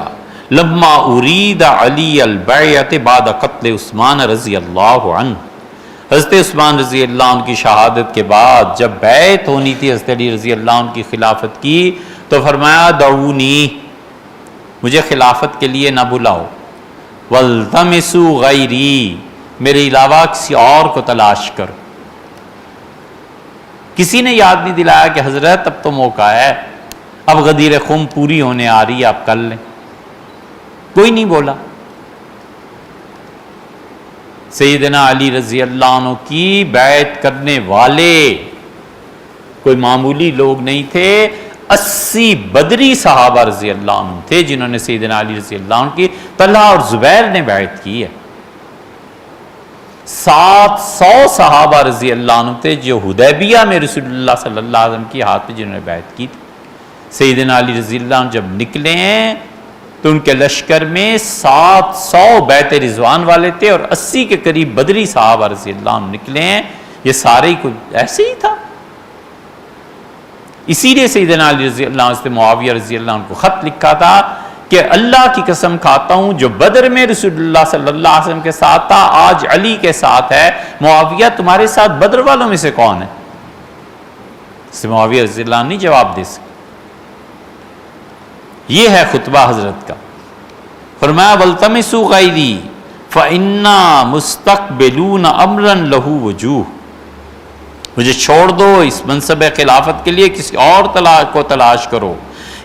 لما ارید علی البیعۃ بعد قتل عثمان رضی اللہ عنہ، حضرت عثمان رضی اللہ عنہ کی شہادت کے بعد جب بیعت ہونی تھی حضرت علی رضی اللہ عنہ کی خلافت کی، تو فرمایا دعونی، مجھے خلافت کے لیے نہ بلاؤ، والتمسوا غیری، میرے علاوہ کسی اور کو تلاش کرو۔ کسی نے یاد نہیں دلایا کہ حضرت اب تو موقع ہے، اب غدیر خم پوری ہونے آ رہی ہے، آپ کر لیں۔ کوئی نہیں بولا۔ سیدنا علی رضی اللہ عنہ کی بیعت کرنے والے کوئی معمولی لوگ نہیں تھے، 80 بدری صحابہ رضی اللہ عنہ تھے جنہوں نے سیدنا علی رضی اللہ عنہ کی، طلحہ اور زبیر نے بیعت کی ہے۔ 700 صحابہ رضی اللہ عنہ تھے جو حدیبیہ میں رسول اللہ صلی اللہ علیہ وسلم کی ہاتھ میں جنہوں نے بیعت کی تھی۔ سیدنا علی رضی اللہ عنہ جب نکلے ہیں تو ان کے لشکر میں 700 بیعت رضوان والے تھے اور 80 کے قریب بدری صحابہ رضی اللہ عنہ نکلے ہیں۔ یہ سارے ہی کچھ ایسے ہی تھا۔ اسی لیے سیدنا علی رضی اللہ عنہ سے معاویہ رضی اللہ عنہ کو خط لکھا تھا کہ اللہ کی قسم کھاتا ہوں جو بدر میں رسول اللہ صلی اللہ علیہ وسلم کے ساتھ تھا آج علی کے ساتھ ہے، معاویہ تمہارے ساتھ بدر والوں میں سے کون ہے؟ اس سے معاویہ رضی اللہ عنہ نہیں جواب دے سکے۔ یہ ہے خطبہ حضرت کا۔ فرمایا والتمسوا غیری فإنا مستقبلون امرا له وجوہ، مجھے چھوڑ دو، اس منصب خلافت کے لیے کسی اور کو تلاش کرو۔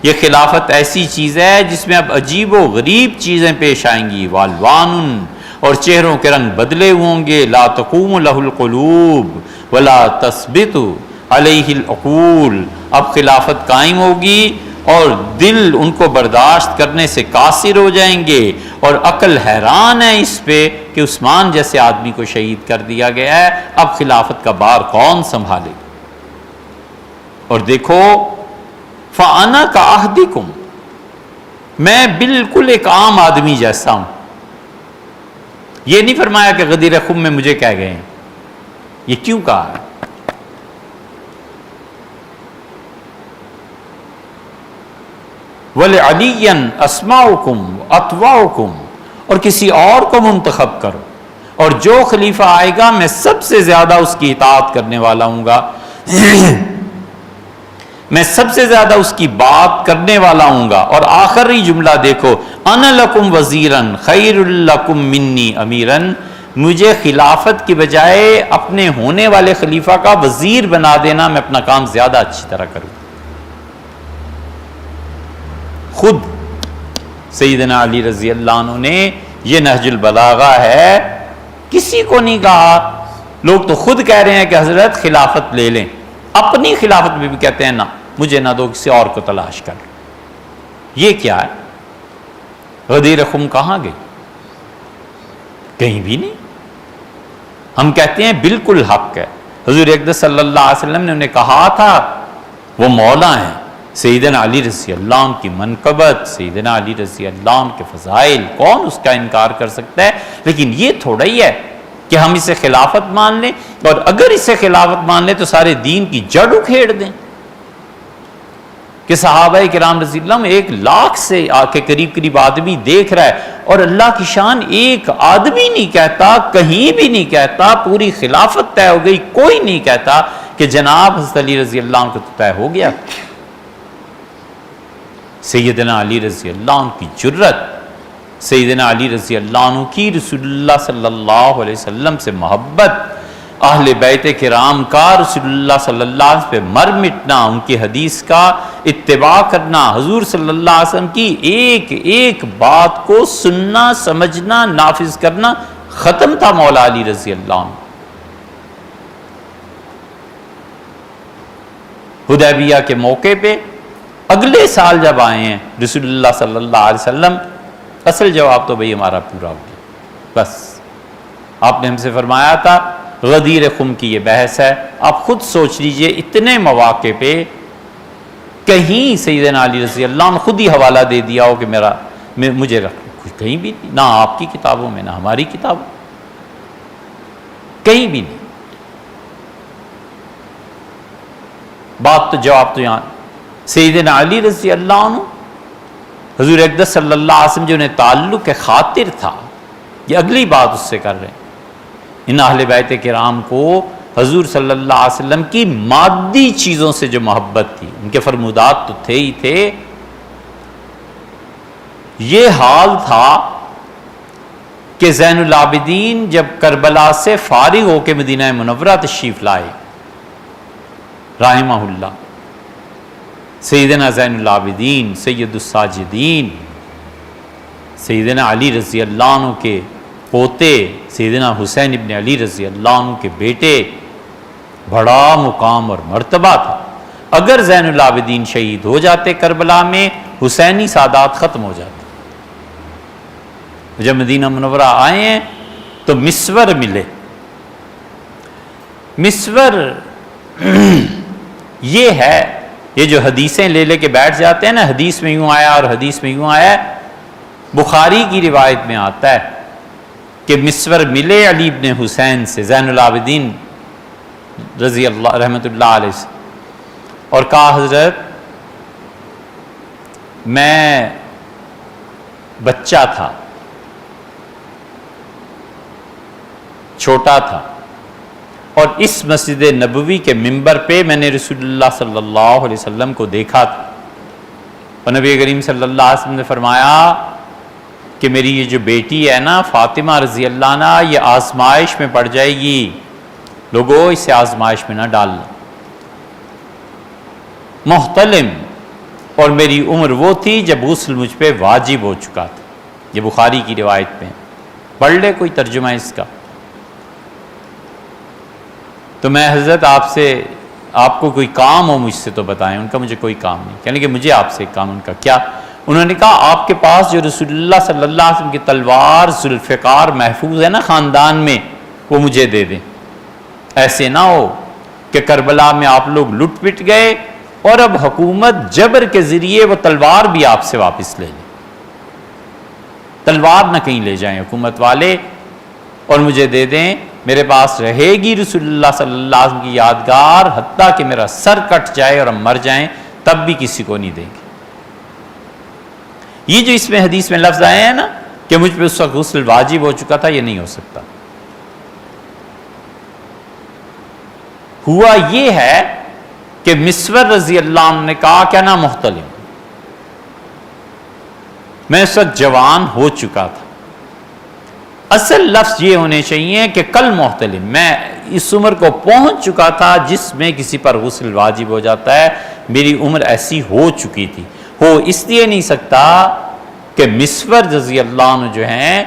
یہ خلافت ایسی چیز ہے جس میں اب عجیب و غریب چیزیں پیش آئیں گی، والوان، اور چہروں کے رنگ بدلے ہوں گے، لا تقوم له القلوب ولا تثبت علیہ العقول، اب خلافت قائم ہوگی اور دل ان کو برداشت کرنے سے قاصر ہو جائیں گے، اور عقل حیران ہے اس پہ کہ عثمان جیسے آدمی کو شہید کر دیا گیا ہے، اب خلافت کا بار کون سنبھالے گا؟ اور دیکھو فَأَنَا كَأَحْدِكُمْ، میں بالکل ایک عام آدمی جیسا ہوں۔ یہ نہیں فرمایا کہ غدیر خم میں مجھے کہہ گئے ہیں، یہ کیوں کہا ہے؟ وَلِعَلِيًّا أَسْمَعُكُمْ وَأَطْوَعُكُمْ، اور کسی اور کو منتخب کرو، اور جو خلیفہ آئے گا میں سب سے زیادہ اس کی اطاعت کرنے والا ہوں گا، میں سب سے زیادہ اس کی بات کرنے والا ہوں گا۔ اور آخری جملہ دیکھو، انا لکم وزیرن خیر لکم منی امیرن، مجھے خلافت کی بجائے اپنے ہونے والے خلیفہ کا وزیر بنا دینا، میں اپنا کام زیادہ اچھی طرح کروں۔ خود سیدنا علی رضی اللہ عنہ نے، یہ نہج البلاغہ ہے، کسی کو نہیں کہا۔ لوگ تو خود کہہ رہے ہیں کہ حضرت خلافت لے لیں، اپنی خلافت میں بھی کہتے ہیں نہ، مجھے نہ دو، کسی اور کو تلاش کر۔ یہ کیا ہے؟ غدیر خم کہاں گئی؟ کہیں بھی نہیں۔ ہم کہتے ہیں بالکل حق ہے، حضور اقدس صلی اللہ علیہ وسلم نے انہیں کہا تھا وہ مولا ہیں۔ سیدنا علی رضی اللہ عنہ کی منقبت، سیدنا علی رضی اللہ عنہ کے فضائل، کون اس کا انکار کر سکتا ہے؟ لیکن یہ تھوڑا ہی ہے کہ ہم اسے خلافت مان لیں، اور اگر اسے خلافت مان لیں تو سارے دین کی جڑ اکھیڑ دیں۔ کہ صحابہ کرام رضی اللہ عنہ 1,00,000 سے کے قریب آدمی دیکھ رہا ہے، اور اللہ کی شان ایک آدمی نہیں کہتا، کہیں بھی نہیں کہتا، پوری خلافت طے ہو گئی، کوئی نہیں کہتا کہ جناب حضرت علی رضی اللہ عنہ کو تو طے ہو گیا۔ سیدنا علی رضی اللہ عنہ کی جرت، سیدنا علی رضی اللہ عنہ کی رسول اللہ صلی اللہ علیہ وسلم سے محبت، اہل بیت کرام کا رسول اللہ صلی اللہ علیہ وسلم پہ مر مٹنا، ان کی حدیث کا اتباع کرنا، حضور صلی اللہ علیہ وسلم کی ایک ایک بات کو سننا، سمجھنا، نافذ کرنا، ختم تھا مولا علی رضی اللہ عنہ۔ حدیبیہ کے موقع پہ، اگلے سال جب آئے ہیں رسول اللہ صلی اللہ علیہ وسلم، اصل جواب تو بھئی ہمارا پورا ہو گیا، بس آپ نے ہم سے فرمایا تھا غدیر خم کی یہ بحث ہے، آپ خود سوچ لیجئے اتنے مواقع پہ کہیں سیدنا علی رضی اللہ عنہ خود ہی حوالہ دے دیا ہو کہ مجھے رکھ، کہیں بھی نہیں، نہ آپ کی کتابوں میں نہ ہماری کتابوں، کہیں بھی نہیں۔ بات تو جواب تو یہاں سیدنا علی رضی اللہ عنہ، حضور اقدس صلی اللہ علیہ وسلم جو انہیں تعلق خاطر تھا، یہ اگلی بات اس سے کر رہے ہیں۔ ان اہل بیت کرام کو حضور صلی اللہ علیہ وسلم کی مادی چیزوں سے جو محبت تھی، ان کے فرمودات تو تھے ہی تھے، یہ حال تھا کہ زین العابدین جب کربلا سے فارغ ہو کے مدینہ منورہ تشریف لائے رحمہ اللہ، سیدنا زین العابدین سید الساجدین سیدنا علی رضی اللہ عنہ کے پوتے سیدنا حسین ابن علی رضی اللہ عنہ کے بیٹے، بڑا مقام اور مرتبہ تھا۔ اگر زین العابدین شہید ہو جاتے کربلا میں، حسینی سادات ختم ہو جاتے۔ جب مدینہ منورہ آئے ہیں تو مسور ملے۔ مسور یہ ہے، یہ جو حدیثیں لے کے بیٹھ جاتے ہیں نا، حدیث میں یوں آیا اور حدیث میں یوں آیا، بخاری کی روایت میں آتا ہے کہ مسور ملے علی ابن حسین سے، زین العابدین رضی اللہ رحمۃ اللہ علیہ سے، اور کہا حضرت میں بچہ تھا، چھوٹا تھا، اور اس مسجد نبوی کے منبر پہ میں نے رسول اللہ صلی اللہ علیہ وسلم کو دیکھا تھا، اور نبی کریم صلی اللہ علیہ وسلم نے فرمایا کہ میری یہ جو بیٹی ہے نا فاطمہ رضی اللہ عنہ، یہ آزمائش میں پڑ جائے گی، لوگوں اسے آزمائش میں نہ ڈالنا۔ محتلم، اور میری عمر وہ تھی جب غسل مجھ پہ واجب ہو چکا تھا، یہ بخاری کی روایت میں، پڑھ لے کوئی ترجمہ اس کا۔ تو میں حضرت آپ کو کوئی کام ہو مجھ سے تو بتائیں، ان کا مجھے کوئی کام نہیں، کہنے کہ مجھے آپ سے ایک کام، ان کا کیا؟ انہوں نے کہا آپ کے پاس جو رسول اللہ صلی اللہ علیہ وسلم کی تلوار ذوالفقار محفوظ ہے نا خاندان میں، وہ مجھے دے دیں، ایسے نہ ہو کہ کربلا میں آپ لوگ لٹ پٹ گئے اور اب حکومت جبر کے ذریعے وہ تلوار بھی آپ سے واپس لے لیں، تلوار نہ کہیں لے جائیں حکومت والے، اور مجھے دے دیں، میرے پاس رہے گی رسول اللہ صلی اللہ علیہ وسلم کی یادگار، حتیٰ کہ میرا سر کٹ جائے اور ہم مر جائیں تب بھی کسی کو نہیں دیں گے۔ یہ جو اس میں حدیث میں لفظ آئے ہیں نا کہ مجھ پہ اس وقت غسل واجب ہو چکا تھا، یہ نہیں ہو سکتا۔ ہوا یہ ہے کہ مسور رضی اللہ عنہ نے کہا کیا نا محتلم، میں اس وقت جوان ہو چکا تھا، اصل لفظ یہ ہونے چاہیے کہ کل محتلم، میں اس عمر کو پہنچ چکا تھا جس میں کسی پر غسل واجب ہو جاتا ہے، میری عمر ایسی ہو چکی تھی۔ ہو اس لیے نہیں سکتا کہ مسور رضی اللہ عنہ جو ہیں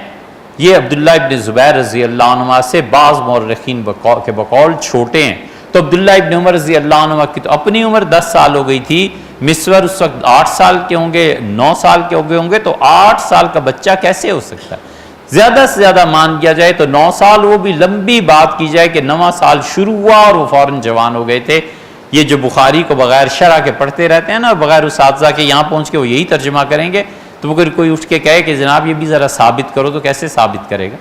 یہ عبداللہ ابن زبیر رضی اللہ عنہ سے بعض مورخین کے بقول چھوٹے ہیں، تو عبداللہ ابن عمر رضی اللہ عنہ کی تو اپنی عمر 10 سال ہو گئی تھی، مسور اس وقت 8 سال کے ہوں گے، 9 سال کے ہو گئے ہوں گے، تو 8 سال کا بچہ کیسے ہو سکتا ہے؟ زیادہ سے زیادہ مان کیا جائے تو 9 سال، وہ بھی لمبی بات کی جائے کہ 9واں سال شروع ہوا اور وہ فوراً جوان ہو گئے تھے۔ یہ جو بخاری کو بغیر شرح کے پڑھتے رہتے ہیں نا، بغیر اساتذہ کے یہاں پہنچ کے وہ یہی ترجمہ کریں گے، تو اگر کوئی اٹھ کے کہے کہ جناب یہ بھی ذرا ثابت کرو، تو کیسے ثابت کرے گا؟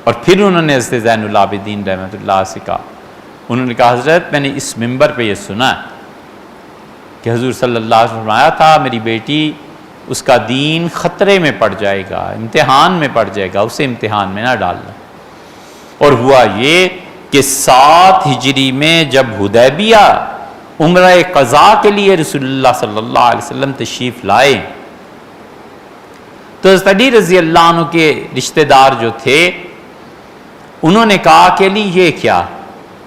اور پھر انہوں نے حضرت زین العابدین رحمۃ اللہ سے کہا، انہوں نے کہا حضرت میں نے اس منبر پہ یہ سنا ہے کہ حضور صلی اللہ علیہ وسلم فرمایا تھا میری بیٹی، اس کا دین خطرے میں پڑ جائے گا، امتحان میں پڑ جائے گا، اسے امتحان میں نہ ڈالنا۔ اور ہوا یہ کہ 7 ہجری میں جب حدیبیہ عمرہ قضاء کے لیے رسول اللہ صلی اللہ علیہ وسلم تشریف لائے، تو حضرت علی رضی اللہ عنہ کے رشتہ دار جو تھے انہوں نے کہا کہ علی یہ کیا،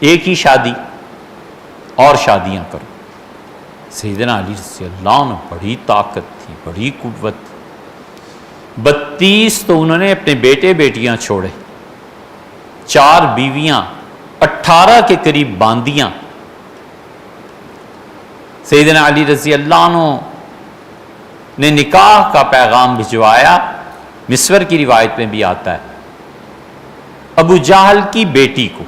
ایک ہی شادی اور شادیاں کرو۔ سیدنا علی رضی اللہ عنہ بڑی طاقت تھی، بڑی قوت تھی، 32 تو انہوں نے اپنے بیٹے بیٹیاں چھوڑے، 4 بیویاں، 18 کے قریب باندیاں، سیدنا علی رضی اللہ عنہ نے نکاح کا پیغام بھجوایا، مسور کی روایت میں بھی آتا ہے، ابو جہل کی بیٹی کو.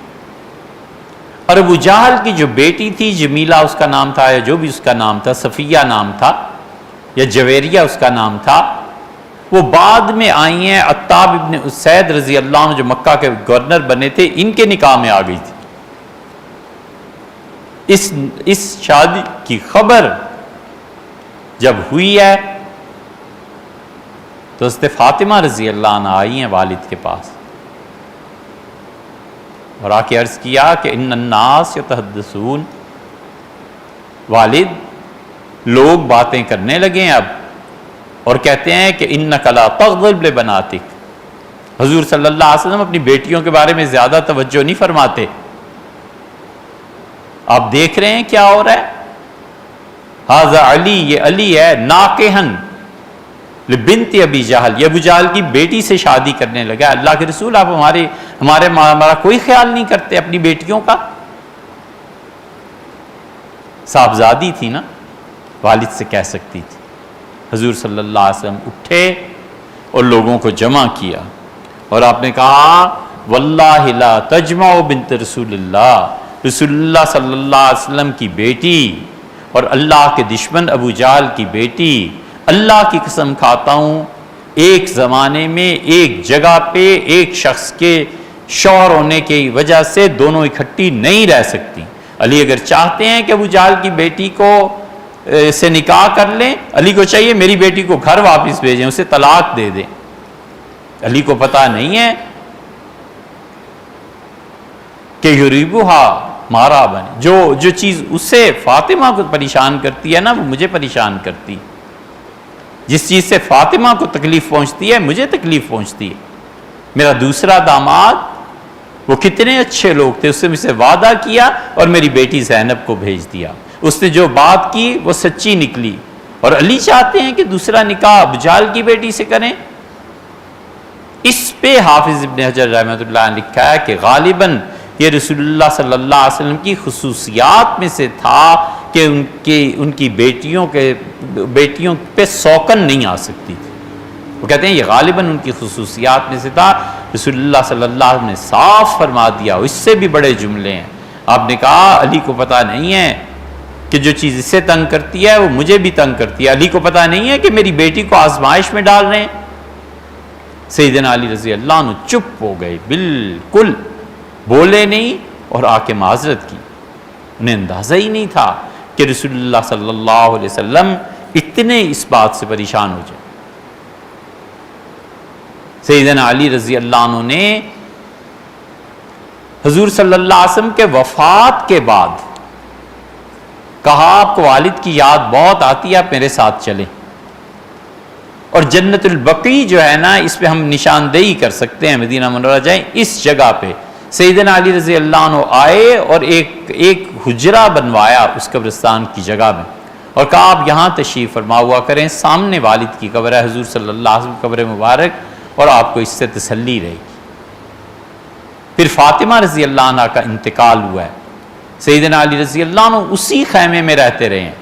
اور ابو جہل کی جو بیٹی تھی، جمیلہ اس کا نام تھا، یا جو بھی اس کا نام تھا، صفیہ نام تھا یا جویریہ اس کا نام تھا، وہ بعد میں آئی ہیں. عتاب ابن اسید رضی اللہ عنہ جو مکہ کے گورنر بنے تھے، ان کے نکاح میں آ گئی تھی. اس شادی کی خبر جب ہوئی ہے تو حضرت فاطمہ رضی اللہ عنہ آئی ہیں والد کے پاس اور آ کے عرض کیا کہ ان الناس یتحدثون، والد لوگ باتیں کرنے لگے ہیں اب، اور کہتے ہیں کہ انک لا تغضب لبناتک، حضور صلی اللہ علیہ وسلم اپنی بیٹیوں کے بارے میں زیادہ توجہ نہیں فرماتے. آپ دیکھ رہے ہیں کیا ہو رہا ہے. ھذا علی، یہ علی ہے، ناکحن لبنت ابی جہل، یہ ابو جہل کی بیٹی سے شادی کرنے لگا. اللہ کے رسول، آپ ہمارا کوئی خیال نہیں کرتے اپنی بیٹیوں کا. صاحبزادی تھی نا، والد سے کہہ سکتی تھی. حضور صلی اللہ علیہ وسلم اٹھے اور لوگوں کو جمع کیا اور آپ نے کہا واللہ لا تجمع بنت رسول اللہ، رسول اللہ صلی اللہ علیہ وسلم کی بیٹی اور اللہ کے دشمن ابو جہل کی بیٹی، اللہ کی قسم کھاتا ہوں ایک زمانے میں ایک جگہ پہ ایک شخص کے شوہر ہونے کی وجہ سے دونوں اکٹھی نہیں رہ سکتی. علی اگر چاہتے ہیں کہ ابو جہل کی بیٹی کو سے نکاح کر لیں، علی کو چاہیے میری بیٹی کو گھر واپس بھیجیں، اسے طلاق دے دیں. علی کو پتہ نہیں ہے کہ یریبھا مارا بنے، جو چیز اسے فاطمہ کو پریشان کرتی ہے نا، وہ مجھے پریشان کرتی. جس چیز سے فاطمہ کو تکلیف پہنچتی ہے مجھے تکلیف پہنچتی ہے. میرا دوسرا داماد وہ کتنے اچھے لوگ تھے، اس نے مجھ سے وعدہ کیا اور میری بیٹی زینب کو بھیج دیا. اس نے جو بات کی وہ سچی نکلی، اور علی چاہتے ہیں کہ دوسرا نکاح ابو جہل کی بیٹی سے کریں. اس پہ حافظ ابن حجر رحمۃ اللہ نے لکھا ہے کہ غالباً یہ رسول اللہ صلی اللہ علیہ وسلم کی خصوصیات میں سے تھا کہ ان کی بیٹیوں پہ سوکن نہیں آ سکتی تھی. وہ کہتے ہیں یہ غالباً ان کی خصوصیات میں سے تھا. رسول اللہ صلی اللہ علیہ وسلم نے صاف فرما دیا. اس سے بھی بڑے جملے ہیں. آپ نے کہا علی کو پتہ نہیں ہے کہ جو چیز اسے تنگ کرتی ہے وہ مجھے بھی تنگ کرتی ہے. علی کو پتہ نہیں ہے کہ میری بیٹی کو آزمائش میں ڈال رہے ہیں. سیدنا علی رضی اللہ عنہ چپ ہو گئے، بالکل بولے نہیں اور آ کے معذرت کی. انہیں اندازہ ہی نہیں تھا کہ رسول اللہ صلی اللہ علیہ وسلم اتنے اس بات سے پریشان ہو جائے. سیدنا علی رضی اللہ عنہ نے حضور صلی اللہ علیہ وسلم کے وفات کے بعد کہا آپ کو والد کی یاد بہت آتی ہے، آپ میرے ساتھ چلیں. اور جنت البقیع جو ہے نا، اس پہ ہم نشاندہی کر سکتے ہیں، مدینہ منورہ جائیں، اس جگہ پہ سیدنا علی رضی اللہ عنہ آئے اور ایک حجرہ بنوایا اس قبرستان کی جگہ میں اور کہا آپ یہاں تشریف فرما ہوا کریں، سامنے والد کی قبر ہے، حضور صلی اللہ علیہ وسلم قبر مبارک، اور آپ کو اس سے تسلی رہے گی. پھر فاطمہ رضی اللہ عنہ کا انتقال ہوا ہے. سیدنا علی رضی اللہ عنہ اسی خیمے میں رہتے رہے ہیں،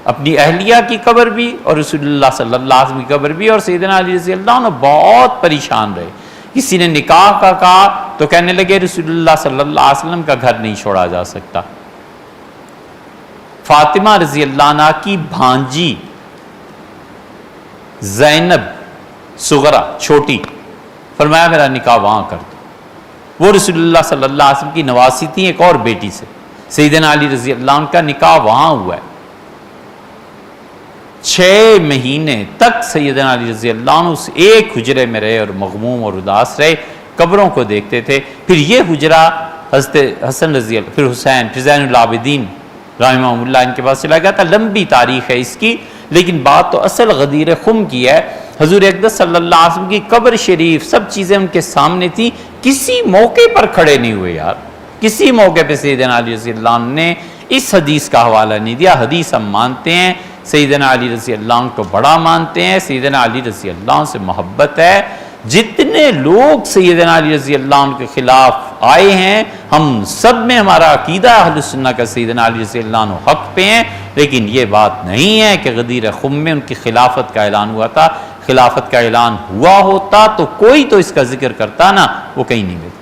اپنی اہلیہ کی قبر بھی اور رسول اللہ صلی اللہ علیہ وسلم کی قبر بھی. اور سیدنا علی رضی اللہ عنہ بہت پریشان رہے. کسی نے نکاح کا کہا تو کہنے لگے رسول اللہ صلی اللہ علیہ وسلم کا گھر نہیں چھوڑا جا سکتا. فاطمہ رضی اللہ عنہ کی بھانجی زینب صغرا چھوٹی، فرمایا میرا نکاح وہاں کر دو. وہ رسول اللہ صلی اللہ علیہ وسلم کی نواسی تھی ایک اور بیٹی سے. سیدنا علی رضی اللہ عنہ کا نکاح وہاں ہوا ہے. 6 مہینے تک سیدنا علی رضی اللہ عنہ اس ایک حجرے میں رہے اور مغموم اور اداس رہے، قبروں کو دیکھتے تھے. پھر یہ حجرہ حضرت حسن رضی اللہ، پھر حسین، پھر زین العابدین رحمہ اللہ ان کے پاس چلا گیا تھا. لمبی تاریخ ہے اس کی، لیکن بات تو اصل غدیر خم کی ہے. حضور اقدس صلی اللہ علیہ وسلم کی قبر شریف سب چیزیں ان کے سامنے تھی، کسی موقع پر کھڑے نہیں ہوئے یار. کسی موقع پہ سیدنا علی رضی اللہ عنہ نے اس حدیث کا حوالہ نہیں دیا. حدیث ہم مانتے ہیں، سیدنا علی رضی اللہ عنہ کو بڑا مانتے ہیں، سیدنا علی رضی اللہ عنہ سے محبت ہے. جتنے لوگ سیدنا علی رضی اللہ عنہ کے خلاف آئے ہیں، ہم سب میں ہمارا عقیدہ اہل سنہ کا سیدنا علی رضی اللہ عنہ حق پہ ہیں، لیکن یہ بات نہیں ہے کہ غدیر خم میں ان کی خلافت کا اعلان ہوا تھا۔ خلافت کا اعلان ہوا ہوتا تو کوئی تو اس کا ذکر کرتا نا، وہ کہیں نہیں ملتا۔